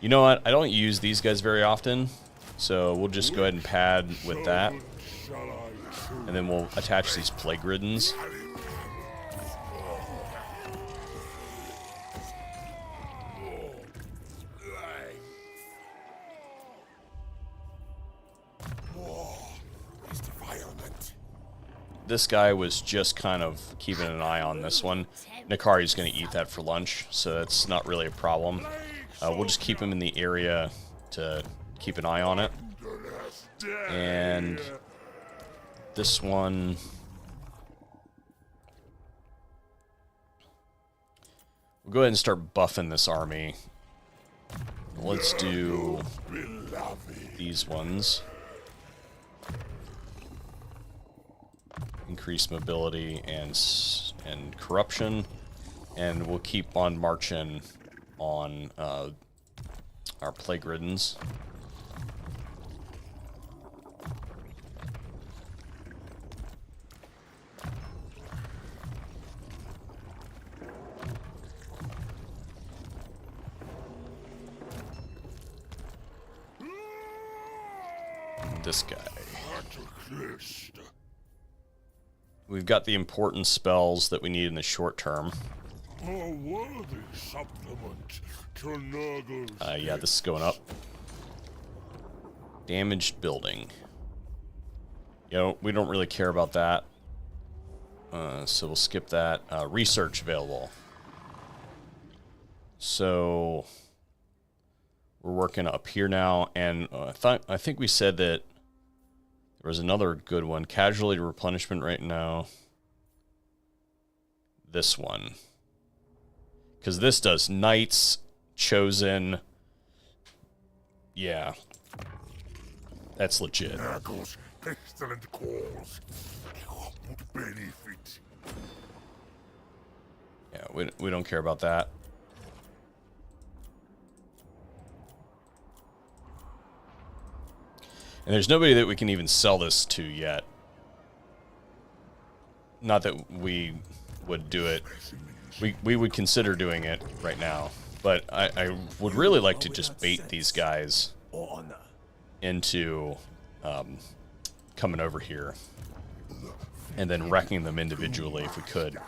You know what? I don't use these guys very often. So we'll just go ahead and pad with that. And then we'll attach these plague riddens. This guy was just kind of keeping an eye on this one. Nakari's going to eat that for lunch, so that's not really a problem. We'll just keep him in the area to keep an eye on it. And this one... We'll go ahead and start buffing this army. Let's do these ones. Increase mobility and corruption, and we'll keep on marching on our plague riddens. This guy. We've got the important spells that we need in the short term. A worthy supplement to Nurgle's Yeah, this is going up. Damaged building. You know, we don't really care about that. So we'll skip that. Research available. So we're working up here now, and I think we said that there was another good one. Casualty replenishment right now. This one. Because this does Knights, Chosen. Yeah. That's legit. Nurgle's excellent cause. Would benefit. Yeah, we don't care about that. And there's nobody that we can even sell this to yet. Not that we would do it. We would consider doing it right now. But I would really like to just bait these guys into coming over here. And then wrecking them individually if we could.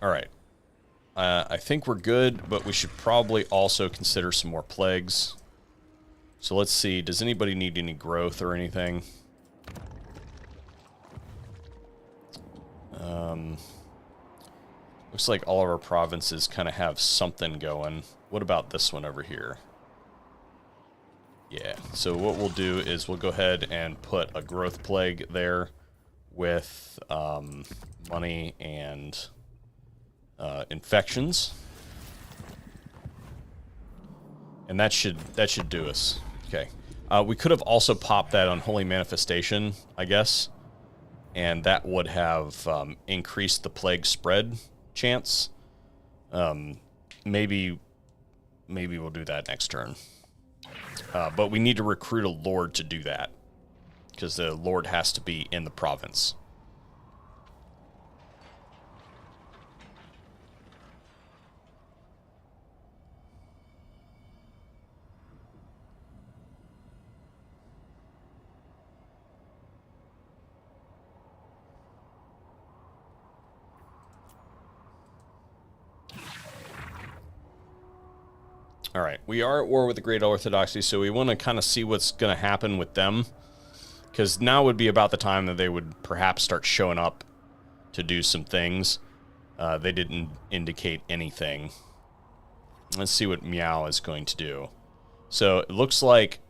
Alright. I think we're good, but we should probably also consider some more plagues. So let's see, does anybody need any growth or anything? Looks like all of our provinces kind of have something going. What about this one over here? Yeah, so what we'll do is we'll go ahead and put a growth plague there with money and infections. And that should do us. Okay. We could have also popped that on Holy Manifestation, I guess. And that would have increased the plague spread chance. Maybe we'll do that next turn. But we need to recruit a lord to do that. Because the lord has to be in the province. All right, we are at war with the Great Orthodoxy, so we want to kind of see what's going to happen with them. Because now would be about the time that they would perhaps start showing up to do some things. They didn't indicate anything. Let's see what Meow is going to do. So it looks like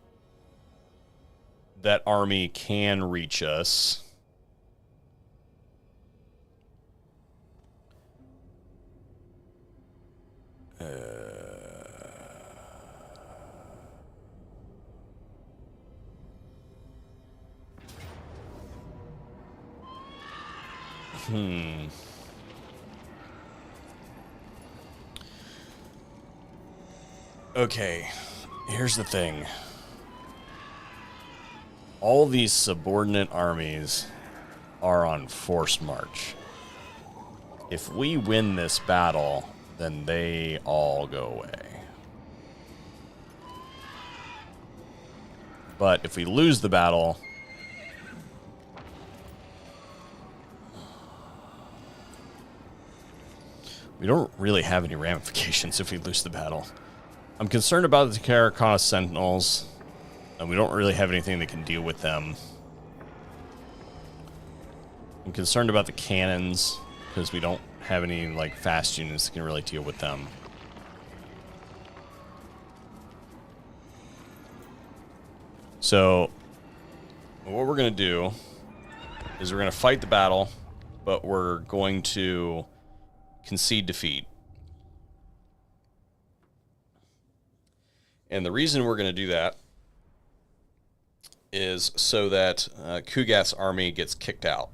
that army can reach us. Okay, here's the thing. All these subordinate armies are on forced march. If we win this battle, then they all go away. But if we lose the battle, we don't really have any ramifications if we lose the battle. I'm concerned about the Karakana Sentinels, and we don't really have anything that can deal with them. I'm concerned about the cannons, because we don't have any like fast units that can really deal with them. So, what we're going to do is we're going to fight the battle, but we're going to concede defeat. And the reason we're going to do that is so that Kugath's army gets kicked out.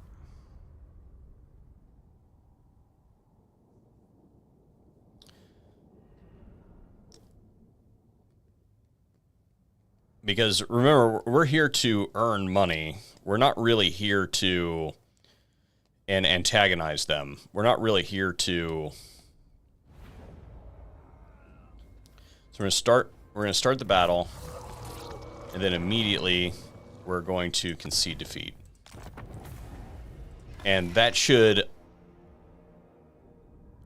Because remember, we're here to earn money. We're not really here to antagonize them. We're not really here to... So we're going to start the battle, and then immediately we're going to concede defeat. And that should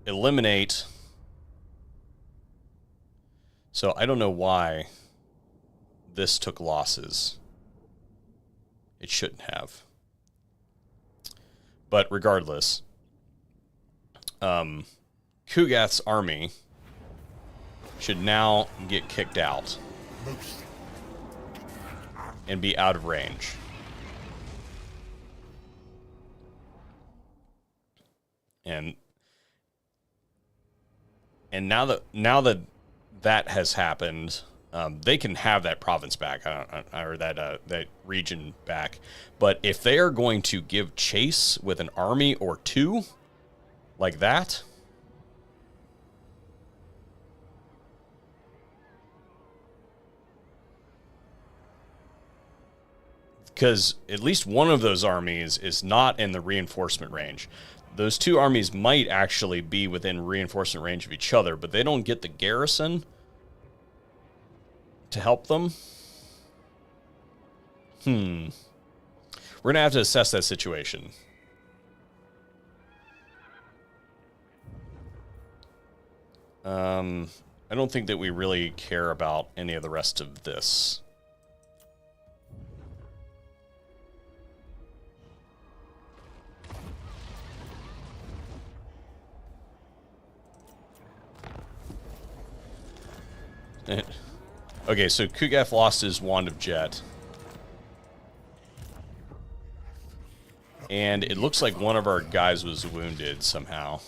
eliminate... So I don't know why this took losses. It shouldn't have. But regardless, Kugath's army should now get kicked out and be out of range. And now that that has happened, they can have that province back, or that region back. But if they are going to give chase with an army or two, like that, because at least one of those armies is not in the reinforcement range. Those two armies might actually be within reinforcement range of each other, but they don't get the garrison to help them. We're going to have to assess that situation. I don't think that we really care about any of the rest of this. Okay, so Kugath lost his Wand of Jet. And it looks like one of our guys was wounded somehow.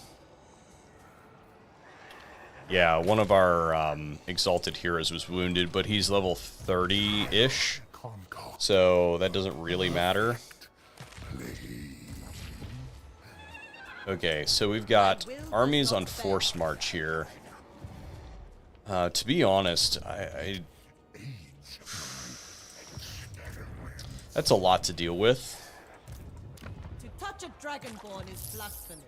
Yeah, one of our exalted heroes was wounded, but he's level 30-ish. So that doesn't really matter. Okay, so we've got armies on forced march here. To be honest, that's a lot to deal with. To touch a dragonborn is blasphemy.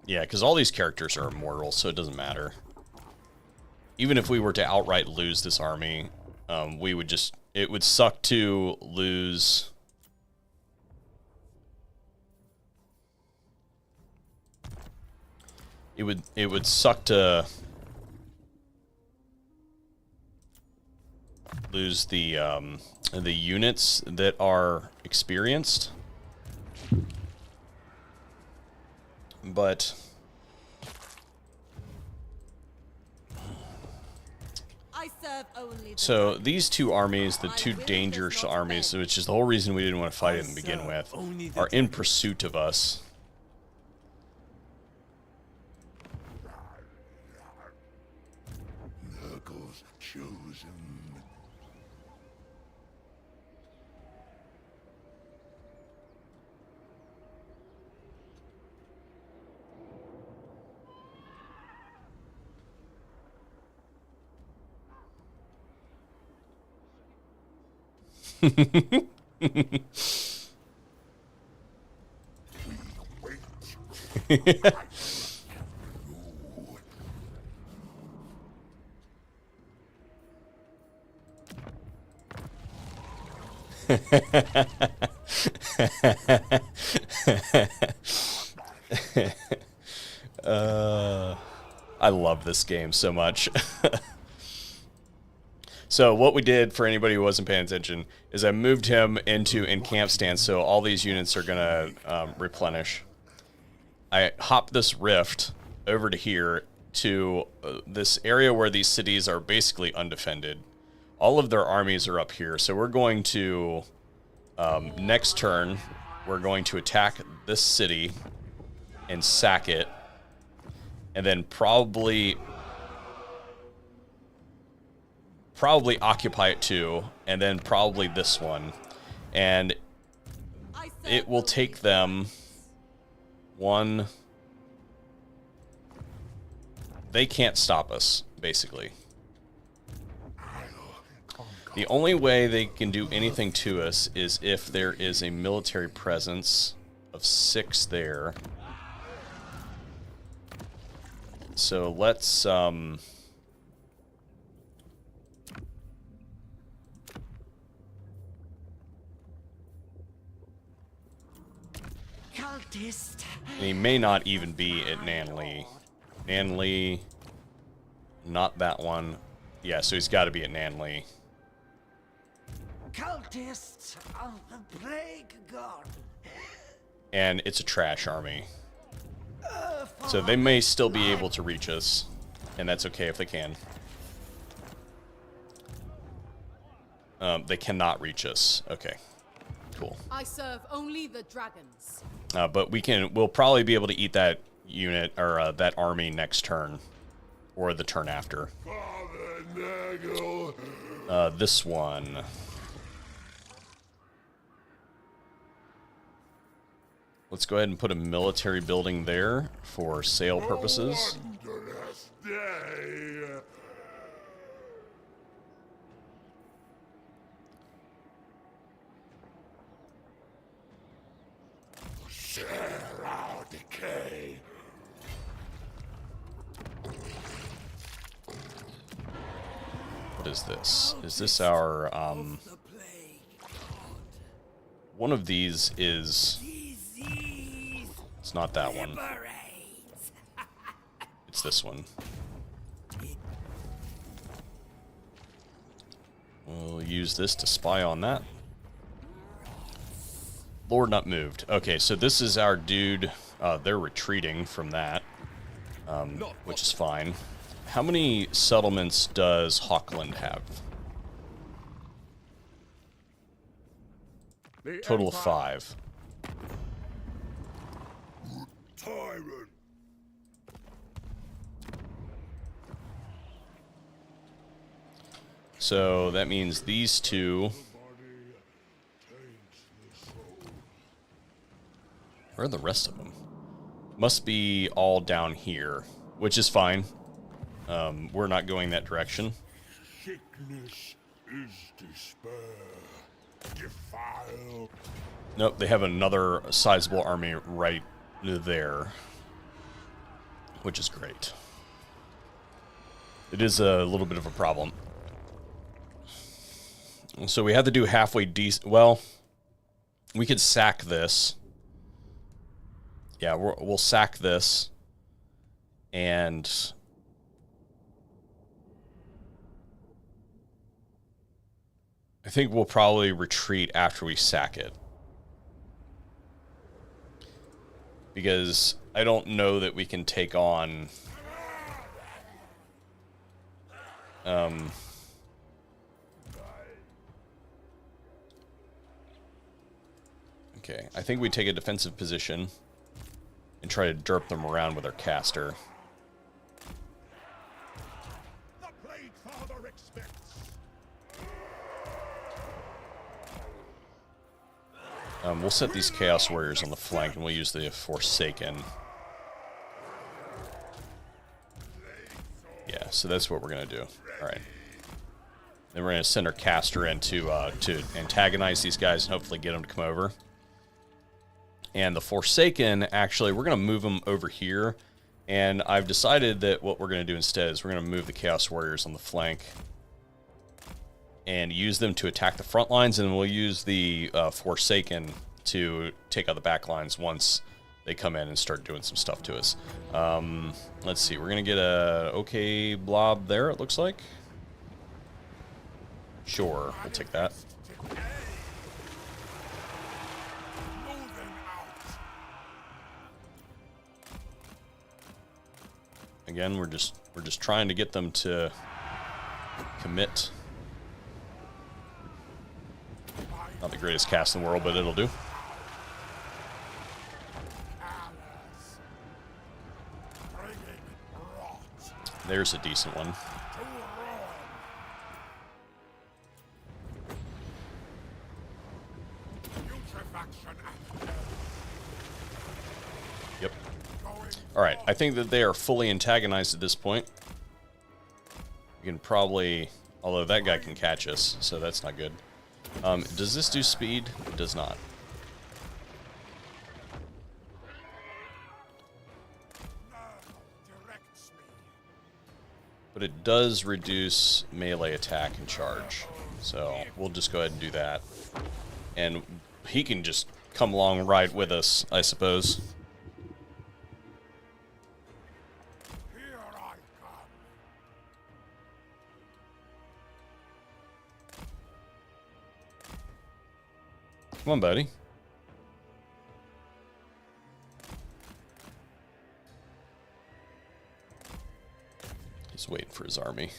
Yeah, because all these characters are immortal, so it doesn't matter. Even if we were to outright lose this army, we would just... It would suck to lose... It would suck to lose the units that are experienced, but I serve only the So these two armies, the two dangerous armies, which is the whole reason we didn't want to fight it to begin with, are in pursuit of us. Nurgle's chosen. I love this game so much. So what we did, for anybody who wasn't paying attention, is I moved him into encamp stance, so all these units are going to replenish. I hopped this rift over to here to this area where these cities are basically undefended. All of their armies are up here, so we're going to, next turn, we're going to attack this city and sack it, and then probably occupy it too, and then probably this one, and it will take them one. They can't stop us, basically. The only way they can do anything to us is if there is a military presence of 6 there. So let's Cultist. and he may not even be at Nanley. Nanley, not that one. Yeah, so he's got to be at Nanley. Cultists of the Plague God. And it's a trash army. So they may still be able to reach us, and that's okay if they can. They cannot reach us. Okay, cool. I serve only the dragons. But we'll probably be able to eat that unit, or that army next turn, or the turn after. Father Nurgle. This one. Let's go ahead and put a military building there for sale purposes. Wondrous day. Share our decay. What is this? Is this our, The Plague one of these is, Disease. it's not that one. Liberates. It's this one. We'll use this to spy on that. Lord not moved. Okay, so this is our dude. They're retreating from that, which is fine. How many settlements does Hawkland have? Total of 5. Tyrant. So that means these two. Where are the rest of them? Must be all down here, which is fine. We're not going that direction. Sickness is despair. Defile. Nope, they have another sizable army right there, which is great. It is a little bit of a problem. So we have to do halfway decent. Well, we could sack this. Yeah, we'll sack this. And I think we'll probably retreat after we sack it. Because I don't know that we can take on Okay, I think we take a defensive position and try to derp them around with our caster. The Plague Father expects. We'll set these Chaos Warriors on the flank, and we'll use the Forsaken. Yeah, so that's what we're going to do. All right. Then we're going to send our caster in to antagonize these guys and hopefully get them to come over. And the Forsaken, actually, we're going to move them over here. And I've decided that what we're going to do instead is we're going to move the Chaos Warriors on the flank and use them to attack the front lines, and we'll use the Forsaken to take out the back lines once they come in and start doing some stuff to us. Let's see, we're going to get a okay blob there, it looks like. Sure, we'll take that. Again, we're just trying to get them to commit. Not the greatest cast in the world, but it'll do. There's a decent one. Yep. Alright, I think that they are fully antagonized at this point. We can probably... Although that guy can catch us, so that's not good. Does this do speed? It does not. But it does reduce melee attack and charge. So we'll just go ahead and do that. And he can just come along right with us, I suppose. Here I come. Come on, buddy. He's waiting for his army.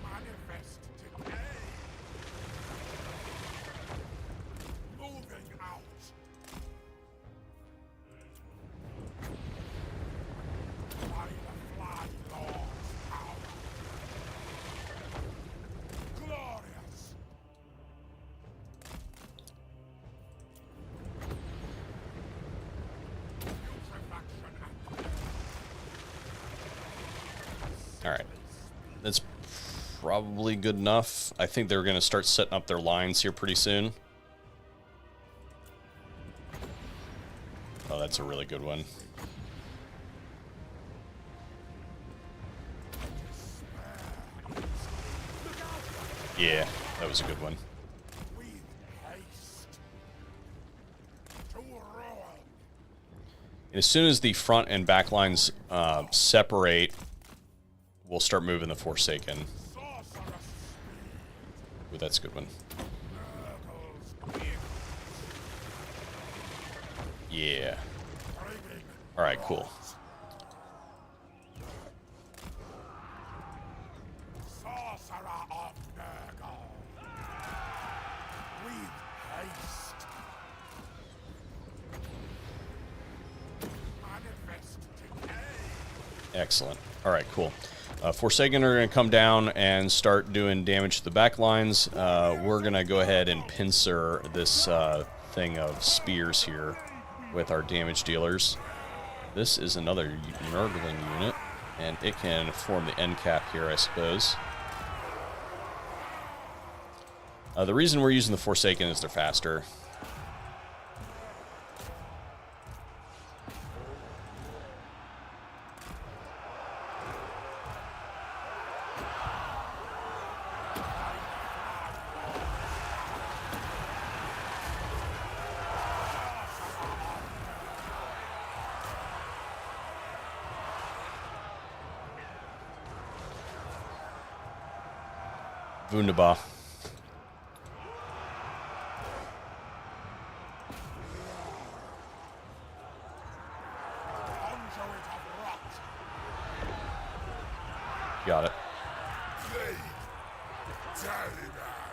Manifest today. Moving out. By the fly lord's power. Glorious. Alright. That's probably good enough. I think they're going to start setting up their lines here pretty soon. Oh, that's a really good one. Yeah, that was a good one. With haste. To ruin. As soon as the front and back lines separate, we'll start moving the Forsaken. Sorcerous Ooh, that's a good one. miracles. Yeah. Bringing Alright, cool. sorcerer of Nurgle. With haste. Manifest today. Excellent. Alright, cool. Forsaken are going to come down and start doing damage to the back lines. We're going to go ahead and pincer this thing of spears here with our damage dealers. This is another Nurgling unit, and it can form the end cap here, I suppose. The reason we're using the Forsaken is they're faster. Wunderbar. Conduit of rot. Got it. Plague. Taliban.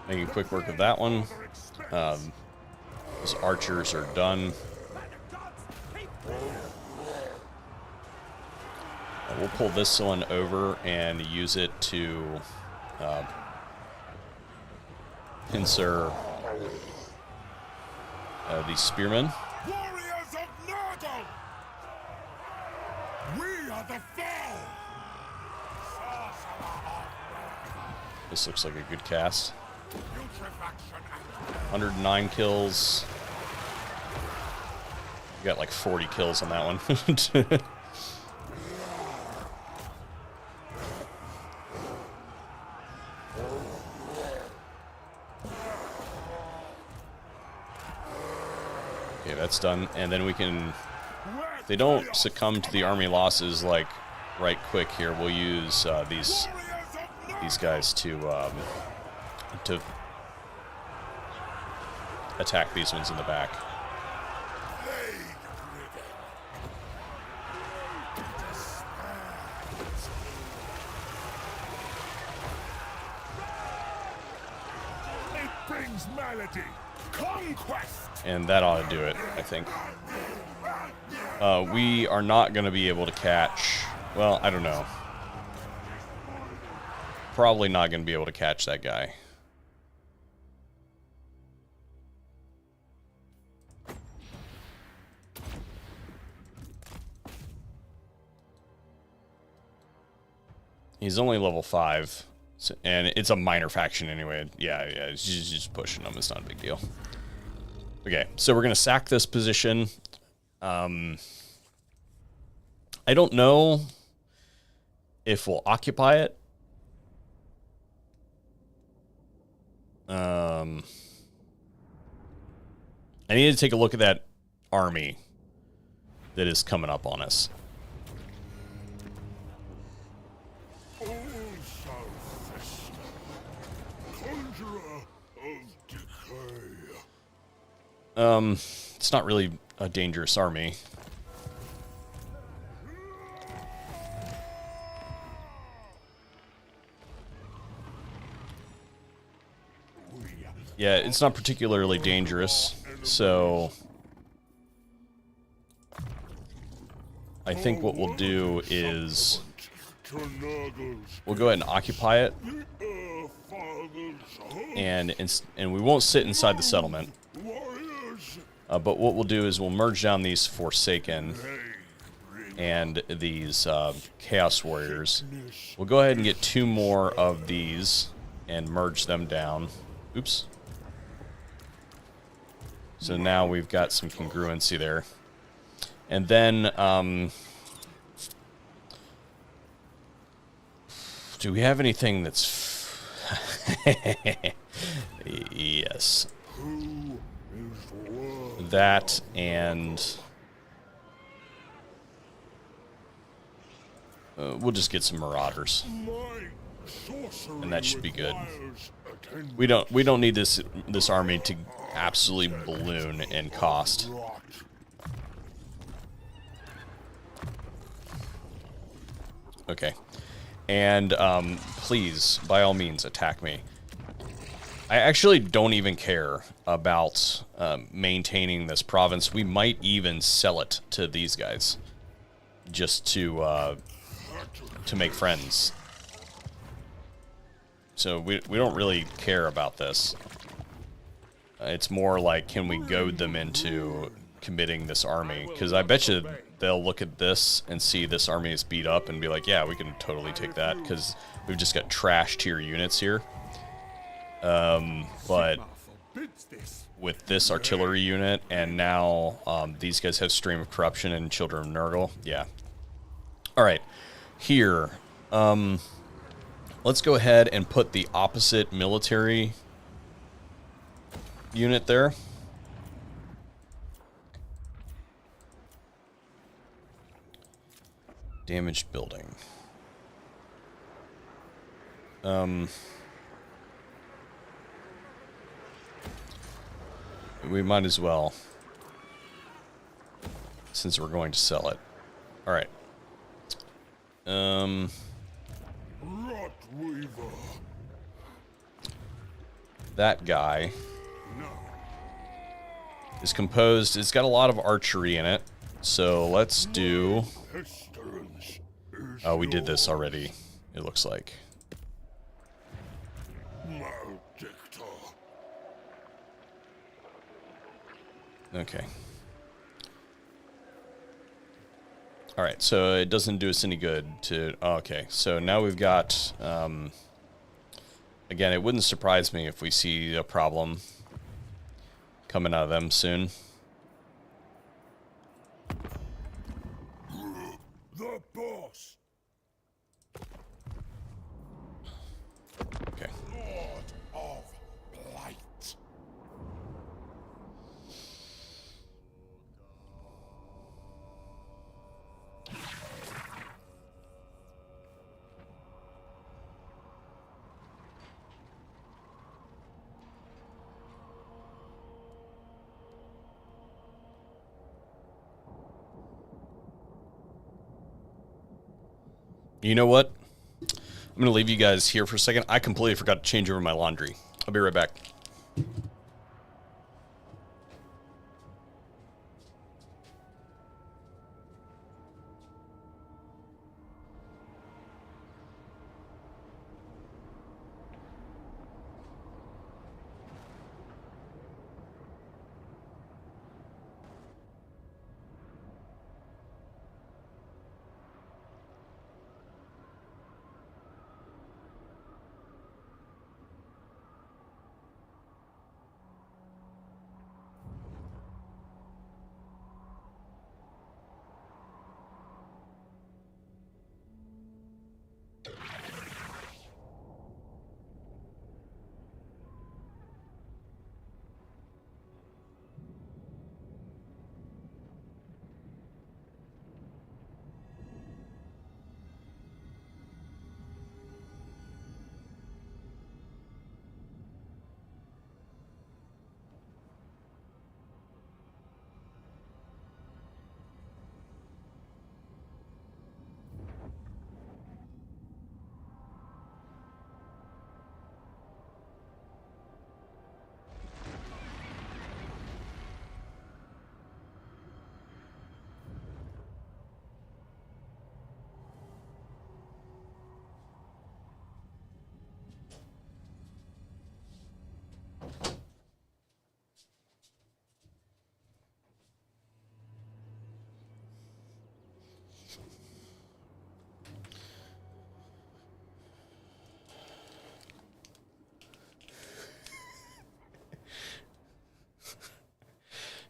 Making quick work of that one. Those archers are done. We'll pull this one over and use it to pincer these spearmen. Warriors of Nurgle! We are the foe! This looks like a good cast. Putrefaction and 109 kills. We got like 40 kills on that one. Okay, that's done. And then we can... If they don't succumb to the army losses like right quick here, we'll use these guys to attack these ones in the back. it brings malady, conquest! And that ought to do it, I think. We are not going to be able to catch... Well, I don't know. Probably not going to be able to catch that guy. He's only level 5. So, and it's a minor faction anyway. Yeah, it's just pushing them. It's not a big deal. Okay, so we're going to sack this position. I don't know if we'll occupy it. I need to take a look at that army that is coming up on us. Oh, Southwest, conjurer of decay. It's not really a dangerous army. Yeah, it's not particularly dangerous, so I think what we'll do is we'll go ahead and occupy it, and we won't sit inside the settlement. But what we'll do is we'll merge down these Forsaken and these Chaos Warriors. We'll go ahead and get 2 more of these and merge them down. Oops. So now we've got some congruency there. And then, do we have anything that's... Yes. That and... we'll just get some Marauders. And that should be good. We don't need this army to absolutely balloon in cost. Okay. And please, by all means, attack me. I actually don't even care about maintaining this province. We might even sell it to these guys just to make friends. So we don't really care about this. It's more like, can we goad them into committing this army? Because I bet you they'll look at this and see this army is beat up and be like, yeah, we can totally take that because we've just got trash tier units here. But with this artillery unit and now these guys have Stream of Corruption and Children of Nurgle, yeah. All right, here. Let's go ahead and put the opposite military unit there. Damaged building. We might as well, since we're going to sell it. All right. that guy is composed. It's got a lot of archery in it. So let's do... Pestilence is Oh, we did this already, it looks like. Maledictor. Okay. Alright, so it doesn't do us any good to... Oh, okay, so now we've got... again, it wouldn't surprise me if we see a problem coming out of them soon. The boss. Okay. Lord of Blight. You know what? I'm going to leave you guys here for a second. I completely forgot to change over my laundry. I'll be right back.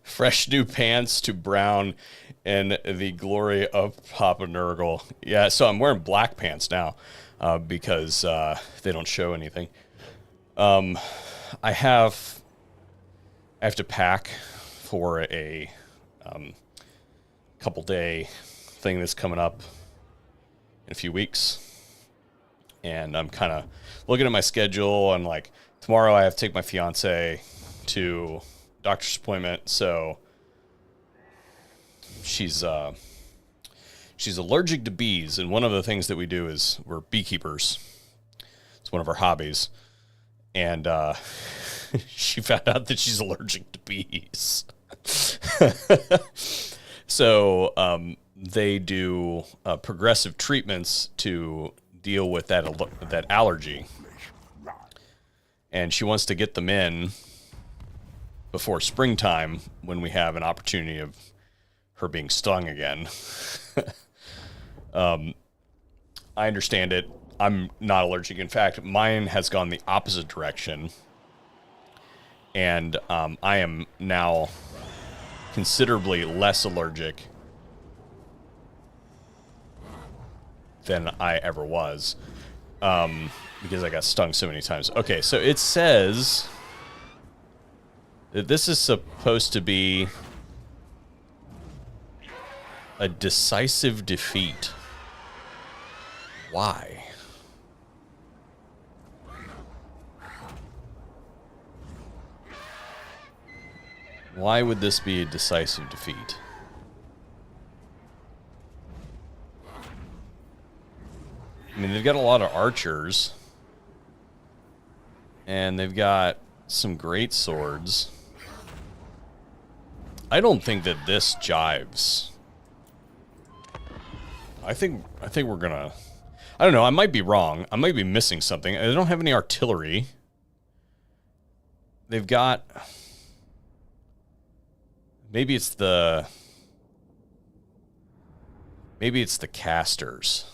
Fresh new pants to brown and the glory of Papa Nurgle. Yeah, so I'm wearing black pants now because they don't show anything. I have to pack for a couple day thing that's coming up in a few weeks. And I'm kind of looking at my schedule and like tomorrow I have to take my fiance to doctor's appointment, so she's allergic to bees, and one of the things that we do is we're beekeepers. It's one of our hobbies, and she found out that she's allergic to bees. So they do progressive treatments to deal with that allergy, and she wants to get them in before springtime when we have an opportunity of her being stung again. I understand it. I'm not allergic. In fact, mine has gone the opposite direction. And I am now considerably less allergic than I ever was because I got stung so many times. Okay, so it says that this is supposed to be a decisive defeat. Why? Why would this be a decisive defeat? I mean, they've got a lot of archers. And they've got some great swords. I don't think that this jives. I think we're gonna... I don't know, I might be wrong. I might be missing something. They don't have any artillery. They've got... Maybe it's the casters.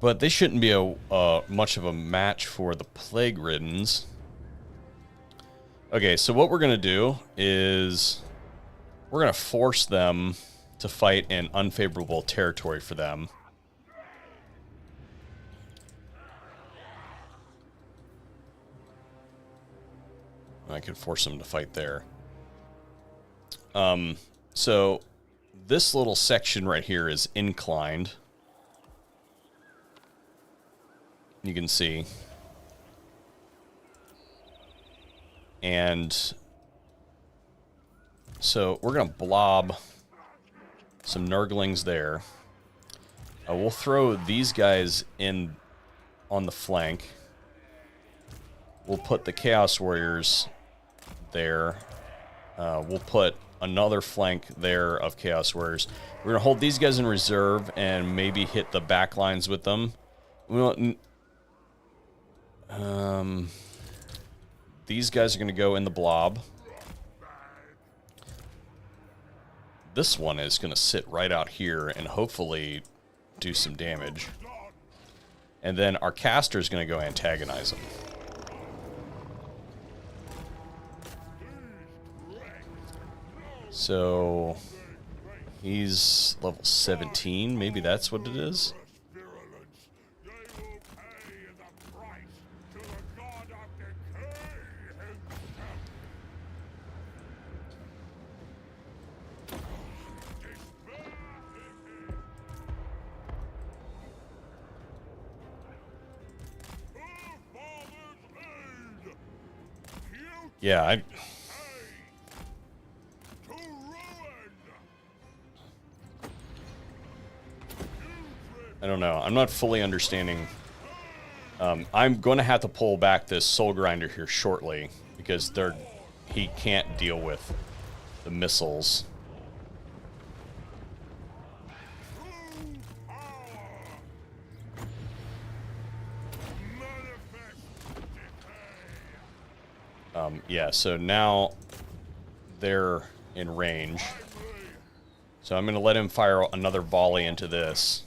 But they shouldn't be a much of a match for the Plague Riddens. Okay, so what we're going to do is we're going to force them to fight in unfavorable territory for them. I could force them to fight there. So this little section right here is inclined. You can see. And so we're going to blob some Nurglings there. We'll throw these guys in on the flank. We'll put the Chaos Warriors there. We'll put another flank there of Chaos Warriors. We're going to hold these guys in reserve and maybe hit the back lines with them. We want... these guys are going to go in the blob. This one is going to sit right out here and hopefully do some damage. And then our caster is going to go antagonize them. So he's level 17. Maybe that's what it is. Yeah, I don't know. I'm not fully understanding. I'm going to have to pull back this Soul Grinder here shortly because he can't deal with the missiles. Yeah, so now they're in range. So I'm going to let him fire another volley into this.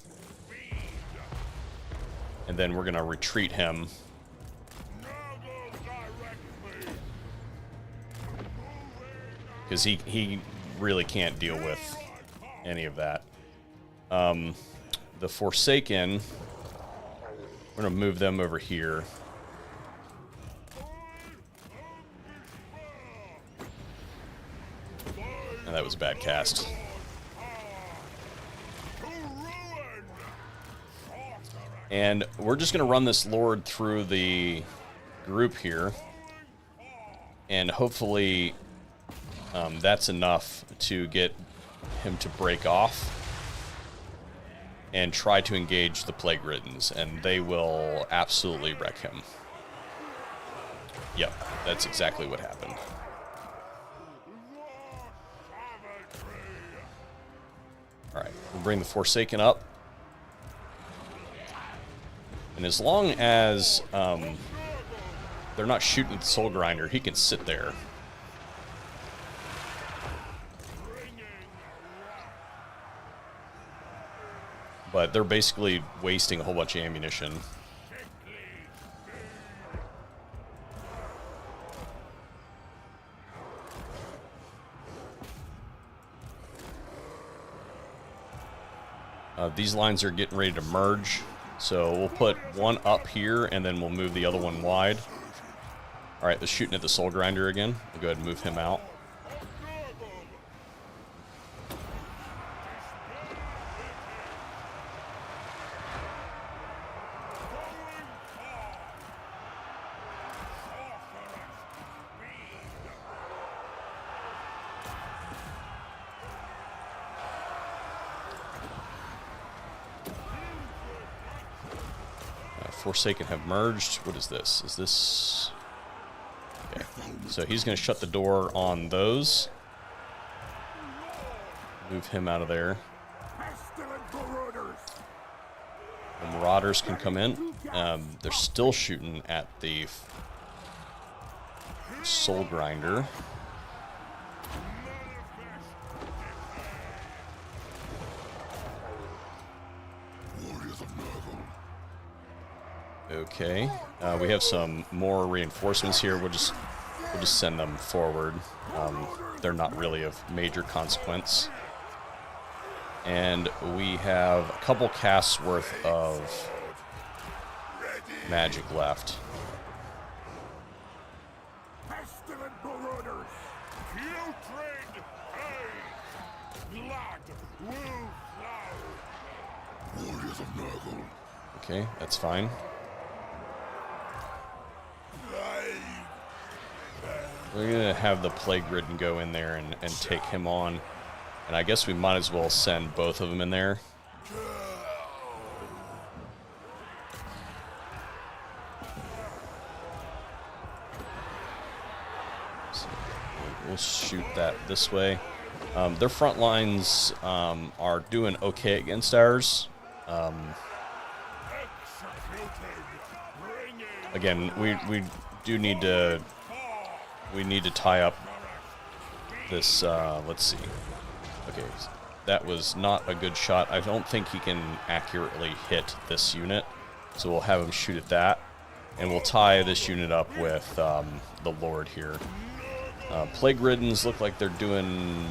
And then we're going to retreat him. Because he really can't deal with any of that. The Forsaken, we're going to move them over here. And that was a bad cast. And we're just going to run this Lord through the group here. And hopefully that's enough to get him to break off and try to engage the Plague Riddens. And they will absolutely wreck him. Yep, that's exactly what happened. Alright, we'll bring the Forsaken up. And as long as they're not shooting at the Soul Grinder, he can sit there. But they're basically wasting a whole bunch of ammunition. These lines are getting ready to merge. So we'll put one up here, and then we'll move the other one wide. All right, they're shooting at the Soul Grinder again. We'll go ahead and move him out. Forsaken have merged. What is this? Is this... Okay. So he's going to shut the door on those. Move him out of there. The Marauders can come in. They're still shooting at the Soul Grinder. Okay, we have some more reinforcements here. We'll just send them forward. They're not really of major consequence. And we have a couple casts worth of magic left. Okay, that's fine. We're going to have the Plague Ridden go in there and take him on. And I guess we might as well send both of them in there. So we'll shoot that this way. Their front lines are doing okay against ours. Again, we do need to... We need to tie up this, let's see. Okay, that was not a good shot. I don't think he can accurately hit this unit, so we'll have him shoot at that. And we'll tie this unit up with the Lord here. Plague Riddens look like they're doing...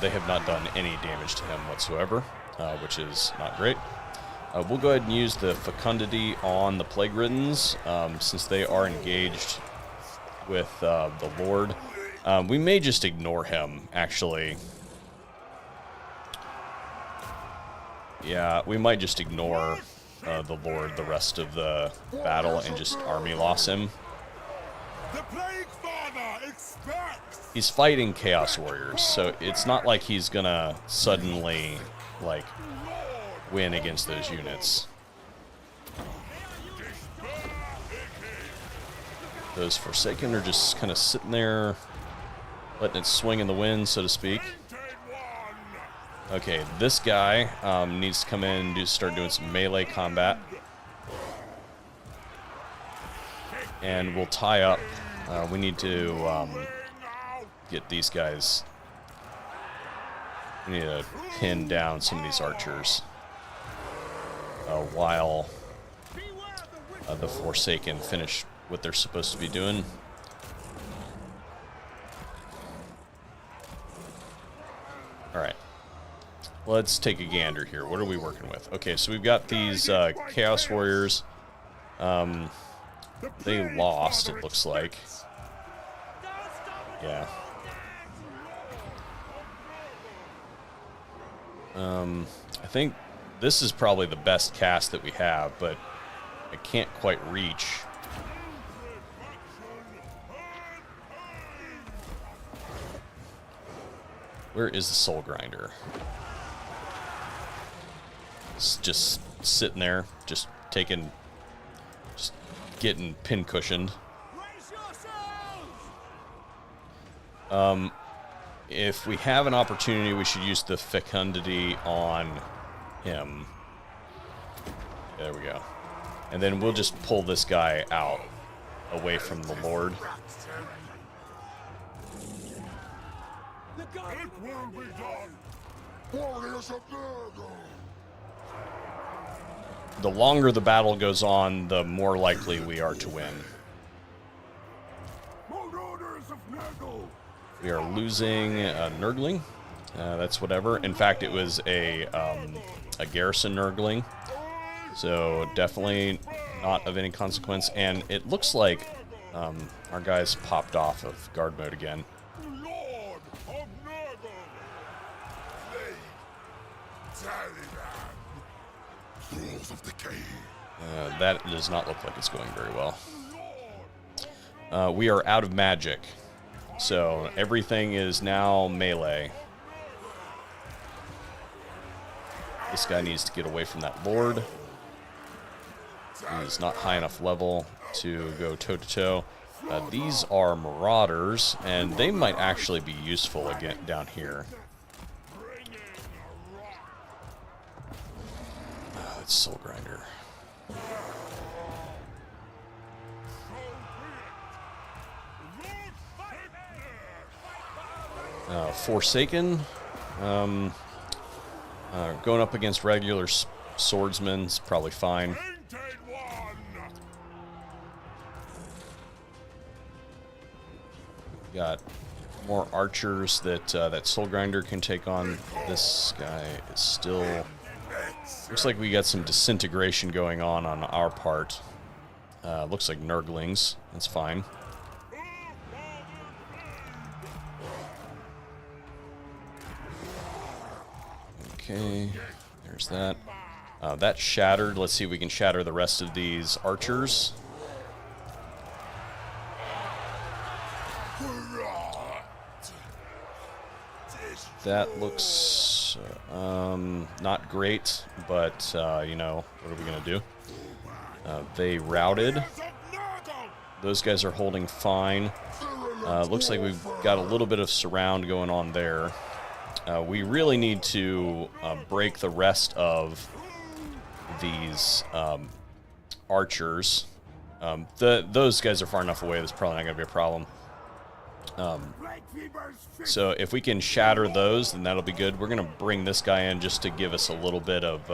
they have not done any damage to him whatsoever, which is not great. We'll go ahead and use the Fecundity on the Plague Riddens, since they are engaged with the Lord. We may just ignore him, actually. Yeah, we might just ignore the Lord the rest of the battle and just army loss him. The Plague Father expects. He's fighting Chaos Warriors, so it's not like he's gonna suddenly, like, win against those units. Those Forsaken are just kind of sitting there, letting it swing in the wind, so to speak. Okay, this guy needs to come in and start doing some melee combat. And we'll tie up. We need to get these guys. We need to pin down some of these archers while the Forsaken finish what they're supposed to be doing. Alright. Let's take a gander here. What are we working with? Okay, so we've got these Chaos Warriors. They lost, it looks like. Yeah. I think this is probably the best cast that we have, but I can't quite reach. Where is the Soul Grinder? It's just sitting there, just getting pin cushioned. If we have an opportunity, we should use the Fecundity on him. There we go. And then we'll just pull this guy out, away from the Lord. It will be done. Warriors of Nurgle. The longer the battle goes on, the more likely we are to win. Marauders of Nurgle. We are losing Nurgling. That's whatever. In fact, it was a garrison Nurgling. So definitely not of any consequence. And it looks like our guys popped off of guard mode again. Lord of Nurgle. Thralls of Decay. That does not look like it's going very well. We are out of magic. So everything is now melee. This guy needs to get away from that Lord. He's not high enough level to go toe-to-toe. These are marauders, and they might actually be useful again down here. It's Soul Grinder. Forsaken. Going up against regular swordsmen's probably fine. Got more archers that that Soul Grinder can take on. This guy is still... Looks like we got some disintegration going on our part. Looks like Nurglings. That's fine. Okay, there's that. That's shattered. Let's see if we can shatter the rest of these archers. That looks not great, but you know, what are we gonna do? They routed. Those guys are holding fine. Looks like we've got a little bit of surround going on there. We really need to break the rest of these archers. Those guys are far enough away, that's probably not going to be a problem. So if we can shatter those, then that'll be good. We're going to bring this guy in just to give us a little bit of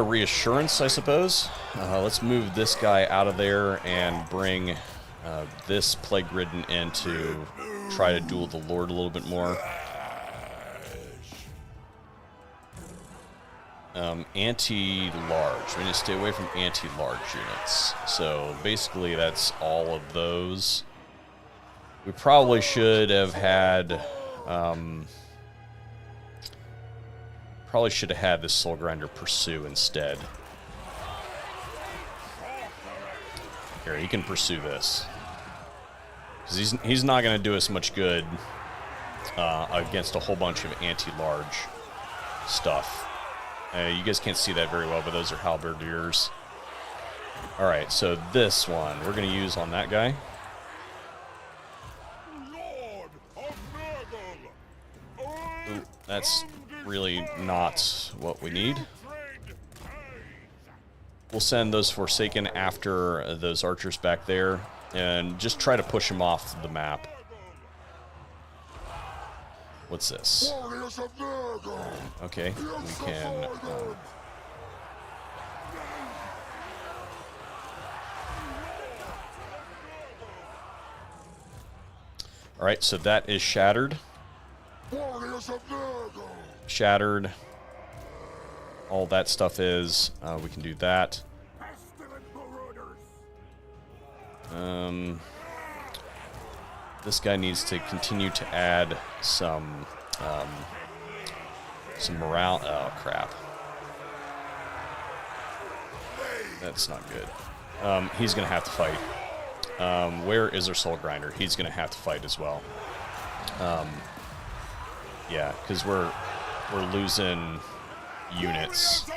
reassurance, I suppose. Let's move this guy out of there and bring this Plague-Ridden in to try to duel the Lord a little bit more. Anti-large. We need to stay away from anti-large units. So basically that's all of those. We probably should have had... probably should have had this Soul Grinder pursue instead. Here, he can pursue this. Because he's not going to do us much good against a whole bunch of anti-large stuff. You guys can't see that very well, but those are halberdiers. Alright, so this one we're going to use on that guy. Ooh, that's really not what we need. We'll send those Forsaken after those archers back there and just try to push them off the map. What's this? Okay, we can... Alright, so that is shattered. Shattered. All that stuff is. We can do that. This guy needs to continue to add some morale. Oh crap! That's not good. He's gonna have to fight. Where is our Soul Grinder? He's gonna have to fight as well. Yeah, because we're losing units.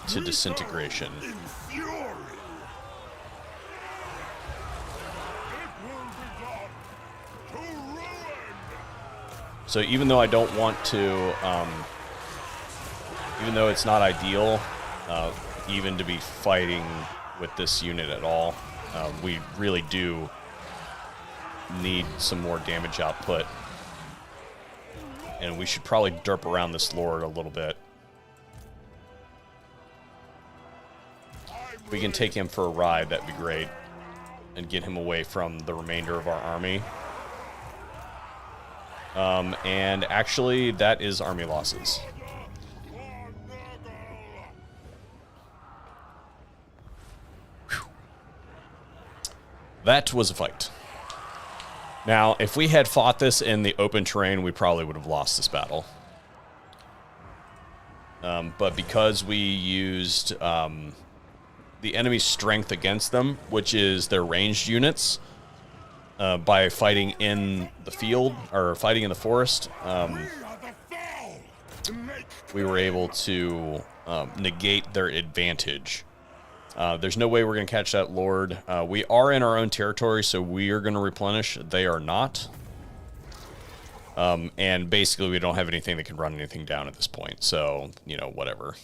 To disintegration. So even though I don't want to, even though it's not ideal, even to be fighting with this unit at all, we really do need some more damage output. And we should probably derp around this Lord a little bit. If we can take him for a ride, that'd be great. And get him away from the remainder of our army. And actually, that is army losses. Whew. That was a fight. Now, if we had fought this in the open terrain, we probably would have lost this battle. But because we used the enemy's strength against them, which is their ranged units, by fighting in the field, or fighting in the forest, we were able to negate their advantage. There's no way we're going to catch that Lord. We are in our own territory, so we are going to replenish. They are not. And basically, we don't have anything that can run anything down at this point. So, you know, whatever.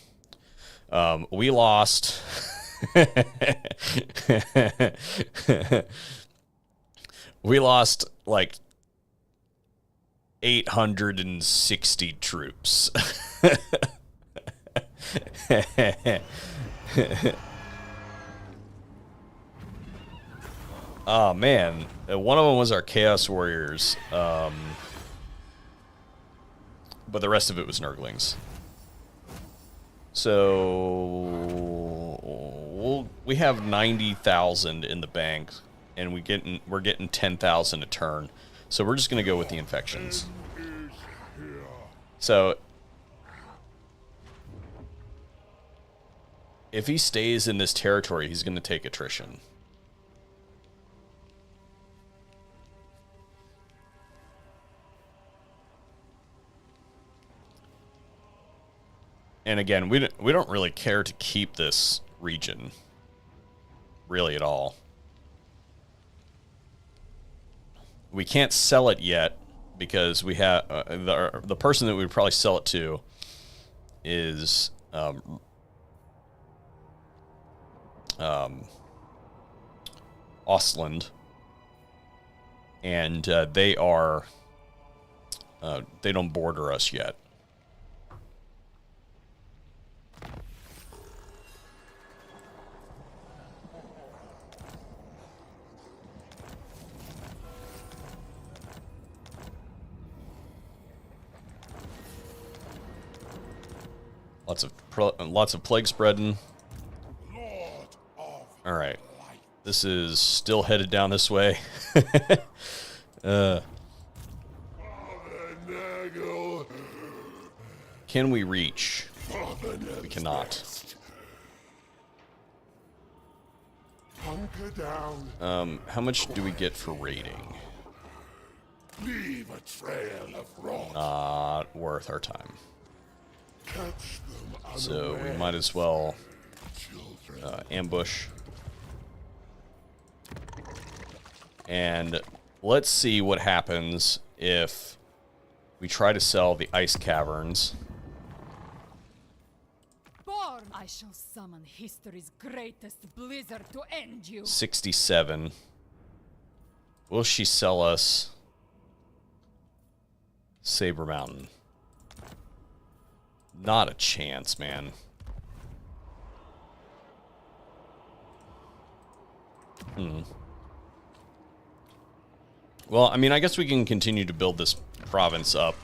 We lost. We lost, like, 860 troops. Oh, man. One of them was our Chaos Warriors. But the rest of it was Nurglings. So we have 90,000 in the bank, and we're getting 10,000 a turn. So we're just gonna go with the infections. So if he stays in this territory, he's gonna take attrition. And again, we don't really care to keep this region, really at all. We can't sell it yet because we have the person that we would probably sell it to is Ostland, and they don't border us yet. Lots of plague spreading. All right, this is still headed down this way. Can we reach? We cannot. How much do we get for raiding? Leave a trail of rot. Not worth our time. Catch them So we unaware, might as well children. ambush. And let's see what happens if we try to sell the ice caverns. Born, I shall summon history's greatest blizzard to end you. 67. Will she sell us Saber Mountain? Not a chance, man. Well, I mean, I guess we can continue to build this province up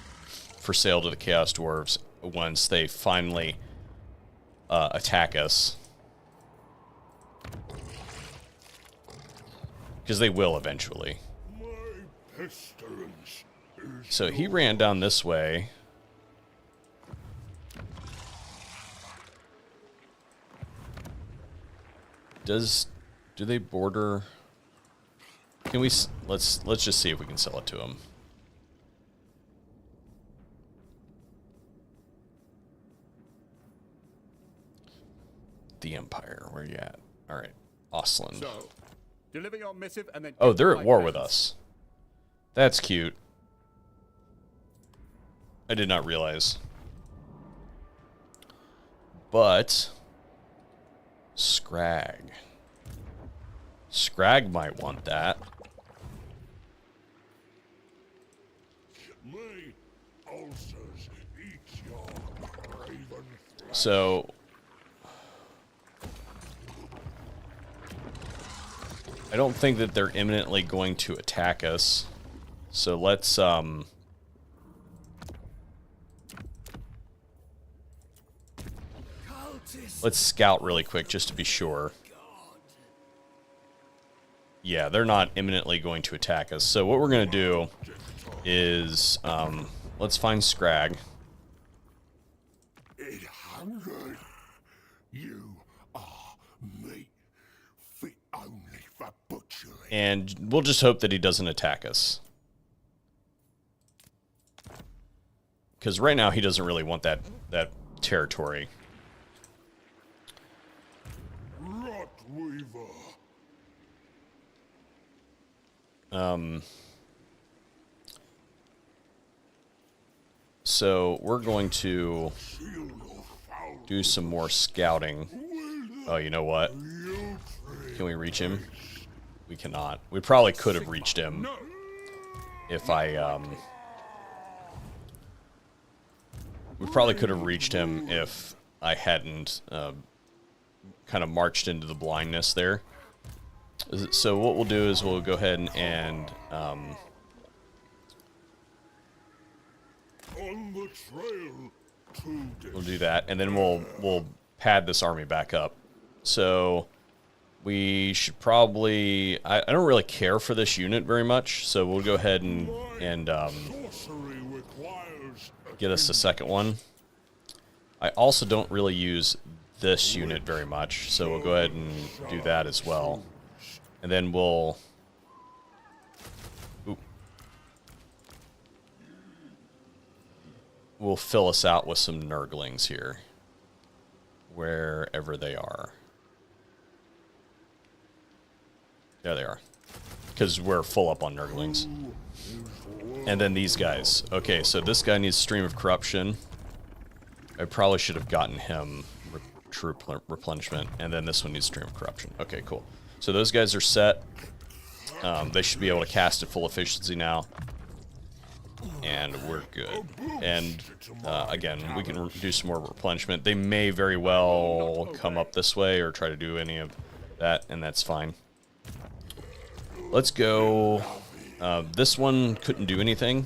for sale to the Chaos Dwarves once they finally attack us. Because they will eventually. My pestilence is So he ran down this way. Do they border? Can we let's just see if we can sell it to him. The Empire, where you at? All right, Ostland. So, deliver your missive and then. Oh, get they're to at my war with presence. us. That's cute. I did not realize. But Scrag. Scrag might want that. may ulcers eat your raven flesh. So I don't think that they're imminently going to attack us. So let's scout really quick just to be sure. Yeah, they're not imminently going to attack us. So what we're going to do is let's find Scrag. 800. You are meat fit only for butchery. And we'll just hope that he doesn't attack us. because right now he doesn't really want that territory. Rotweaver. So we're going to do some more scouting. Oh, you know what? Can we reach him? We cannot. We probably could have reached him if I, we probably could have reached him if I hadn't kind of marched into the blindness there. So what we'll do is we'll go ahead and On the trail to we'll do that, and then we'll pad this army back up. So we should probably, I don't really care for this unit very much, so we'll go ahead and sorcery requires get us a second one. I also don't really use this unit very much, so we'll go ahead and do that as well. And then we'll fill us out with some Nurglings here, wherever they are. There they are, because we're full up on Nurglings. And then these guys. Okay, so this guy needs Stream of Corruption. I probably should have gotten him true replenishment, and then this one needs Stream of Corruption. Okay, cool. So those guys are set. They should be able to cast at full efficiency now. And we're good. And again, we can do some more replenishment. They may very well come up this way or try to do any of that, and that's fine. Let's go. This one couldn't do anything.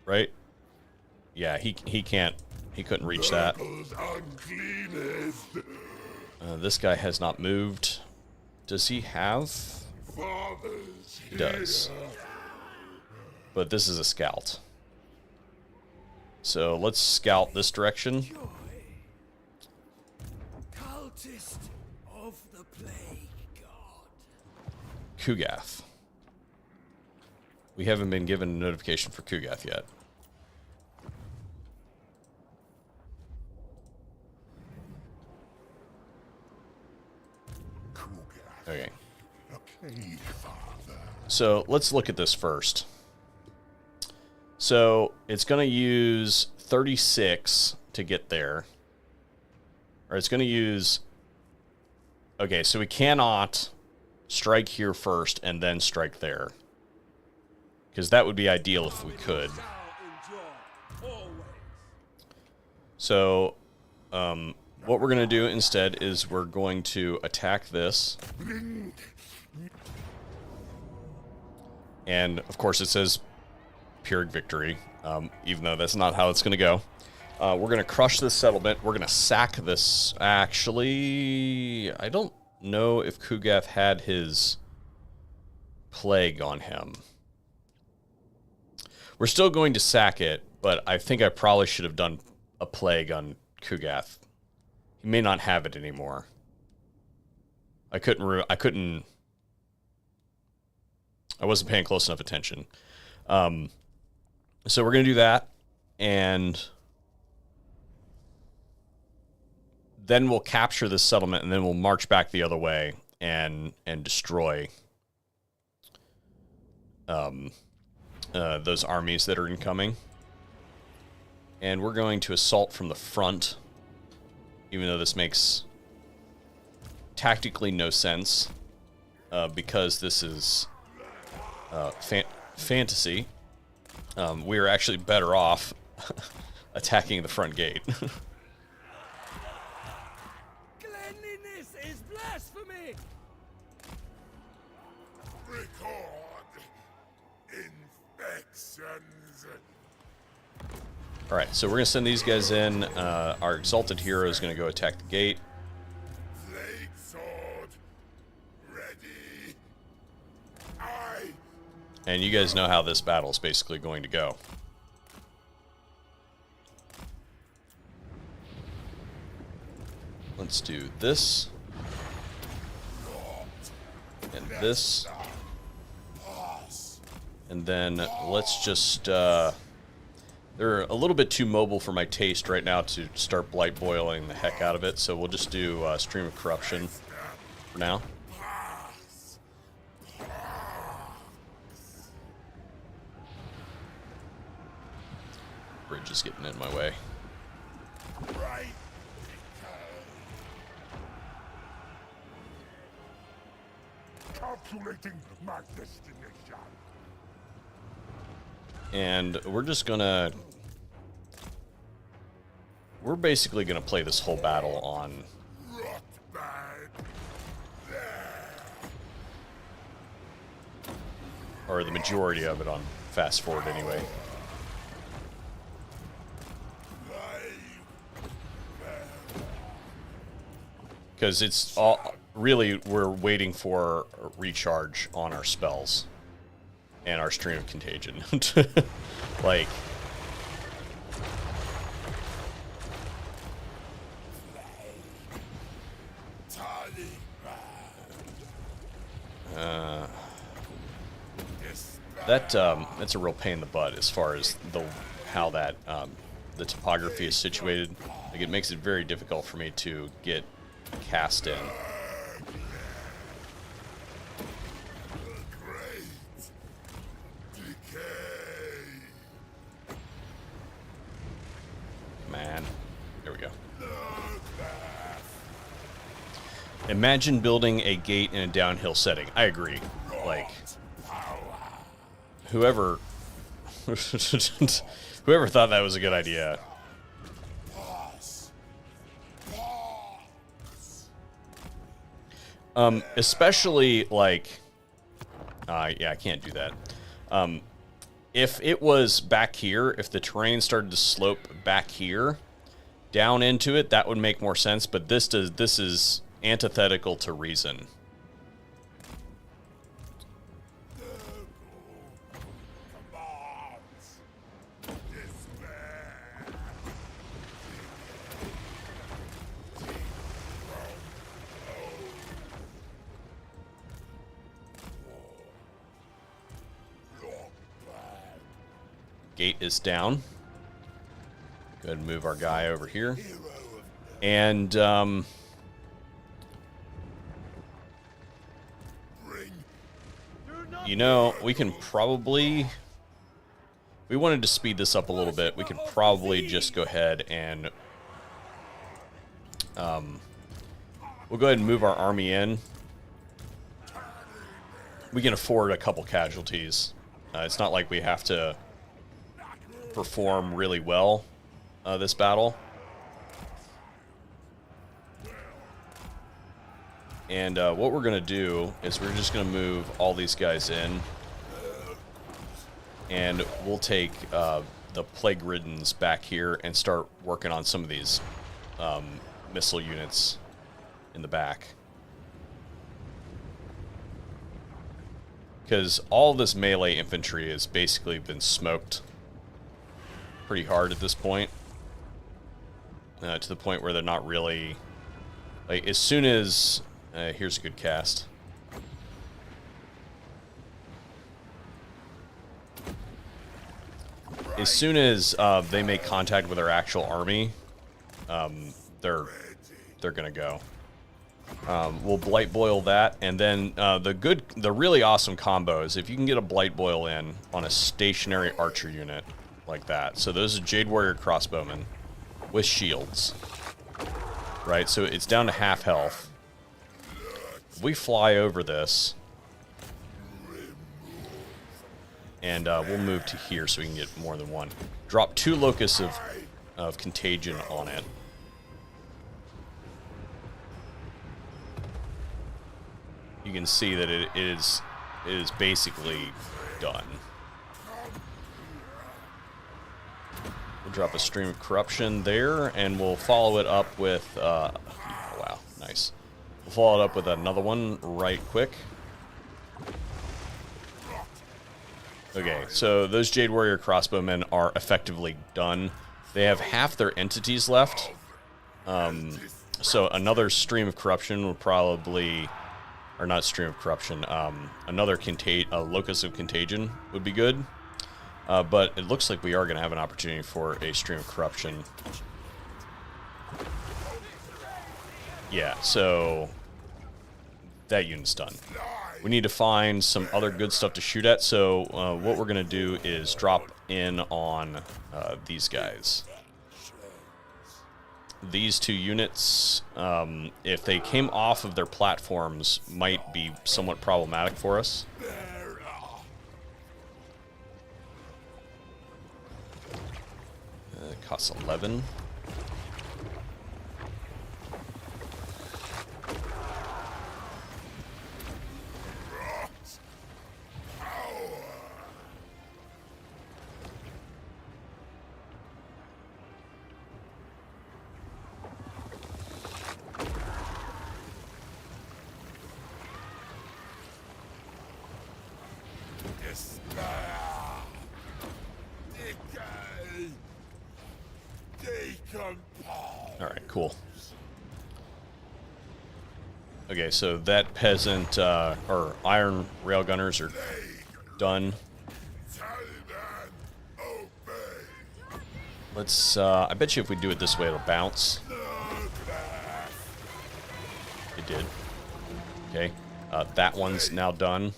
Right? Yeah, he can't. He couldn't reach that. This guy has not moved. Does he have? He does. But this is a scout. So let's scout this direction. Cultist of the Plague God. Kugath. We haven't been given a notification for Kugath yet. Okay. So let's look at this first. So it's going to use 36 to get there. Or it's going to use... Okay, so we cannot strike here first and then strike there. Because that would be ideal if we could. So, what we're going to do instead is we're going to attack this. And, of course, it says Pyrrhic victory, even though that's not how it's going to go. We're going to crush this settlement. We're going to sack this. Actually, I don't know if Kugath had his plague on him. We're still going to sack it, but I think I probably should have done a plague on Kugath. He may not have it anymore. I wasn't paying close enough attention. So we're going to do that, and then we'll capture this settlement, and then we'll march back the other way and destroy those armies that are incoming. And we're going to assault from the front, even though this makes tactically no sense, because this is fantasy. We're actually better off attacking the front gate. Cleanliness is blasphemy! record infections. Alright, so we're going to send these guys in. Our Exalted Hero is going to go attack the gate. Blade sword ready. I And you guys know how this battle is basically going to go. Let's do this. And this. And then let's just... they're a little bit too mobile for my taste right now to start blight boiling the heck out of it, so we'll just do Stream of Corruption for now. Bridge is getting in my way. Calculating my destination. And we're just gonna... We're basically gonna play this whole battle on... Or the majority of it on fast forward anyway. Because it's all... Really, we're waiting for a recharge on our spells. And our Stream of Contagion. Like... That's a real pain in the butt as far as how that the topography is situated. Like, it makes it very difficult for me to get cast in. Man, there we go. Imagine building a gate in a downhill setting. I agree. Like, whoever thought that was a good idea. Especially like, yeah, I can't do that. If it was back here, if the terrain started to slope back here, down into it, that would make more sense. But this is antithetical to reason. Gate is down. Go ahead and move our guy over here. And, you know, we can probably... If we wanted to speed this up a little bit, we could probably just go ahead and... we'll go ahead and move our army in. We can afford a couple casualties. It's not like we have to perform really well this battle. And what we're going to do is we're just going to move all these guys in. And we'll take the Plague Riddens back here and start working on some of these missile units in the back. Because all this melee infantry has basically been smoked pretty hard at this point. To the point where they're not really... Like, as soon as... here's a good cast. As soon as they make contact with our actual army, they're gonna go. We'll Blight Boil that, and then the really awesome combo is if you can get a Blight Boil in on a stationary archer unit like that. So those are Jade Warrior crossbowmen with shields, right? So it's down to half health. If we fly over this, and we'll move to here so we can get more than one. Drop 2 locusts of contagion on it. You can see that it is basically done. We'll drop a Stream of Corruption there, and we'll follow it up with... oh, wow, nice. We'll follow it up with another one right quick. Okay, so those Jade Warrior crossbowmen are effectively done. They have half their entities left. So another Stream of Corruption will probably or not Stream of Corruption, another Locus of Contagion would be good. But it looks like we are going to have an opportunity for a Stream of Corruption. Yeah, so that unit's done. We need to find some other good stuff to shoot at, so what we're going to do is drop in on these guys. These two units, if they came off of their platforms, might be somewhat problematic for us. It costs 11. Alright, cool. Okay, so that peasant, or iron railgunners are done. Let's, I bet you if we do it this way, it'll bounce. It did. Okay, that one's now done.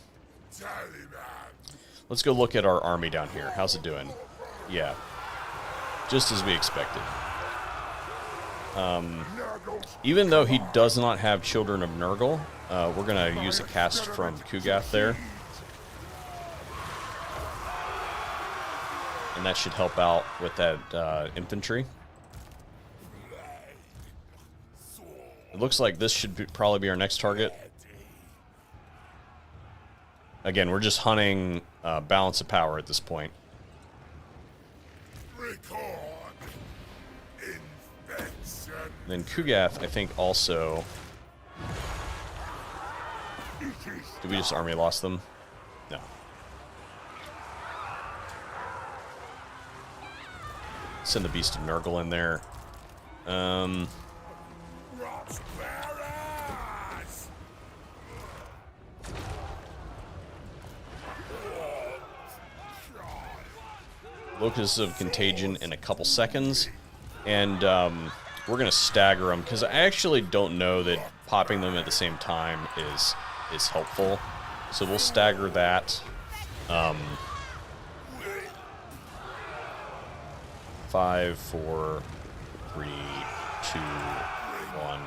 Let's go look at our army down here. How's it doing? Yeah, just as we expected. Even though he does not have Children of Nurgle, we're going to use a cast from Kugath there. And that should help out with that infantry. It looks like this should probably be our next target. Again, we're just hunting balance of power at this point. Then Kugath, I think, also... Did we just army lost them? No. Send the Beast of Nurgle in there. Locus of Contagion in a couple seconds. And, we're going to stagger them, because I actually don't know that popping them at the same time is helpful. So we'll stagger that. 5, 4, 3, 2, 1.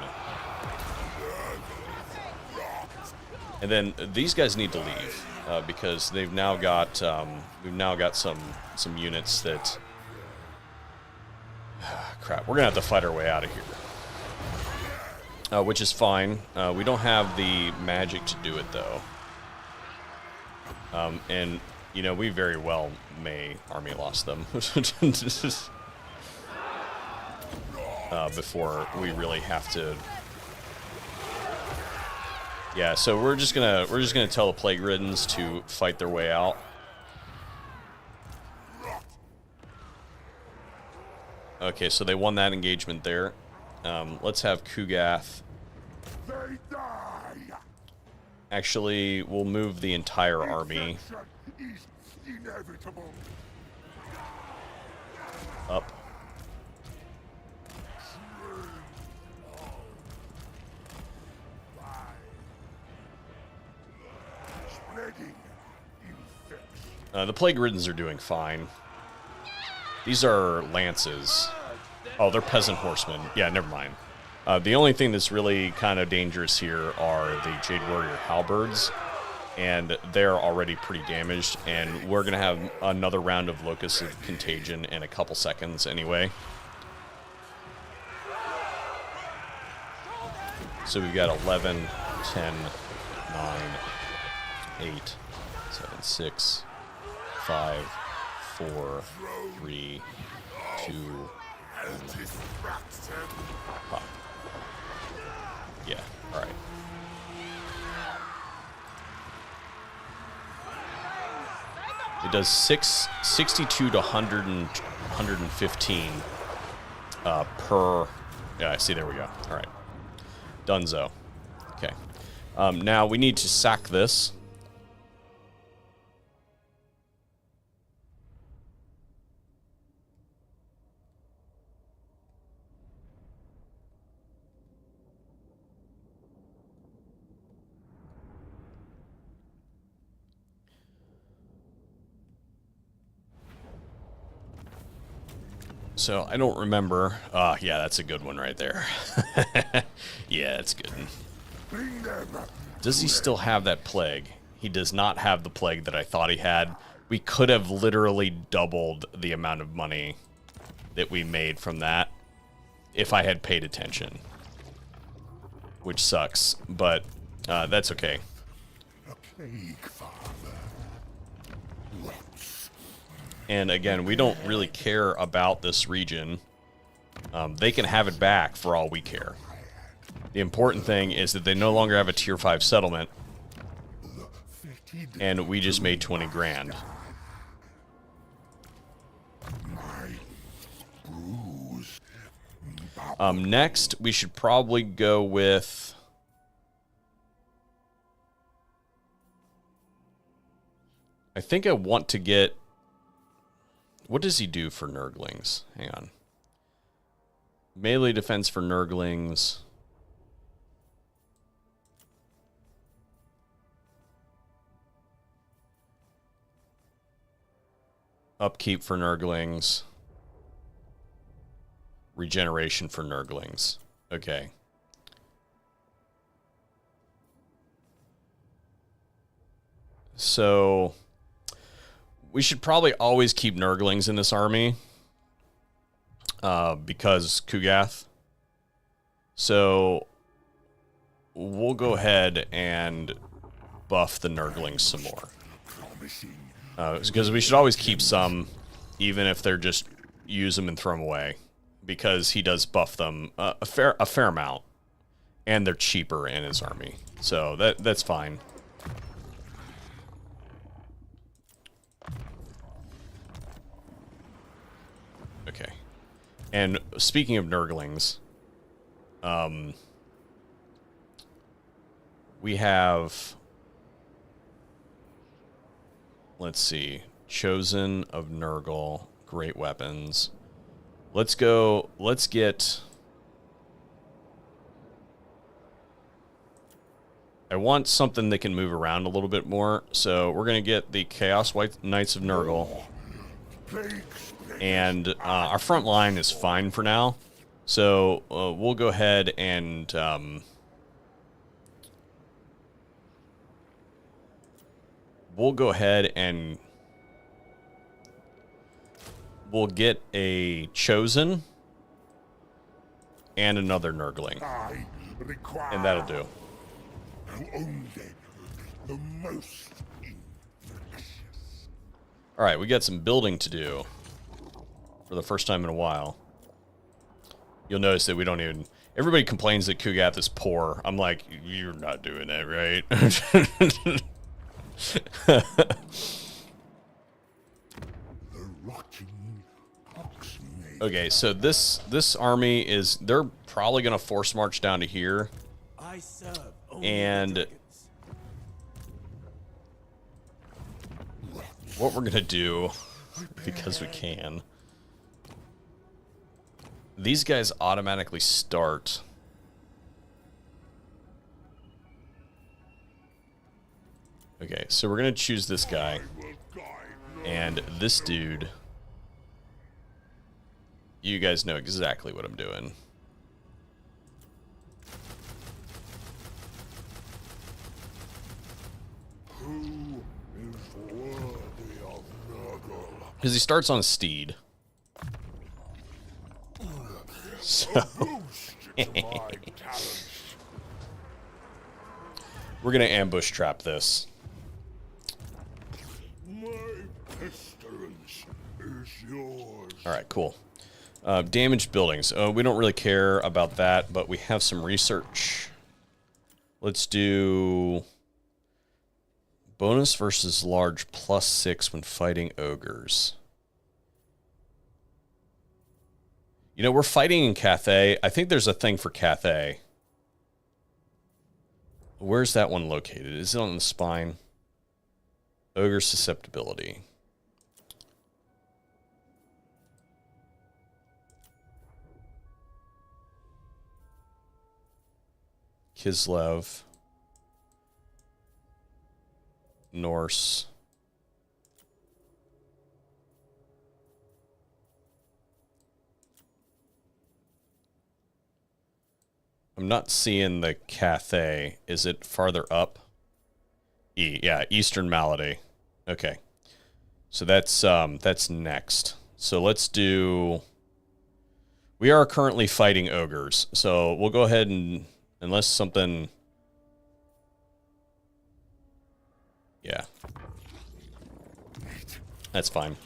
And then these guys need to leave, because they've now got, we've now got some units that... Crap, we're gonna have to fight our way out of here. Which is fine. We don't have the magic to do it, though. And, you know, we very well may army lost them. Before we really have to... Yeah, so we're just gonna tell the Plague Riddens to fight their way out. Okay, so they won that engagement there. Let's have Kugath. Actually, we'll move the entire army up. The Plague Riddens are doing fine. These are lances. Oh, they're peasant horsemen. Yeah, never mind. The only thing that's really kind of dangerous here are the Jade Warrior halberds, and they're already pretty damaged, and we're going to have another round of Locus of Contagion in a couple seconds anyway. So we've got 11, 10, 9, 8, 7, 6, 5, 4, 3, 2, 1. Pop. Yeah, alright. It does 62 to 100 and 115 per... Yeah, see, there we go. Alright. Dunzo. Okay. Now we need to sack this. So I don't remember. Yeah, that's a good one right there. Yeah, that's good. Does he still have that plague? He does not have the plague that I thought he had. We could have literally doubled the amount of money that we made from that if I had paid attention. Which sucks, but that's okay. And again, we don't really care about this region. They can have it back for all we care. The important thing is that they no longer have a tier 5 settlement. And we just made 20 grand. Next, we should probably go with... I think I want to get... What does he do for Nurglings? Hang on. Melee defense for Nurglings. Upkeep for Nurglings. Regeneration for Nurglings. Okay. So... we should probably always keep Nurglings in this army. Because Kugath. So... we'll go ahead and buff the Nurglings some more. Because we should always keep some, even if they're just use them and throw them away. Because he does buff them a fair amount. And they're cheaper in his army. So that's fine. Okay. And speaking of Nurglings, we have, let's see, Chosen of Nurgle, great weapons. Let's get, I want something that can move around a little bit more, so we're going to get the Chaos White Knights of Nurgle. And our front line is fine for now, so we'll go ahead and we'll get a Chosen and another Nurgling, and that'll do. All right, we got some building to do. For the first time in a while. You'll notice that we don't even... everybody complains that Kugath is poor. I'm like, you're not doing that, right? Okay, so this army is... they're probably going to force march down to here. And... what we're going to do, because we can... these guys automatically start. Okay, so we're going to choose this guy. And this dude. You guys know exactly what I'm doing. Because he starts on Steed. So we're gonna ambush trap this. All right, cool. Damaged buildings. We don't really care about that, but we have some research. Let's do bonus versus large +6 when fighting ogres. You know, we're fighting in Cathay. I think there's a thing for Cathay. Where's that one located? Is it on the spine? Ogre susceptibility. Kislev. Norse. I'm not seeing the Cathay. Is it farther up? Yeah, Eastern Malady. Okay. So that's next. So let's do... We are currently fighting ogres. So we'll go ahead and... Unless something... Yeah. That's fine.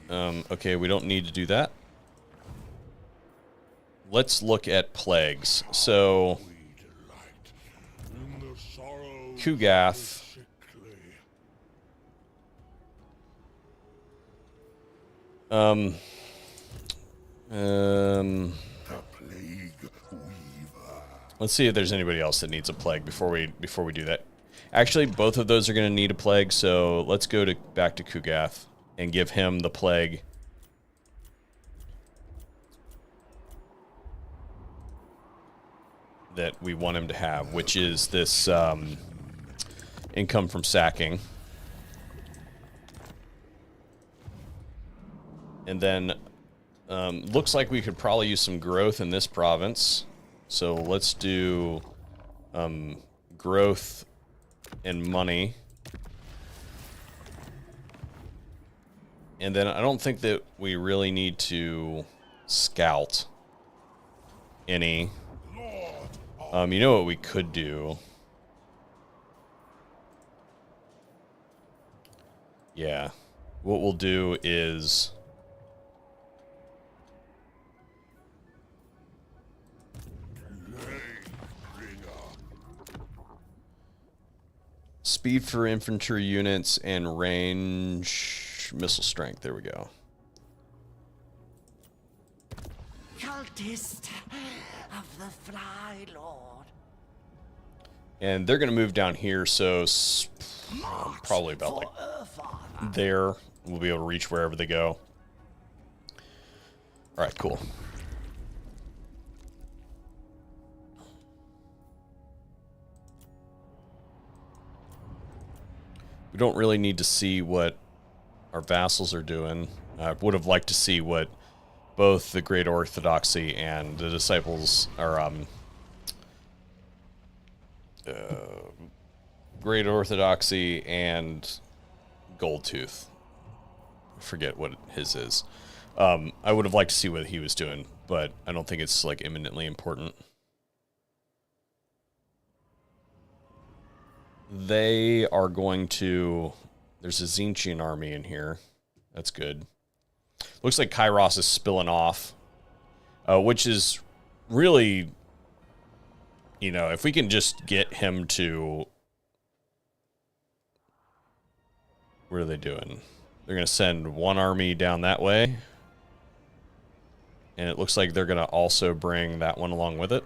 Okay, we don't need to do that. Let's look at plagues. So, Kugath. Let's see if there's anybody else that needs a plague before we do that. Actually, both of those are going to need a plague, so let's go back to Kugath and give him the plague. That we want him to have, which is this income from sacking. And then looks like we could probably use some growth in this province. So let's do growth and money. And then I don't think that we really need to scout any. You know what we could do? Yeah. What we'll do is... Speed for infantry units and range missile strength. There we go. Cultist of the Fly Lord. And they're going to move down here, so probably about like there. We'll be able to reach wherever they go. All right, cool. We don't really need to see what our vassals are doing. I would have liked to see what both the Great Orthodoxy and the Disciples are, Great Orthodoxy and Goldtooth. I forget what his is. I would have liked to see what he was doing, but I don't think it's like eminently important. They are going to... There's a Zinchian army in here. That's good. Looks like Kairos is spilling off, which is really, you know, if we can just get him to... What are they doing? They're going to send one army down that way. And it looks like they're going to also bring that one along with it.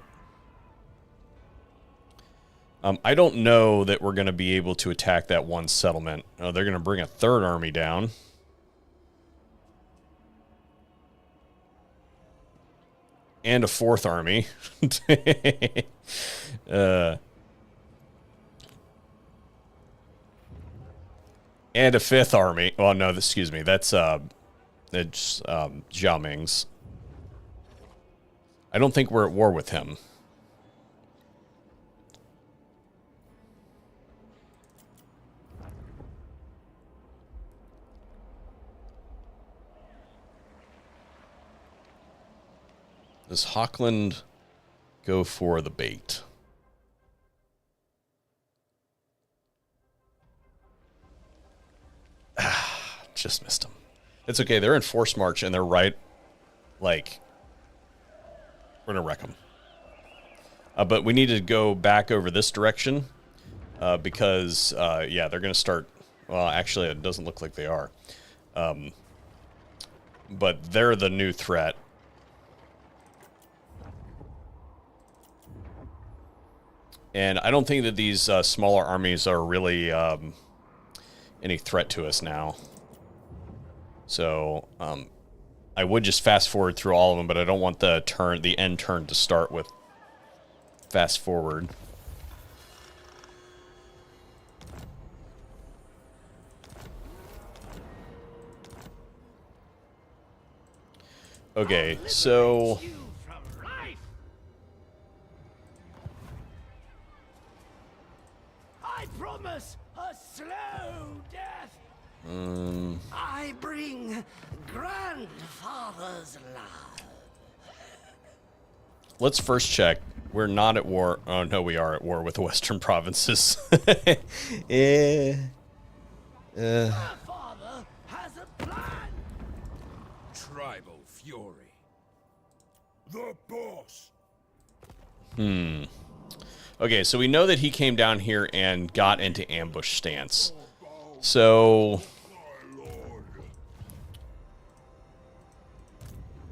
I don't know that we're going to be able to attack that one settlement. Oh, they're going to bring a third army down. And a fourth army. And a fifth army. Oh, no, excuse me. That's Zhao Ming's. I don't think we're at war with him. Does Hockland go for the bait? Just missed him. It's okay. They're in force march and they're right. Like, we're going to wreck them. But we need to go back over this direction because, yeah, they're going to start. Well, actually, it doesn't look like they are. But they're the new threat. And I don't think that these smaller armies are really any threat to us now. So I would just fast forward through all of them, but I don't want the end turn to start with fast forward. Okay, so I promise a slow death. I bring grandfather's love. let's first check. We're not at war. Oh, no, we are at war with the Western provinces. Grandfather has a plan. Tribal fury. The boss. Okay, so we know that he came down here and got into ambush stance. So My lord.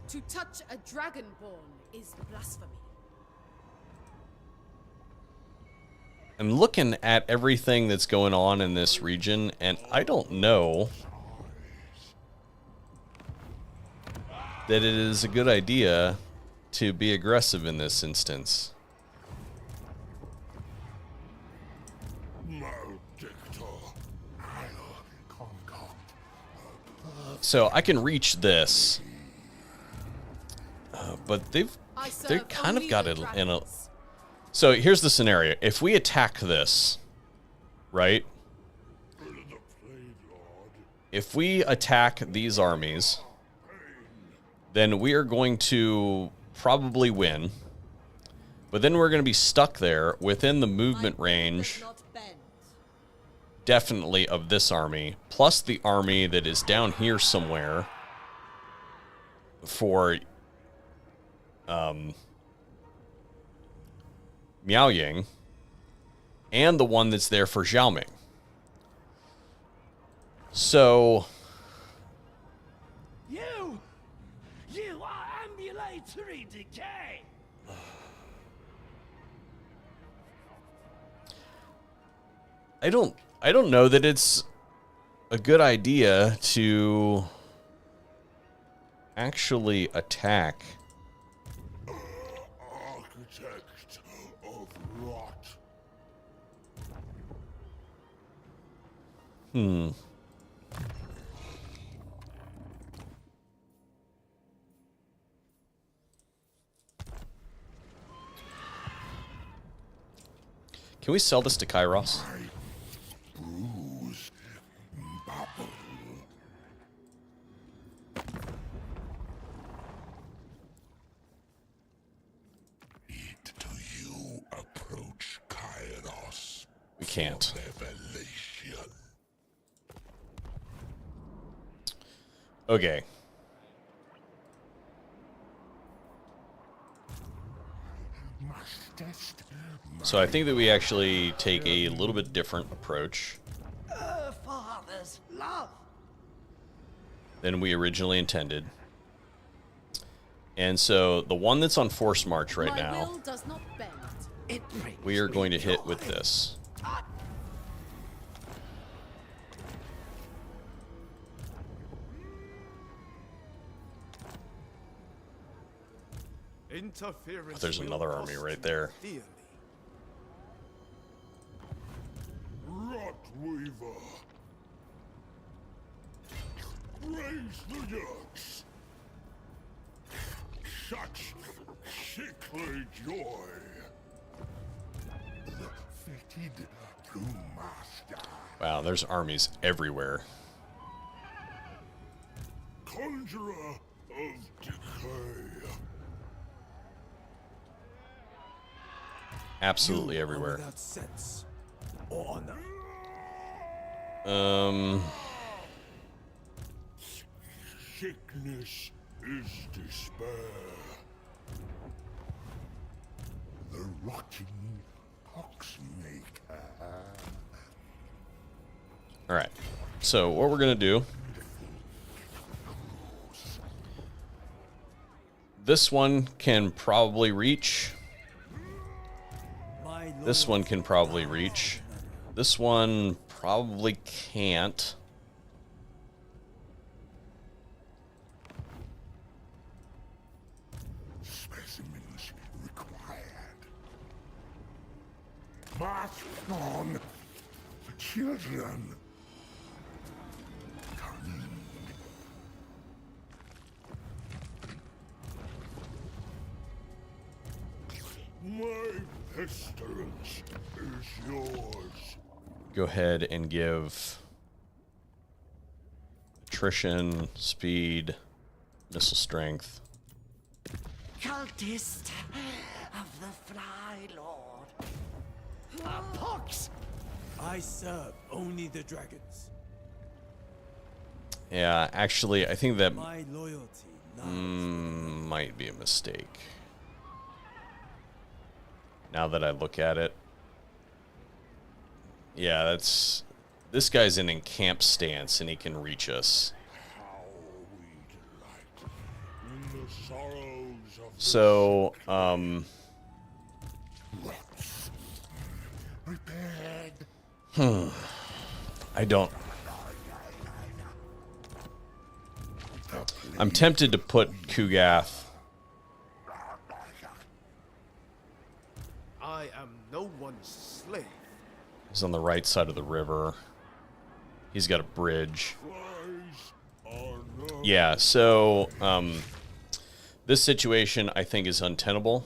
To touch a dragonborn is blasphemy. I'm looking at everything that's going on in this region, and I don't know that it is a good idea to be aggressive in this instance. Maledictor. I'll conquer. So I can reach this, but they kind of got it in a. So here's the scenario: if we attack this, right? The Plague Lord. If we attack these armies, then we are going to probably win. But then we're going to be stuck there within the movement range, definitely, of this army, plus the army that is down here somewhere for Miaoying, and the one that's there for Xiaoming. So You are ambulatory decay. I don't know that it's a good idea to actually attack. Architect of rot. Can we sell this to Kairos? Bruise. Bubble. Do you approach Kairos? We can't. Revelation. Okay. Must test. So I think that we actually take a little bit different approach Father's love. than we originally intended. And so the one that's on force march right My now, will does not bend. It brings we are me going to hit joy. with this. Interference. There's will another army cost right you there. dearly. Rot Weaver. Raise the yurts. Such sickly joy. The fitted brewmaster. Wow, there's armies everywhere. Conjurer of decay. Absolutely everywhere. Without sense or honor. Sickness is despair. The rotting poxmaker. All right. So what we're going to do, this one can probably reach. My This one can probably reach. This one probably can't. Specimens required. March on. The children. Coming. My pestilence is yours. Go ahead and give attrition, speed, missile strength. Cultist of the Fly Lord. A pox! I serve only the dragons. Yeah, actually, I think that My loyalty lies might be a mistake. Now that I look at it. Yeah, that's... This guy's in encamp stance, and he can reach us. How we delight in the sorrows of So, rocks. Prepared. I don't... I'm tempted to put Kugath. I am no one's slave. He's on the right side of the river. He's got a bridge. Rise or no. Yeah, so, this situation, I think, is untenable.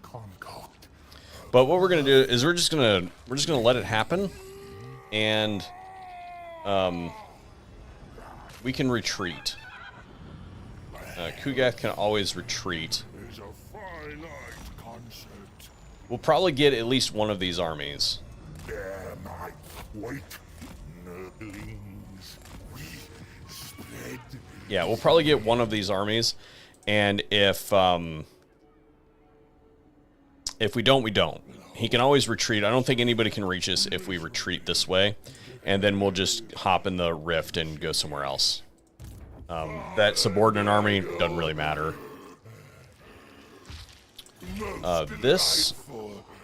Concoct. But what we're gonna do is we're just gonna let it happen, and we can retreat. Kugath can always retreat. Is a finite concert. We'll probably get at least one of these armies. Bear my weight, nurglings. We spread. Yeah, we'll probably get one of these armies, and if we don't, we don't. He can always retreat. I don't think anybody can reach us if we retreat this way, and then we'll just hop in the rift and go somewhere else. That subordinate army doesn't really matter. This,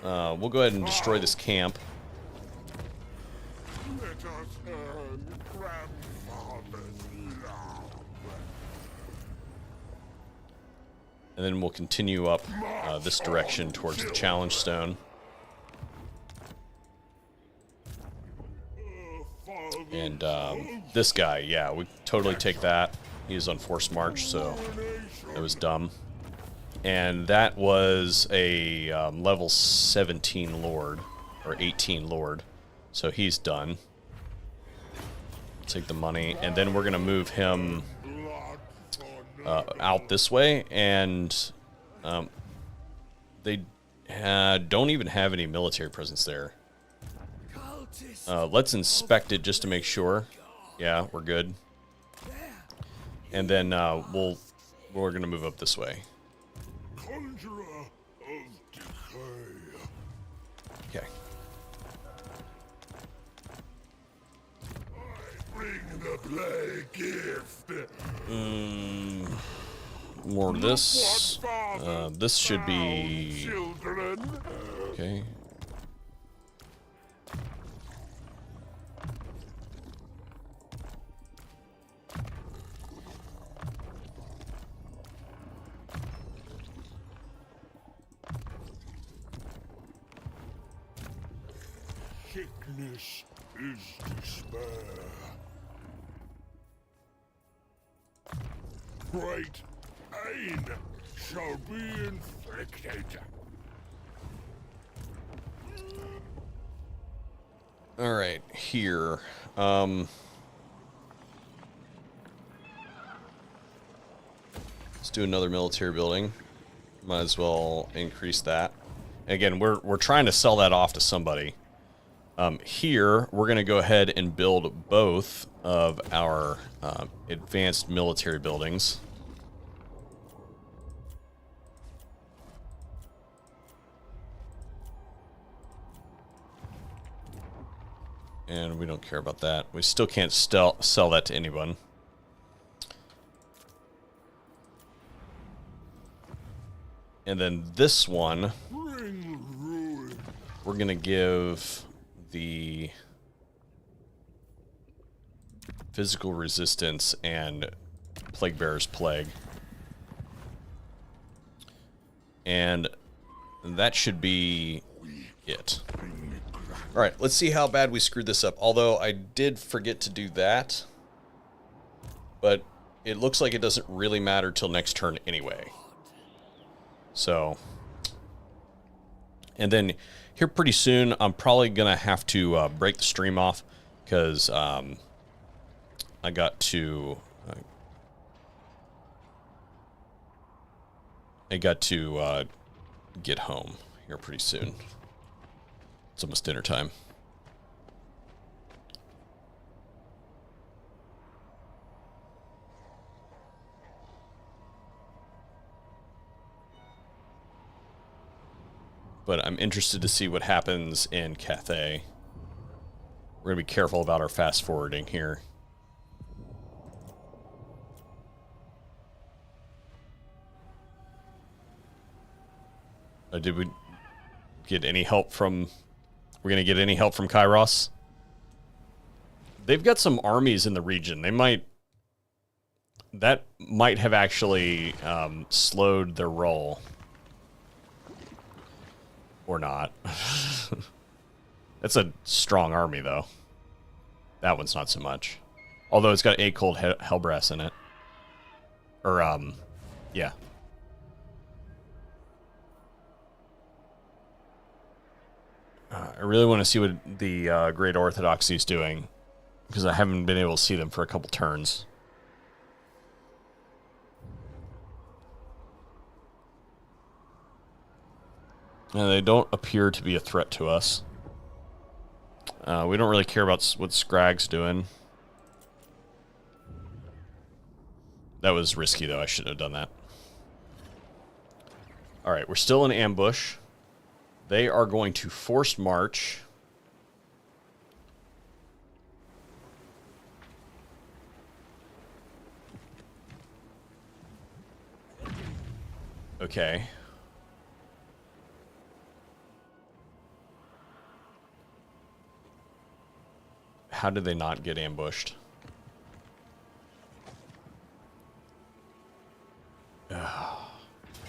we'll go ahead and destroy this camp. Let us earn grandfather's love. And then we'll continue up this direction towards the challenge stone. And this guy, yeah, we totally take that. He is on forced march, so it was dumb. And that was a level 17 lord, or 18 lord. So he's done. Take the money, and then we're going to move him out this way, and they don't even have any military presence there. Let's inspect it just to make sure. Yeah, we're good. And then we're gonna move up this way. Conjurer of decay. Okay. I bring the plague gift. More of this. What father This should found be children. okay. Sickness is despair. Great pain shall be inflicted. All right, here. Let's do another military building. Might as well increase that. Again, we're trying to sell that off to somebody. Here, we're going to go ahead and build both of our advanced military buildings. And we don't care about that. We still can't sell that to anyone. And then this one, we're going to give the physical resistance and Plague Bearer's Plague. And that should be it. Alright, let's see how bad we screwed this up. Although I did forget to do that. But it looks like it doesn't really matter till next turn anyway. So. And then here pretty soon, I'm probably going to have to break the stream off. Because I got to... get home here pretty soon. It's almost dinner time. But I'm interested to see what happens in Cathay. We're going to be careful about our fast forwarding here. Did we get any help from... We're going to get any help from Kairos? They've got some armies in the region. They might... That might have actually slowed their roll. Or not. That's a strong army, though. That one's not so much. Although it's got 8 cold Hellbrass in it. Or, yeah. I really want to see what the Great Orthodoxy is doing, because I haven't been able to see them for a couple turns. And they don't appear to be a threat to us. We don't really care about what Scrag's doing. That was risky, though. I shouldn't have done that. Alright, we're still in ambush. They are going to forced march. Okay. How did they not get ambushed? They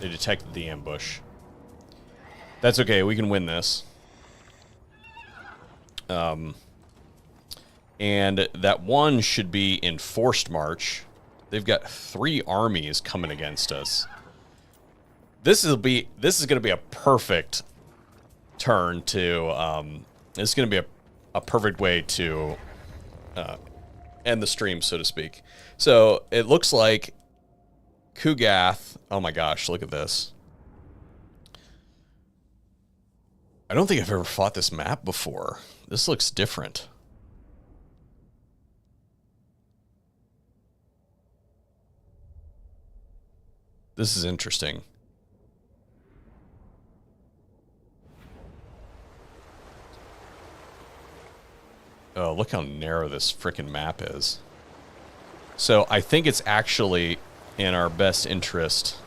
detected the ambush. That's okay, we can win this. And that one should be in forced march. They've got 3 armies coming against us. This is going to be a perfect turn to... this is going to be a perfect way to end the stream, so to speak. So, it looks like Kugath... Oh my gosh, look at this. I don't think I've ever fought this map before. This looks different. This is interesting. Oh, look how narrow this frickin' map is. So I think it's actually in our best interest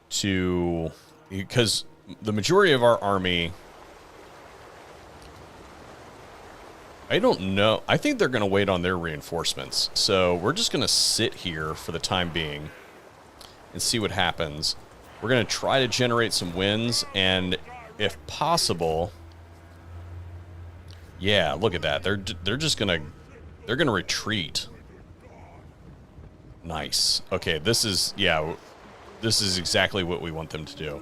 to... Because the majority of our army... I don't know. I think they're going to wait on their reinforcements. So we're just going to sit here for the time being and see what happens. We're going to try to generate some wins, and if possible... Yeah, look at that. They're just going to... They're going to retreat. Nice. Okay, this is... Yeah, this is exactly what we want them to do.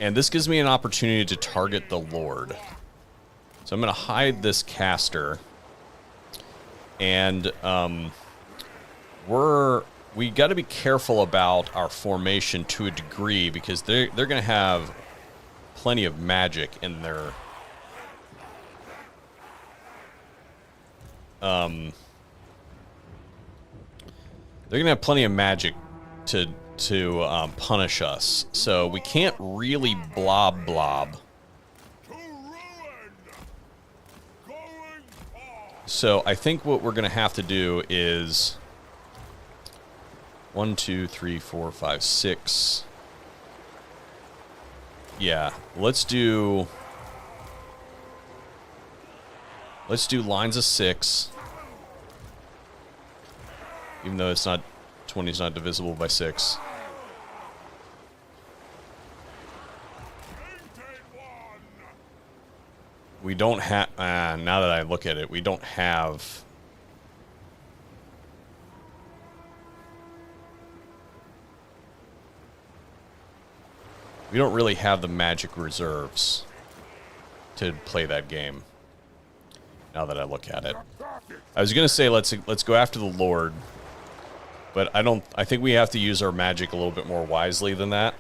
And this gives me an opportunity to target the Lord. So I'm going to hide this caster. And we got to be careful about our formation to a degree, because they're going to have plenty of magic in their... They're going to have plenty of magic to to punish us. So we can't really blob. To ruin! Going far! So I think what we're going to have to do is 1, 2, 3, 4, 5, 6. Yeah, let's do lines of 6. Even though it's not 20 is not divisible by 6. We don't have now that I look at it, we don't have really have the magic reserves to play that game. Now that I look at it, I was gonna say let's go after the Lord, but I think we have to use our magic a little bit more wisely than that.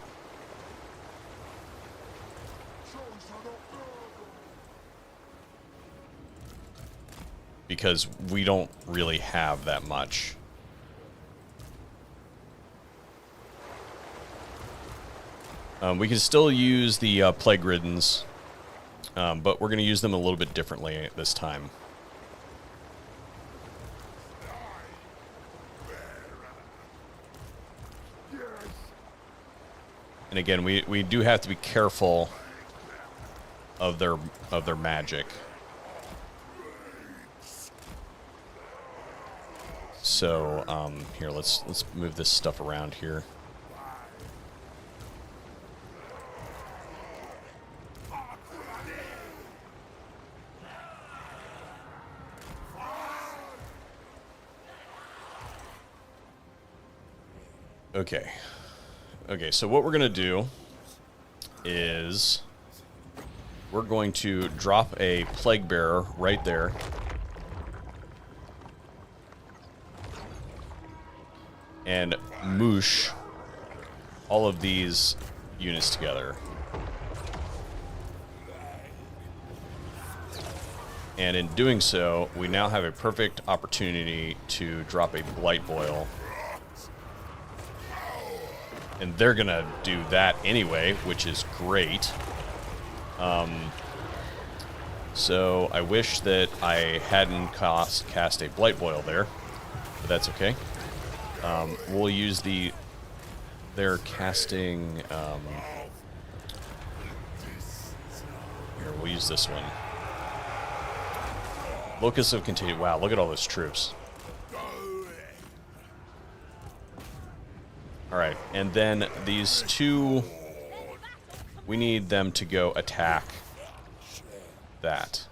Because we don't really have that much. We can still use the Plague Riddens, but we're going to use them a little bit differently this time. And again, we do have to be careful of their magic. So here, let's move this stuff around here. Okay. Okay, so what we're going to do is we're going to drop a Plague Bearer right there. And moosh all of these units together. And in doing so, we now have a perfect opportunity to drop a Blight Boil. And they're going to do that anyway, which is great. So I wish that I hadn't cast a Blight Boil there, but that's okay. We'll use they're casting, here, we'll use this one. Locus of Contagion. Wow, look at all those troops. Alright, and then these two, we need them to go attack that.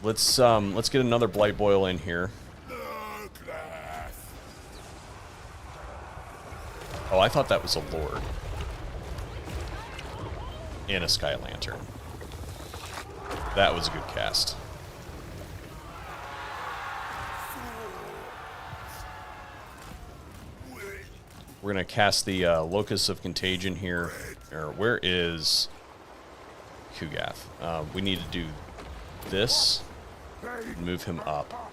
Let's get another Blight Boil in here. Oh, I thought that was a Lord. In a Sky Lantern. That was a good cast. We're going to cast the Locus of Contagion here. Where is Kugath? We need to do this. Move him up.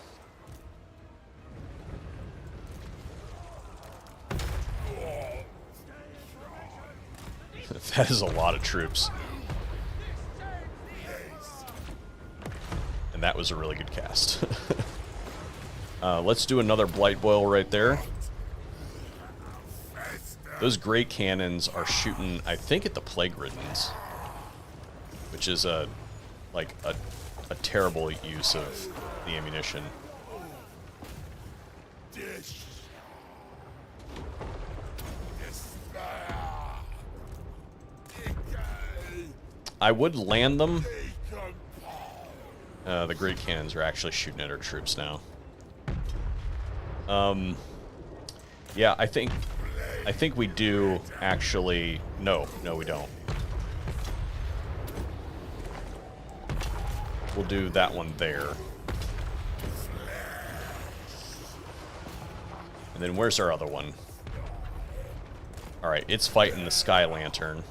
That is a lot of troops. And that was a really good cast. Let's do another Blight Boil right there. Those great cannons are shooting, I think, at the Plague Riddens, which is a terrible use of the ammunition. I would land them. The great cannons are actually shooting at our troops now. Yeah, I think we do actually. No, we don't. We'll do that one there. And then where's our other one? Alright, it's fighting the Sky Lantern.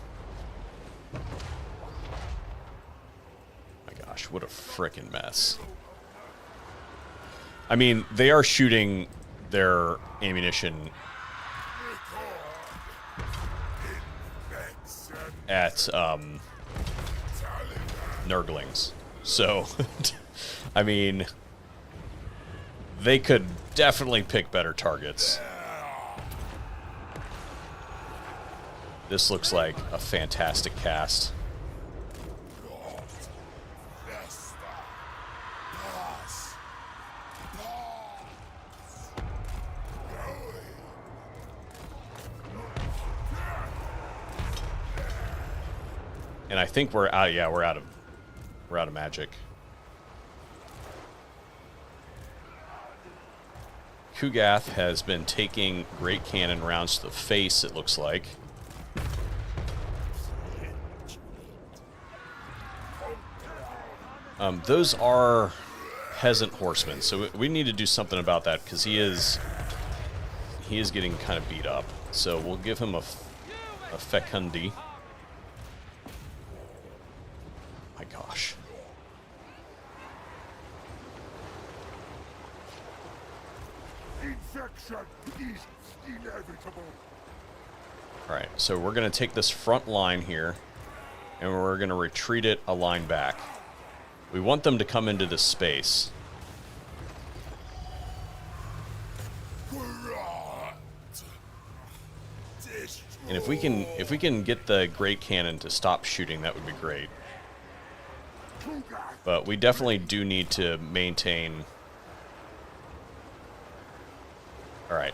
My gosh, what a frickin' mess. I mean, they are shooting their ammunition at Nurglings. So, I mean, they could definitely pick better targets. This looks like a fantastic cast. And I think we're out. Yeah, we're out of magic. Kugath has been taking great cannon rounds to the face, it looks like. Those are peasant horsemen, so we need to do something about that because he is getting kind of beat up. So we'll give him a fecundi. My gosh. Infection is inevitable. Alright, so we're going to take this front line here, and we're going to retreat it a line back. We want them to come into this space. And if we can get the great cannon to stop shooting, that would be great. But we definitely do need to maintain. All right.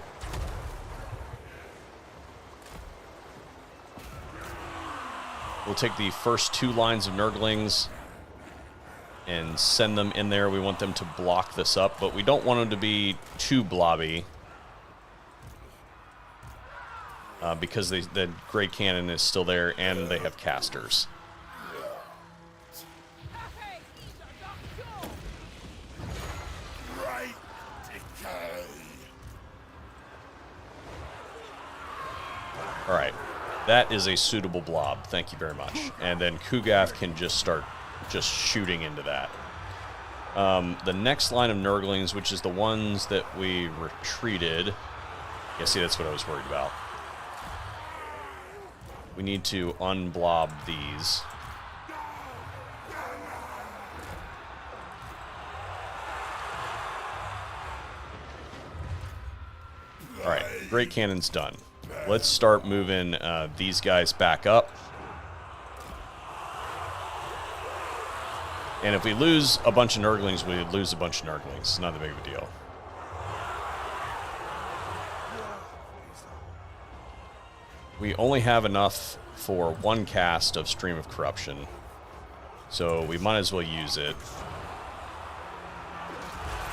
We'll take the first two lines of Nurglings and send them in there. We want them to block this up, but we don't want them to be too blobby. Because the Great Cannon is still there, and they have casters. Alright, that is a suitable blob. Thank you very much. And then Kugath can just start just shooting into that. The next line of Nurglings, which is the ones that we retreated. Yeah, see, that's what I was worried about. We need to unblob these. Alright, Great Cannon's done. Let's start moving these guys back up. And if we lose a bunch of Nurglings, we lose a bunch of Nurglings. It's not that big of a deal. We only have enough for one cast of Stream of Corruption, so we might as well use it.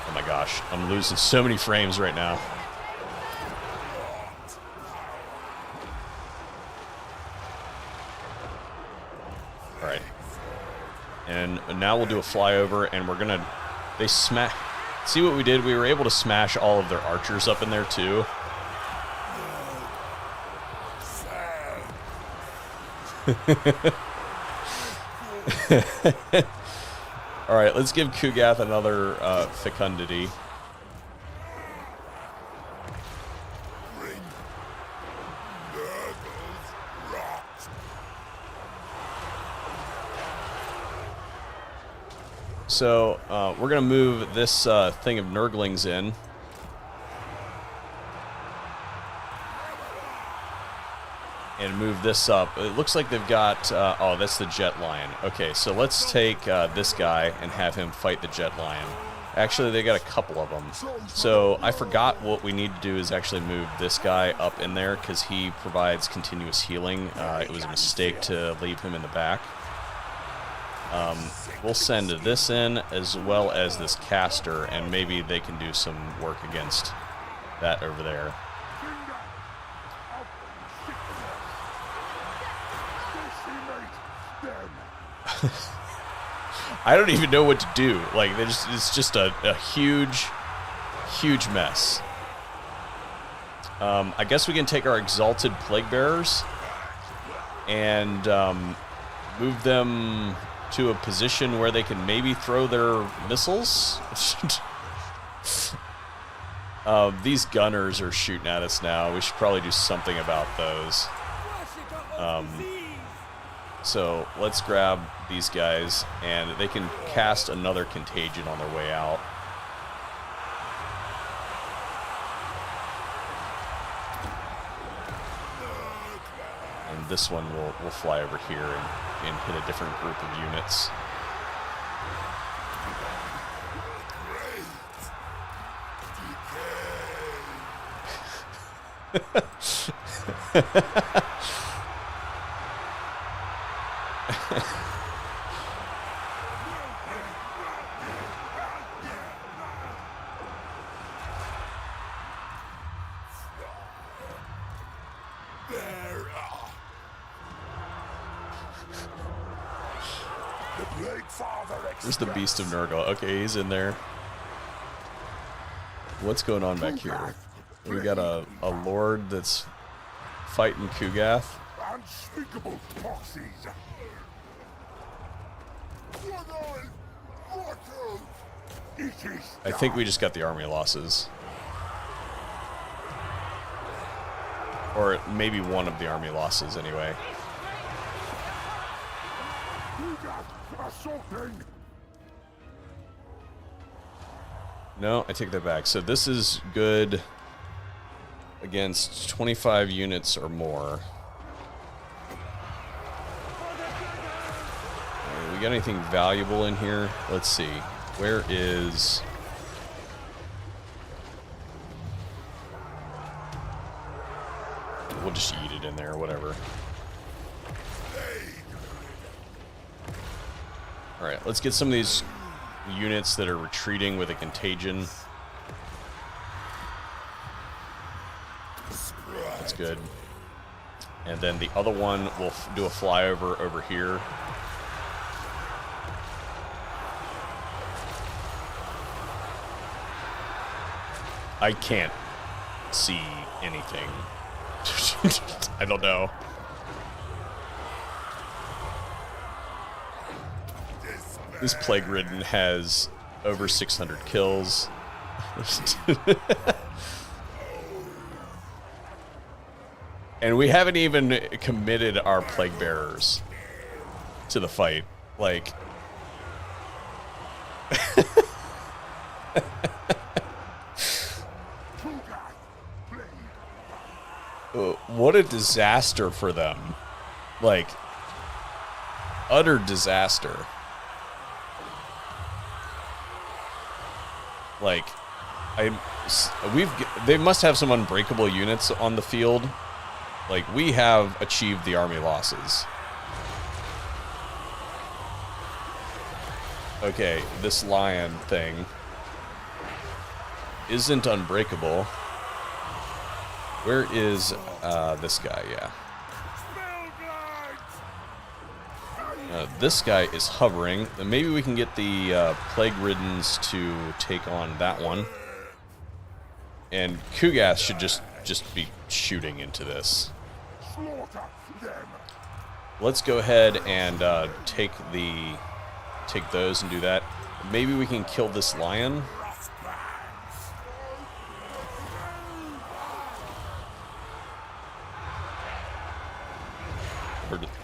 Oh my gosh, I'm losing so many frames right now. Alright. And now we'll do a flyover, and we're gonna... They smash... See what we did? We were able to smash all of their archers up in there, too. Alright, let's give Kugath another fecundity. So, we're going to move this thing of Nurglings in. And move this up. It looks like they've got... oh, that's the Jet Lion. Okay, so let's take this guy and have him fight the Jet Lion. Actually, they got a couple of them. So I forgot what we need to do is actually move this guy up in there because he provides continuous healing. It was a mistake to leave him in the back. We'll send this in as well as this caster, and maybe they can do some work against that over there. I don't even know what to do. Like, it's just a huge, huge mess. I guess we can take our Exalted Plague Bearers and move them to a position where they can maybe throw their missiles. These gunners are shooting at us now. We should probably do something about those. So let's grab these guys, and they can cast another contagion on their way out. And this one will fly over here and hit a different group of units. There's the Beast of Nurgle. Okay, he's in there. What's going on back here? We got a lord that's fighting Kugath. Unspeakable proxies. I think we just got the army losses. Or maybe one of the army losses, anyway. No, I take that back. So this is good against 25 units or more. We got anything valuable in here? Let's see. Where is... We'll just eat it in there, whatever. Alright, let's get some of these units that are retreating with a contagion. That's good. And then the other one will do a flyover over here. I can't see anything. I don't know. This Plague Ridden has over 600 kills. And we haven't even committed our Plague Bearers to the fight. Like... What a disaster for them. Like, utter disaster. Like, they must have some unbreakable units on the field. Like, we have achieved the army losses. Okay, this lion thing isn't unbreakable. Where is this guy? Yeah. This guy is hovering. Maybe we can get the Plague Riddens to take on that one. And Kugath should just be shooting into this. Let's go ahead and take those and do that. Maybe we can kill this lion.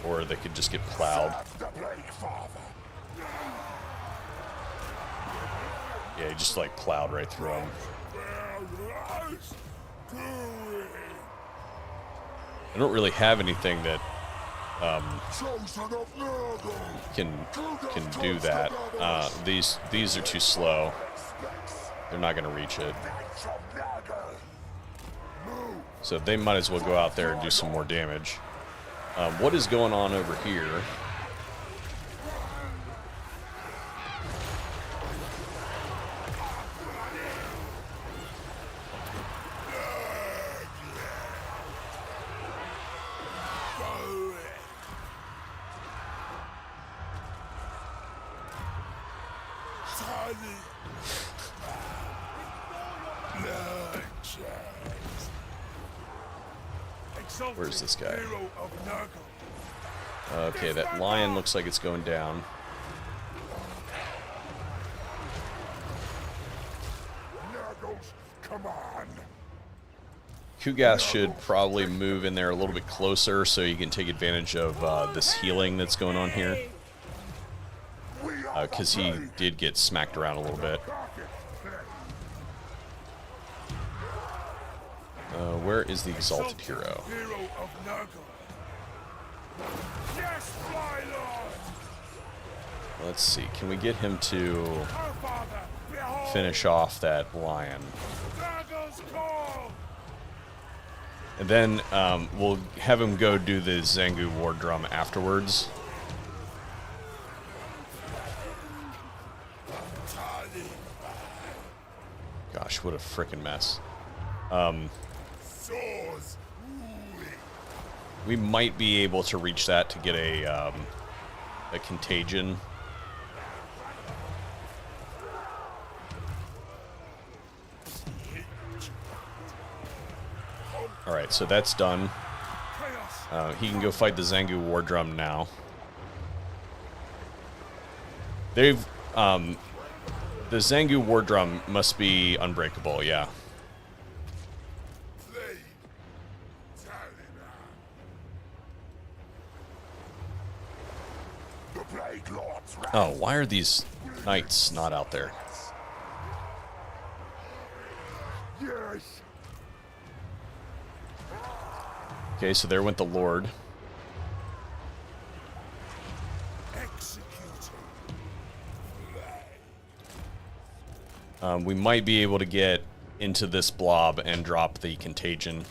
Or they could just get plowed. Yeah, just like plowed right through them. I don't really have anything that can do that. These are too slow. They're not going to reach it. So they might as well go out there and do some more damage. What is going on over here? Where's this guy? Okay, that lion looks like it's going down. Come on. Kugath should probably move in there a little bit closer so he can take advantage of this healing that's going on here. Because he did get smacked around a little bit. Where is the Exalted Hero? Let's see. Can we get him to finish off that lion? And then we'll have him go do the Zangu War Drum afterwards. Gosh, what a frickin' mess. We might be able to reach that to get a contagion. Alright, so that's done. He can go fight the Zangu War Drum now. They've... the Zangu War Drum must be unbreakable, yeah. Oh, why are these knights not out there? Yes. Okay, so there went the Lord. We might be able to get into this blob and drop the contagion.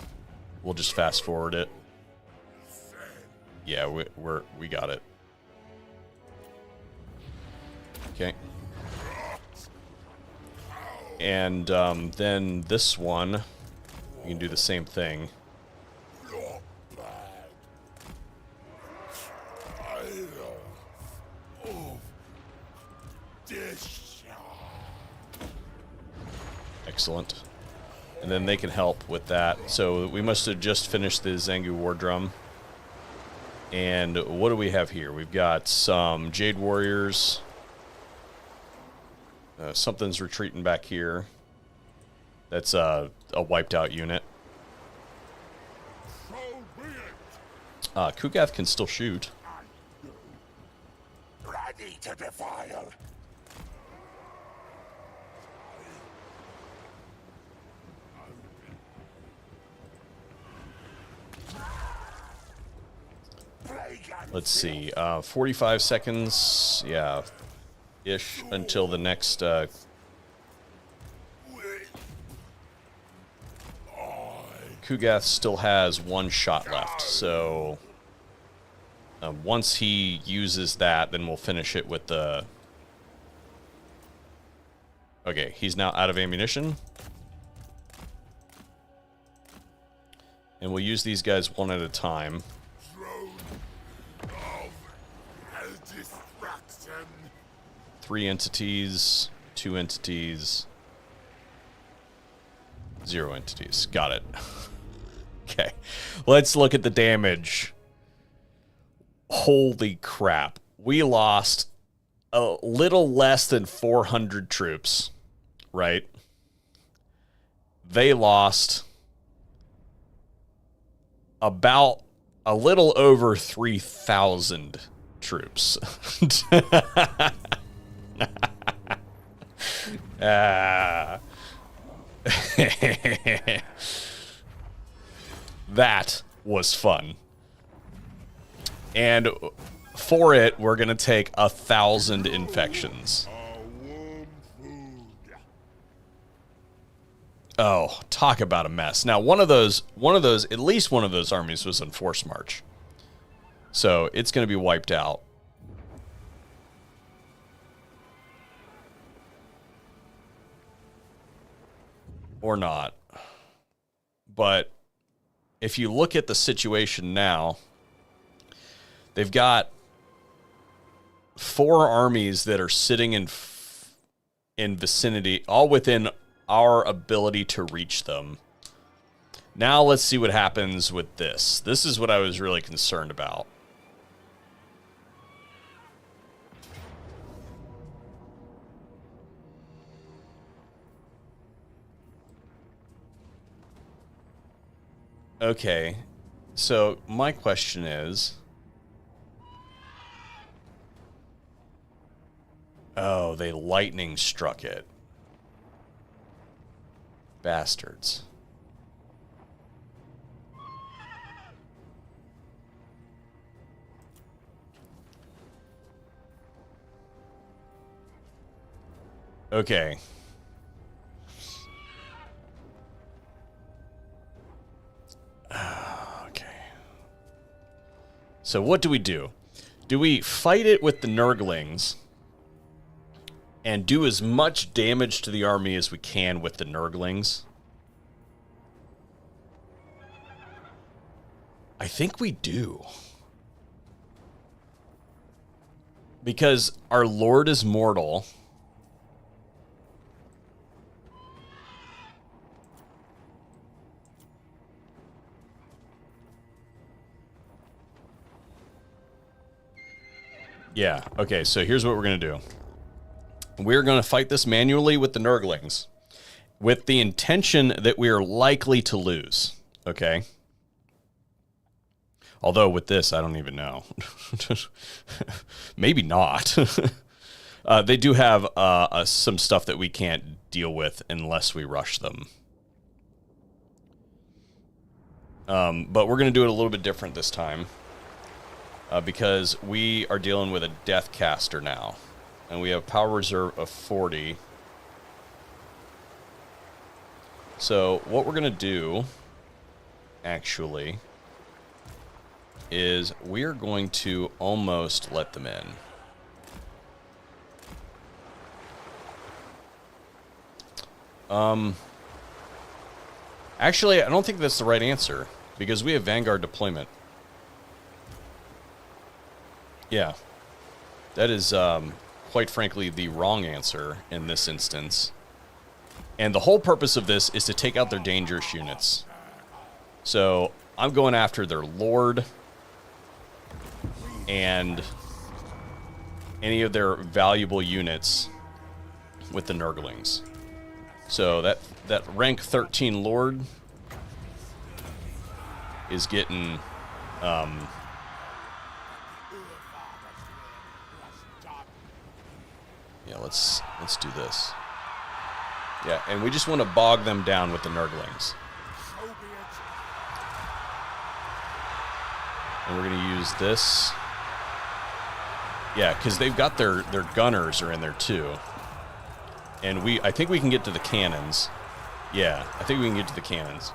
We'll just fast forward it. Yeah, we got it. Okay. And then this one, we can do the same thing. Excellent. And then they can help with that. So we must have just finished the Zangu War Drum. And what do we have here? We've got some Jade Warriors. Something's retreating back here. That's a wiped out unit. Kugath can still shoot. Ready to defile. Let's see. 45 seconds. Yeah. Ish until the next Kugath still has one shot left, so once he uses that, then we'll finish it with the... Okay, he's now out of ammunition. And we'll use these guys one at a time. 3 entities, 2 entities, 0 entities. Got it. Okay, let's look at the damage. Holy crap. We lost a little less than 400 troops, right? They lost about a little over 3,000 troops. That was fun. And for it, we're gonna take 1,000 infections. Oh, talk about a mess. Now, one of those, at least one of those armies was on forced march. So it's gonna be wiped out. Or not. But if you look at the situation now, they've got 4 armies that are sitting in vicinity, all within our ability to reach them. Now let's see what happens with this. This is what I was really concerned about. Okay. So my question is... Oh, they lightning struck it. Bastards. Okay. Okay. So what do we do? Do we fight it with the Nurglings and do as much damage to the army as we can with the Nurglings? I think we do. Because our Lord is mortal. Yeah, okay, so here's what we're going to do. We're going to fight this manually with the Nurglings, with the intention that we are likely to lose, okay? Although with this, I don't even know. Maybe not. They do have some stuff that we can't deal with unless we rush them. But we're going to do it a little bit different this time. Because we are dealing with a Death Caster now. And we have power reserve of 40. So what we're going to do, actually, is we're going to almost let them in. Actually, I don't think that's the right answer, because we have Vanguard deployment. Yeah, that is, quite frankly, the wrong answer in this instance. And the whole purpose of this is to take out their dangerous units. So, I'm going after their Lord and any of their valuable units with the Nurglings. So, that rank 13 Lord is getting, yeah, let's do this. Yeah, and we just want to bog them down with the Nurglings. And we're going to use this. Yeah, because they've got their gunners are in there too. And I think we can get to the cannons. Yeah, I think we can get to the cannons.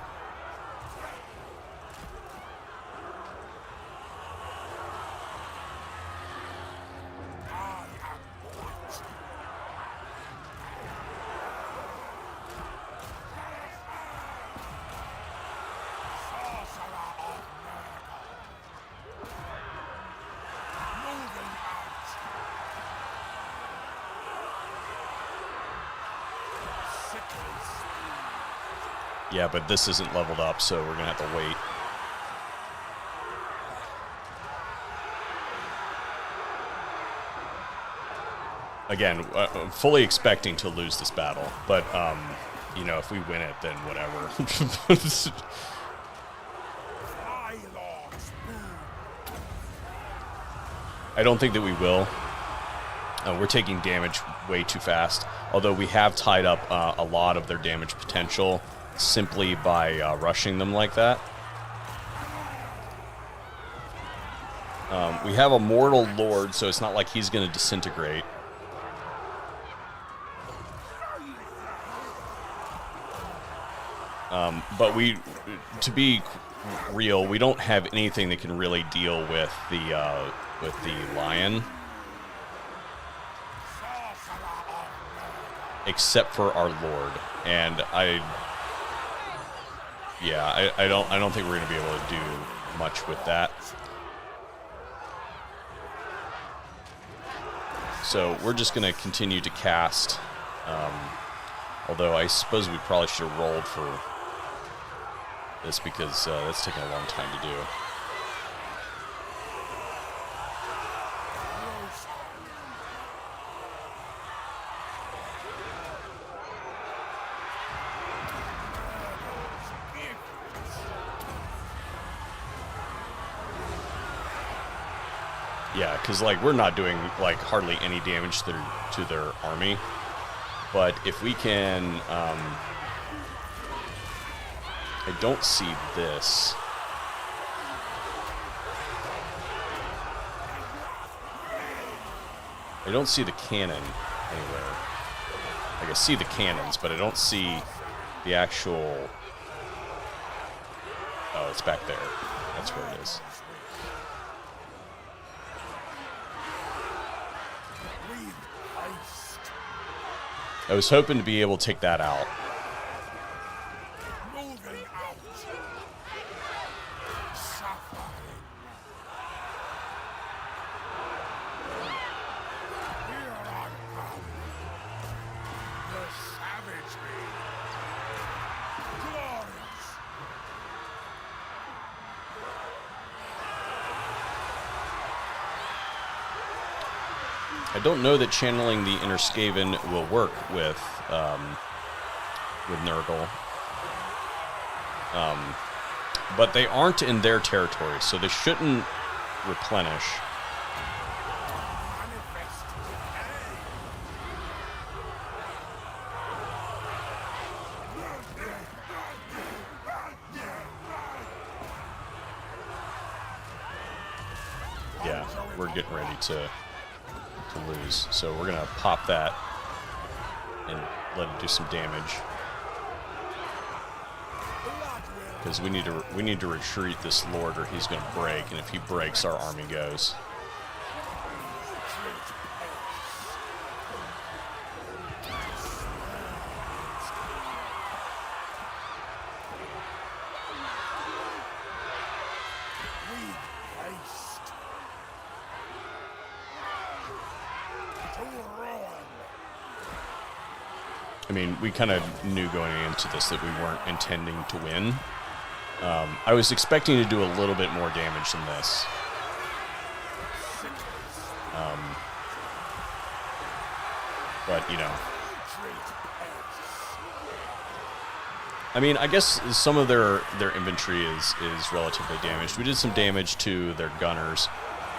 Yeah, but this isn't leveled up, so we're going to have to wait. Again, fully expecting to lose this battle, but, you know, if we win it, then whatever. I don't think that we will. We're taking damage way too fast, although we have tied up a lot of their damage potential simply by rushing them like that. We have a mortal Lord, so it's not like he's going to disintegrate. But to be real, we don't have anything that can really deal with the lion, except for our Lord. And I don't think we're going to be able to do much with that. So we're just going to continue to cast. Although I suppose we probably should have rolled for this because that's taking a long time to do. Yeah, because like we're not doing like hardly any damage to their army, but if we can, I don't see this. I don't see the cannon anywhere. I can see the cannons, but I don't see the actual. Oh, it's back there. That's where it is. I was hoping to be able to take that out. Moving out. Suffering. Here I come. The savagery. Glorious. I don't know that channeling the Inner Skaven will work with Nurgle. But they aren't in their territory, so they shouldn't replenish. Yeah, we're getting ready to lose, so we're gonna pop that and let it do some damage because we need to retreat this lord or he's gonna break, and if he breaks, our army goes. I mean, we kind of knew going into this that we weren't intending to win. I was expecting to do a little bit more damage than this. But, you know. I mean, I guess some of their infantry is relatively damaged. We did some damage to their gunners.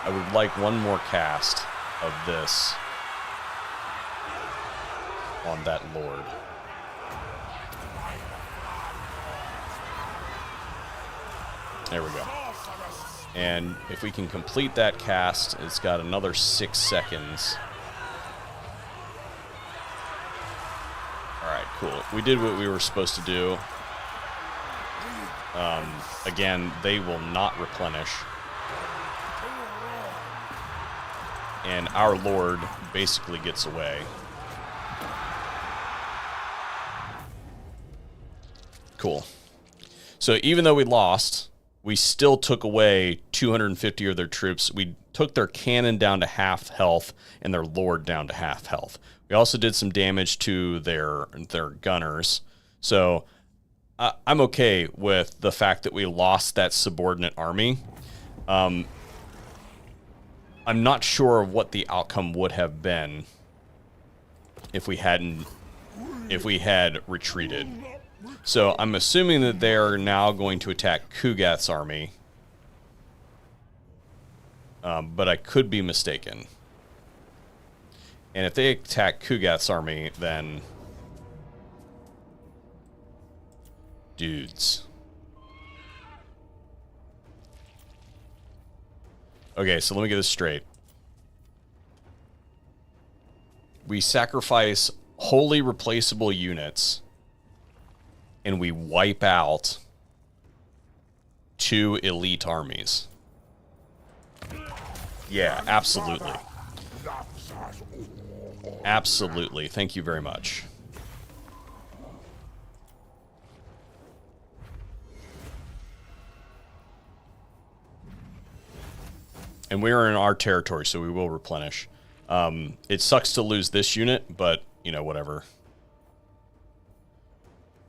I would like one more cast of this on that lord. There we go. And if we can complete that cast, it's got another 6 seconds. Alright, cool. We did what we were supposed to do. Again, they will not replenish. And our lord basically gets away. Cool. So even though we lost, we still took away 250 of their troops. We took their cannon down to half health and their lord down to half health. We also did some damage to their gunners. So I'm okay with the fact that we lost that subordinate army. I'm not sure of what the outcome would have been if we had retreated. So I'm assuming that they're now going to attack Kugath's army. But I could be mistaken. And if they attack Kugath's army, then... dudes. Okay, so let me get this straight. We sacrifice wholly replaceable units, and we wipe out 2 elite armies. Yeah, absolutely. Absolutely. Thank you very much. And we are in our territory, so we will replenish. It sucks to lose this unit, but, you know, whatever.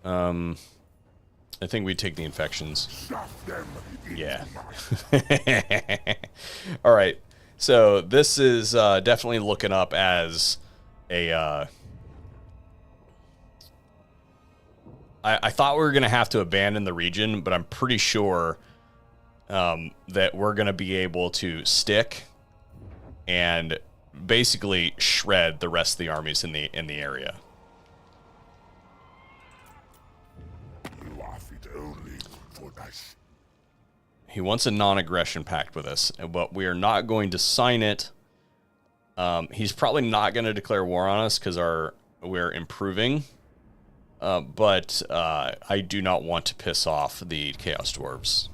I think we take the infections. Yeah. All right. So this is definitely looking up as a... I thought we were going to have to abandon the region, but I'm pretty sure that we're going to be able to stick and basically shred the rest of the armies in the area. You are fit only for this. He wants a non-aggression pact with us, but we are not going to sign it. He's probably not going to declare war on us because we're improving. But I do not want to piss off the Chaos Dwarves.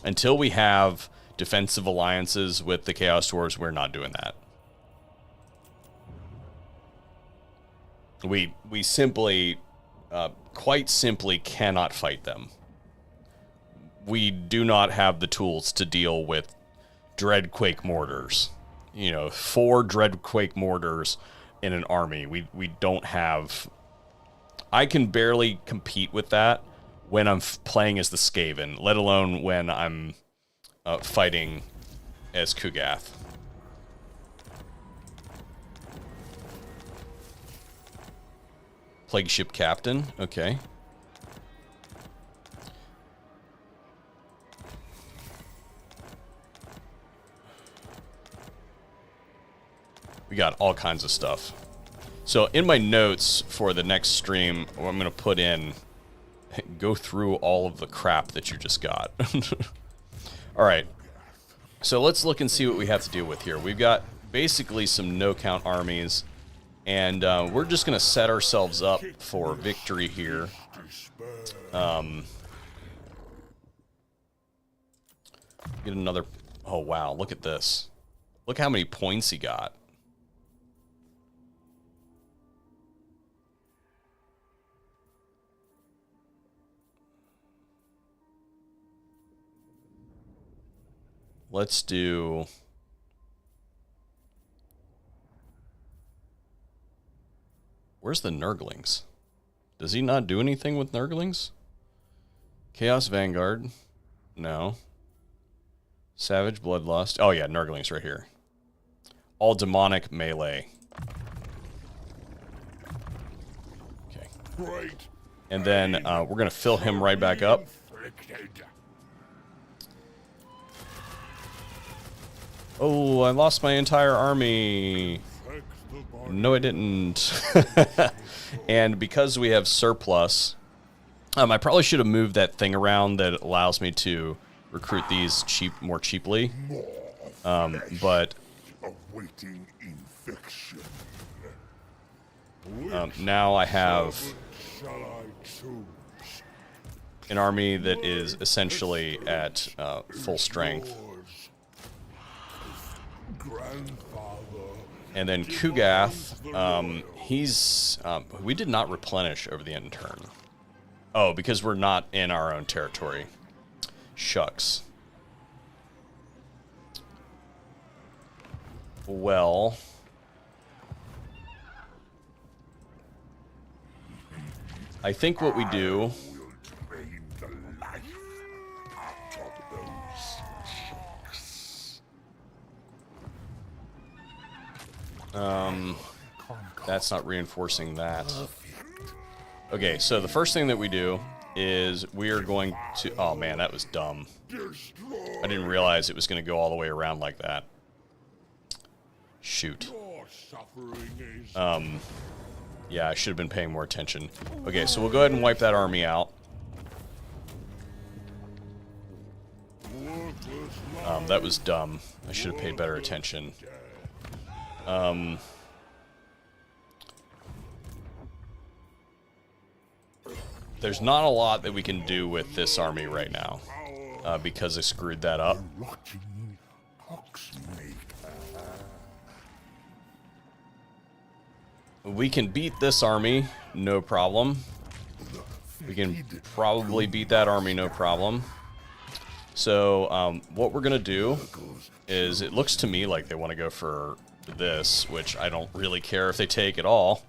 Until we have defensive alliances with the Chaos Dwarves, we're not doing that. We simply, quite simply cannot fight them. We do not have the tools to deal with Dreadquake mortars. 4 Dreadquake mortars in an army. We don't have... I can barely compete with that when I'm playing as the Skaven, let alone when I'm fighting as Kugath. Plague Ship Captain, okay. We got all kinds of stuff. So in my notes for the next stream, I'm going to put in, go through all of the crap that you just got. All right. So let's look and see what we have to deal with here. We've got basically some no-count armies, and we're just going to set ourselves up for victory here. Get another... Oh, wow. Look at this. Look how many points he got. Let's do... Where's the Nurglings? Does he not do anything with Nurglings? Chaos Vanguard. No. Savage Bloodlust. Oh yeah, Nurglings right here. All demonic melee. Okay. Great. And then we're going to fill him right back up. Oh, I lost my entire army. No, I didn't. And because we have surplus, I probably should have moved that thing around that allows me to recruit these more cheaply. But Awaiting infection. now I have Shall I choose? an army that is essentially at full strength. Grandfather. And then Kugath, he's... we did not replenish over the end turn. Oh, because we're not in our own territory. Shucks. Well... I think what we do... Will drain the life out of those chicks. That's not reinforcing that. Okay, so the first thing that we do is we are going to... Oh man, that was dumb. Destroy I didn't realize it was going to go all the way around like that. Shoot. your suffering is Yeah, I should have been paying more attention. Okay, so we'll go ahead and wipe that army out. worthless. That was dumb. I should have paid better attention. There's not a lot that we can do with this army right now, because I screwed that up. Rotting Oxmaker. We can beat this army, no problem. We can probably beat that army, no problem. So, what we're going to do is, it looks to me like they want to go for this, which I don't really care if they take at all.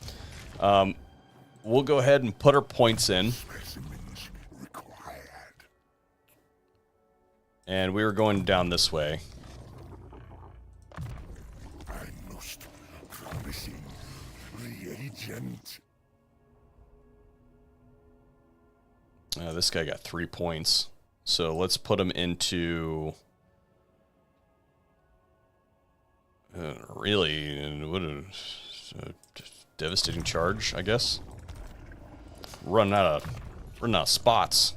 We'll go ahead and put our points in. Specimens required. And we were going down this way. A most promising reagent. This guy got 3 points. So let's put him into... Really, what a devastating charge, I guess. Running out of spots.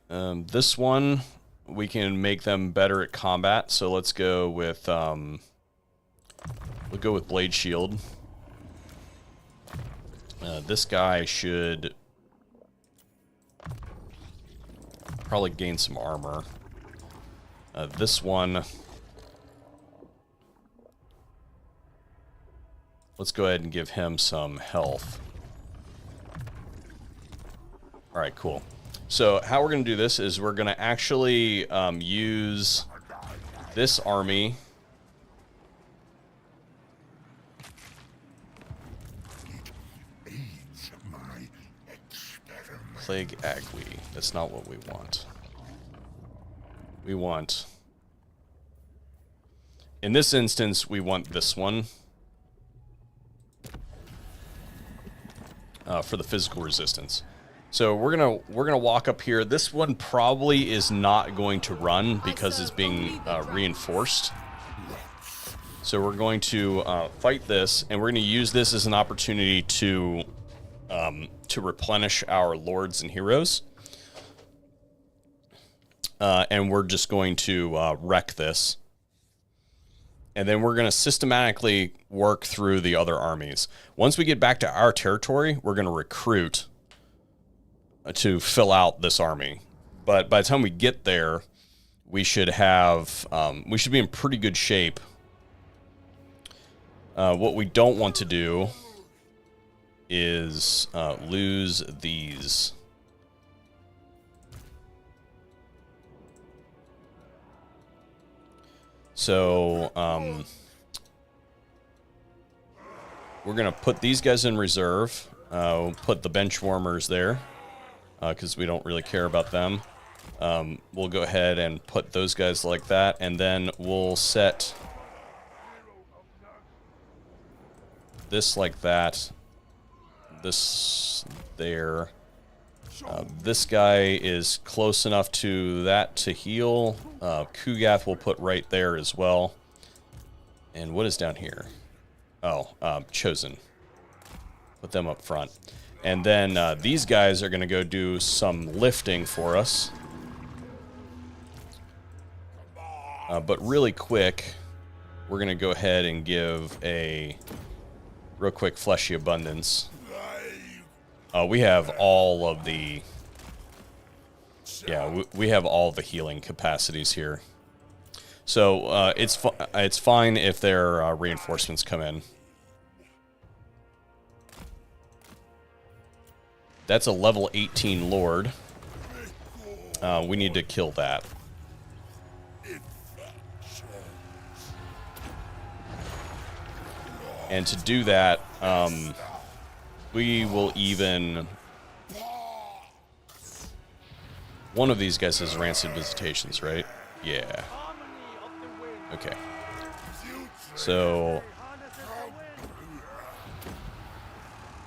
This one, we can make them better at combat. So let's go with we'll go with Blade Shield. This guy should probably gain some armor. This one, let's go ahead and give him some health. All right, cool. So how we're going to do this is we're going to actually use this army. Plague Agui. That's not what we want. We want... In this instance, we want this one. For the physical resistance. So we're gonna walk up here. This one probably is not going to run because it's being reinforced. So we're going to fight this, and we're going to use this as an opportunity to replenish our lords and heroes. And we're just going to wreck this. And then we're going to systematically work through the other armies. Once we get back to our territory, we're going to recruit to fill out this army. But by the time we get there, we should have we should be in pretty good shape. What we don't want to do is lose these. So we're gonna put these guys in reserve. We'll put the bench warmers there because we don't really care about them. We'll go ahead and put those guys like that, and then we'll set this like that. This there. This guy is close enough to that to heal. Kugath will put right there as well. And what is down here? Oh, Chosen. Put them up front. And then these guys are going to go do some lifting for us. But really quick, we're going to go ahead and give a real quick fleshy abundance. We have all of the... Yeah, we have all the healing capacities here. So it's fine if their reinforcements come in. That's a level 18 Lord. We need to kill that. And to do that, we will even... One of these guys has rancid visitations, right? Yeah. Okay. So...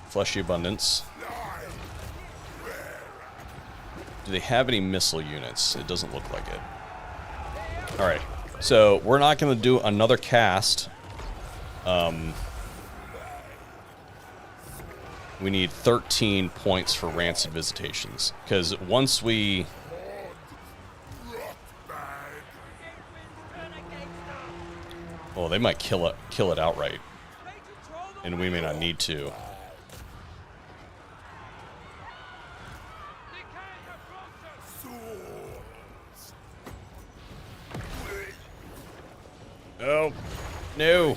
Fleshy Abundance. Do they have any missile units? It doesn't look like it. Alright. So, we're not going to do another cast. We need 13 points for rancid visitations. Because once we... Oh, they might kill it outright. And we may not need to. Oh, no.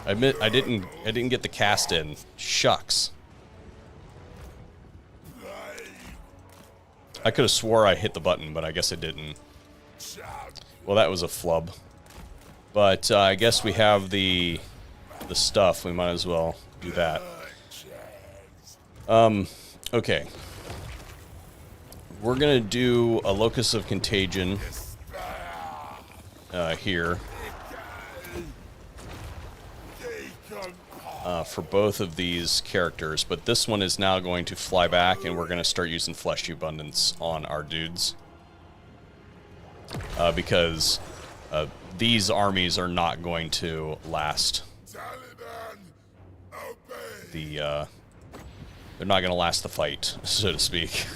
I didn't get the cast in. Shucks. I could have swore I hit the button, but I guess I didn't. Well, that was a flub. But I guess we have the stuff. We might as well do that. Okay. We're gonna do a Locus of Contagion here. For both of these characters, but this one is now going to fly back, and we're going to start using Fleshy Abundance on our dudes. Because these armies are not going to last. Taliban, obey. They're not going to last the fight, so to speak.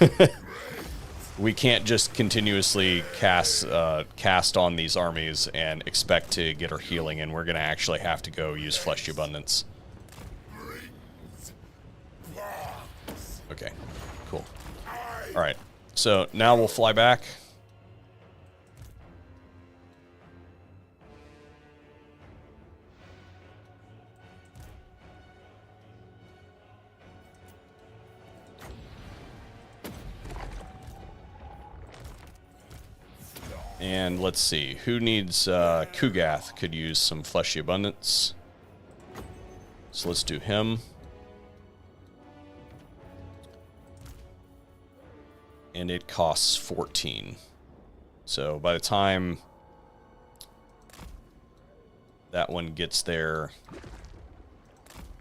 We can't just continuously cast on these armies and expect to get our healing, and we're going to actually have to go use Fleshy Abundance. Okay, cool. Alright, so now we'll fly back. And let's see, who needs, Kugath could use some Fleshy Abundance. So let's do him. And it costs 14. So by the time that one gets there,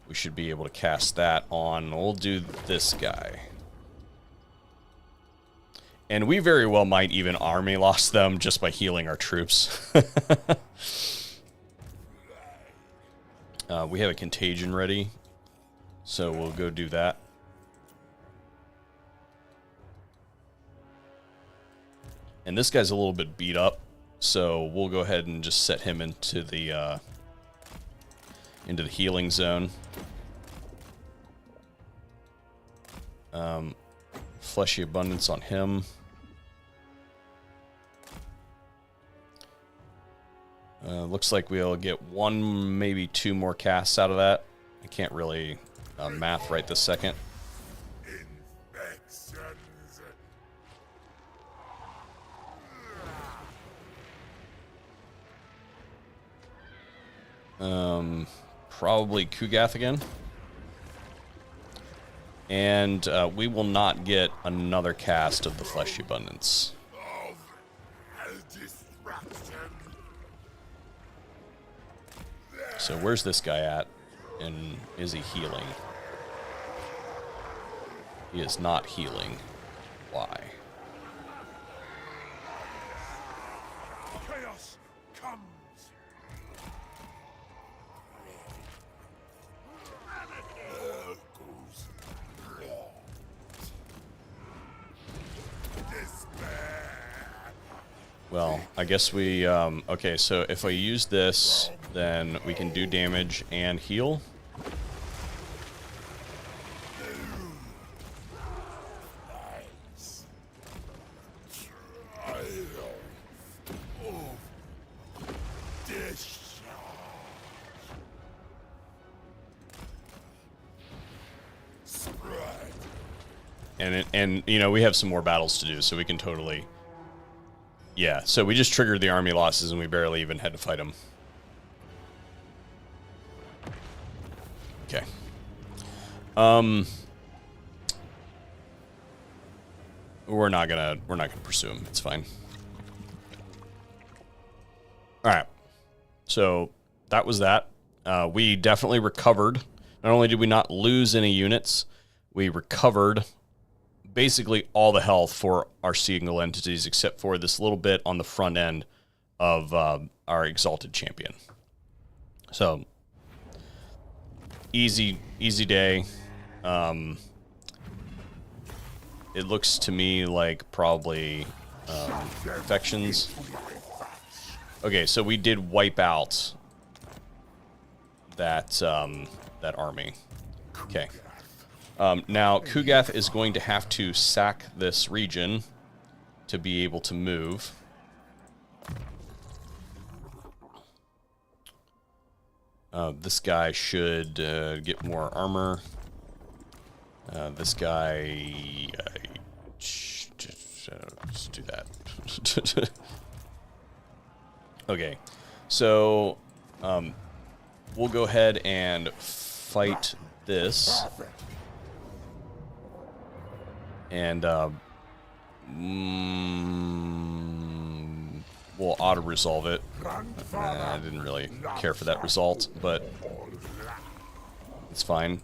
we should be able to cast that on. We'll do this guy. And we very well might even army lost them just by healing our troops. We have a contagion ready, so we'll go do that. And this guy's a little bit beat up, so we'll go ahead and just set him into the healing zone. Fleshy Abundance on him. Looks like we'll get one, maybe two more casts out of that. I can't really math right this second. Infections. Probably Kugath again. And we will not get another cast of the Fleshy Abundance. So where's this guy at? And is he healing? He is not healing. Why? Chaos comes. Well, I guess we, okay, so if I use this, then we can do damage and heal. And you know, we have some more battles to do, so we can totally... Yeah, so we just triggered the army losses and we barely even had to fight them. Okay. We're not gonna pursue him. It's fine. All right. So that was that. We definitely recovered. Not only did we not lose any units, we recovered basically all the health for our single entities, except for this little bit on the front end of our Exalted Champion. So, easy day. It looks to me like probably infections. Okay, so we did wipe out that that army. Okay. Now, Kugath is going to have to sack this region to be able to move. This guy should get more armor. This guy... let's do that. Okay, so we'll go ahead and fight this. And we'll auto-resolve it. I didn't really care for that result, but it's fine.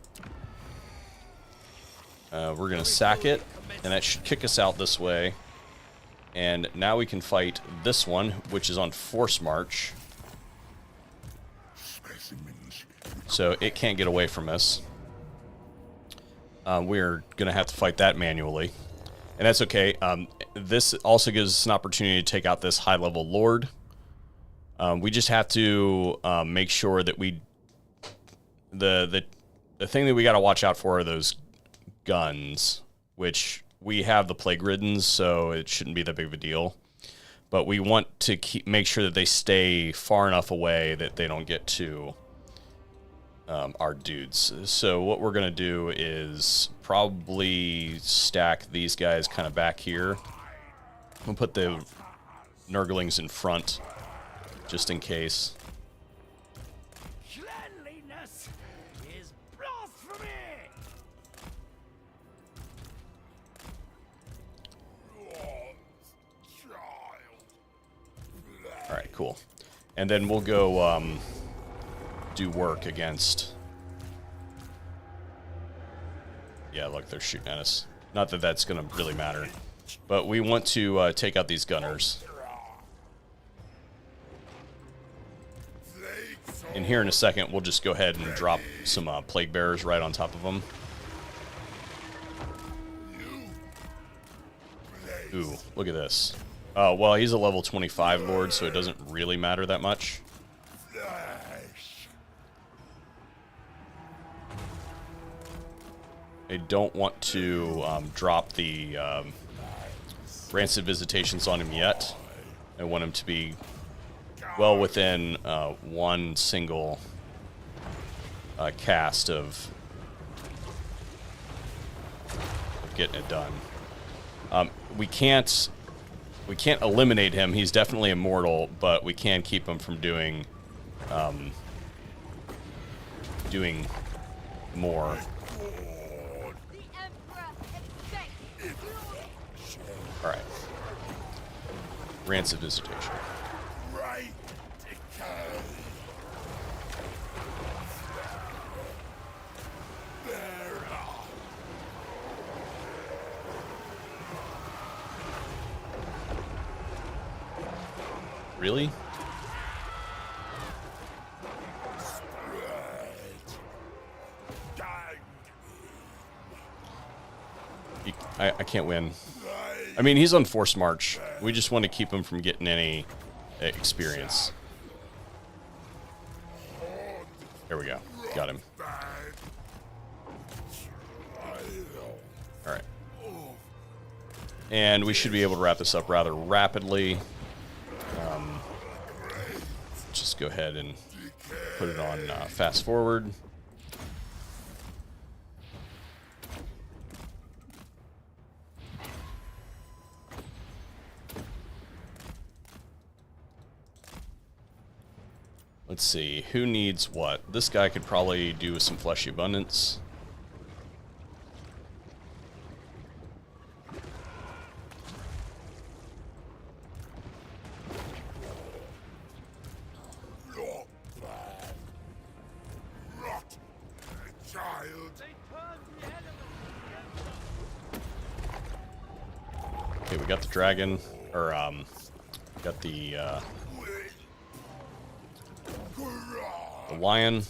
We're going to sack it, and that should kick us out this way. And now we can fight this one, which is on Force March. So it can't get away from us. We're going to have to fight that manually. And that's okay. This also gives us an opportunity to take out this high-level Lord. We just have to make sure that we... The thing that we got to watch out for are those guns, which we have the Plague Riddens, so it shouldn't be that big of a deal. But we want to make sure that they stay far enough away that they don't get to our dudes. So what we're going to do is probably stack these guys kind of back here. We'll put the Nurglings in front, just in case. Cleanliness is blasphemy! Alright, cool. And then we'll go do work against... Yeah, look, they're shooting at us. Not that that's going to really matter. But we want to take out these gunners. And here in a second, we'll just go ahead and drop some Plague Bearers right on top of them. Ooh, look at this. Oh, well, he's a level 25 Lord, so it doesn't really matter that much. I don't want to drop the Rancid Visitations on him yet. I want him to be well within one single cast of getting it done. We can't eliminate him. He's definitely immortal, but we can keep him from doing more. All right. Rancid Visitation. Right. Really? I can't win. I mean, he's on Force March. We just want to keep him from getting any experience. There we go. Got him. Alright. And we should be able to wrap this up rather rapidly. Just go ahead and put it on fast forward. Let's see, who needs what? This guy could probably do with some fleshy abundance. Okay, we got the dragon, or got the lion.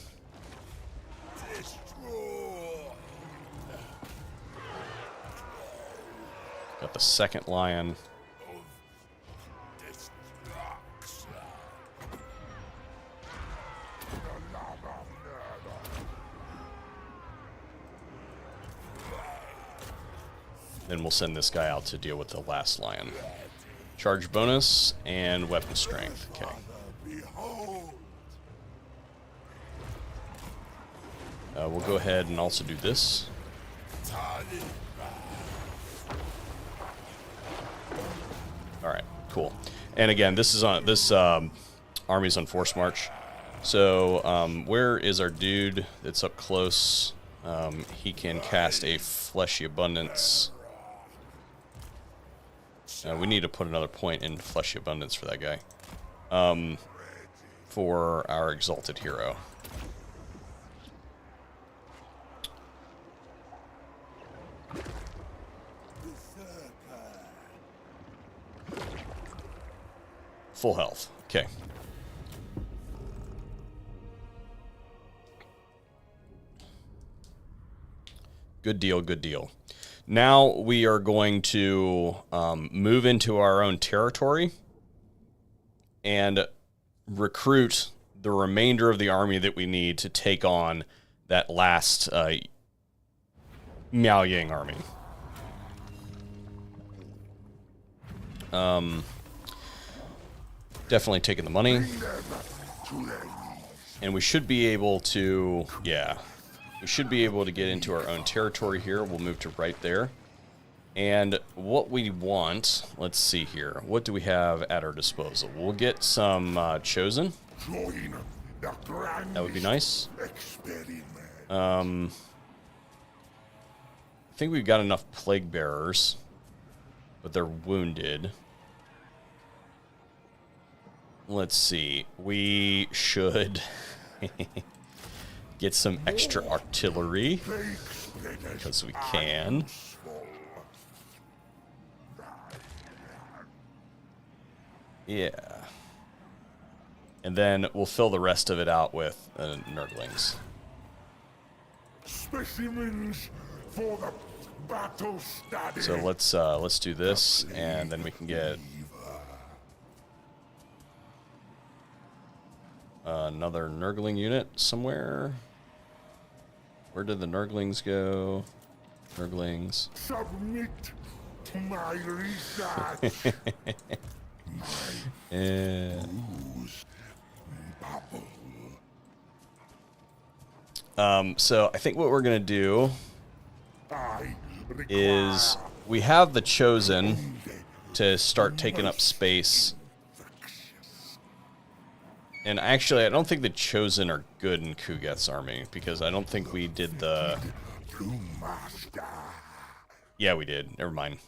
Got the second lion. Then we'll send this guy out to deal with the last lion. Charge bonus and weapon strength. Okay. We'll go ahead and also do this. Alright, cool. And again, this is on this army's on Force March. So where is our dude that's up close? He can cast a Fleshy Abundance. We need to put another point in Fleshy Abundance for that guy. For our Exalted Hero. Full health. Okay. Good deal, good deal. Now we are going to move into our own territory and recruit the remainder of the army that we need to take on that last Miao Yang army. Definitely taking the money. And we should be able to, yeah, we should be able to get into our own territory here. We'll move to right there. And what we want, let's see here. What do we have at our disposal? We'll get some Chosen. That would be nice. I think we've got enough Plague Bearers, but they're wounded. Let's see. We should get some extra artillery because we can. Yeah. And then we'll fill the rest of it out with Nurglings. Specimens for the battle study. So let's do this, and then we can get another Nurgling unit somewhere. Where did the Nurglings go? Nurglings. Submit to my research. So I think what we're gonna do is we have the Chosen to start taking up space. And actually, I don't think the Chosen are good in Kuget's army, because I don't think we did the... Yeah, we did. Never mind.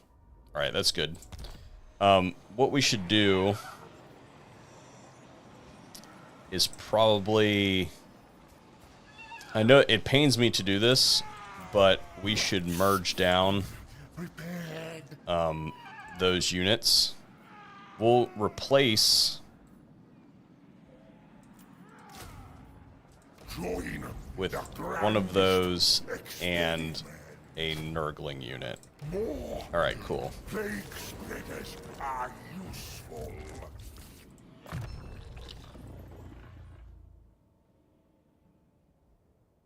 Alright, that's good. What we should do is probably... I know it pains me to do this, but we should merge down those units. We'll replace with one of those and a Nurgling unit. Alright, cool.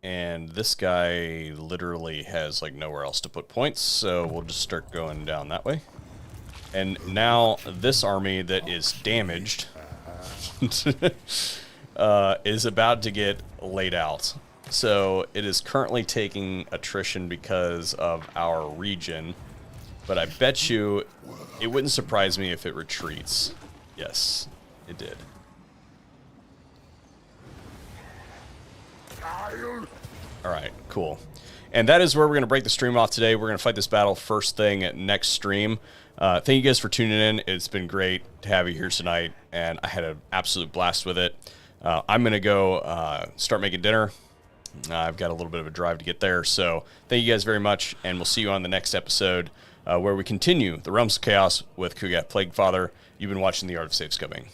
And this guy literally has like nowhere else to put points, so we'll just start going down that way. And now this army that is damaged is about to get laid out. So it is currently taking attrition because of our region, but I bet you it wouldn't surprise me if it retreats. Yes, it did. Alright, cool. And that is where we're going to break the stream off today. We're going to fight this battle first thing at next stream. Thank you guys for tuning in. It's been great to have you here tonight, and I had an absolute blast with it. I'm going to go start making dinner. I've got a little bit of a drive to get there, so thank you guys very much, and we'll see you on the next episode where we continue the Realms of Chaos with Kugat Plaguefather. You've been watching The Art of Safe Scumming.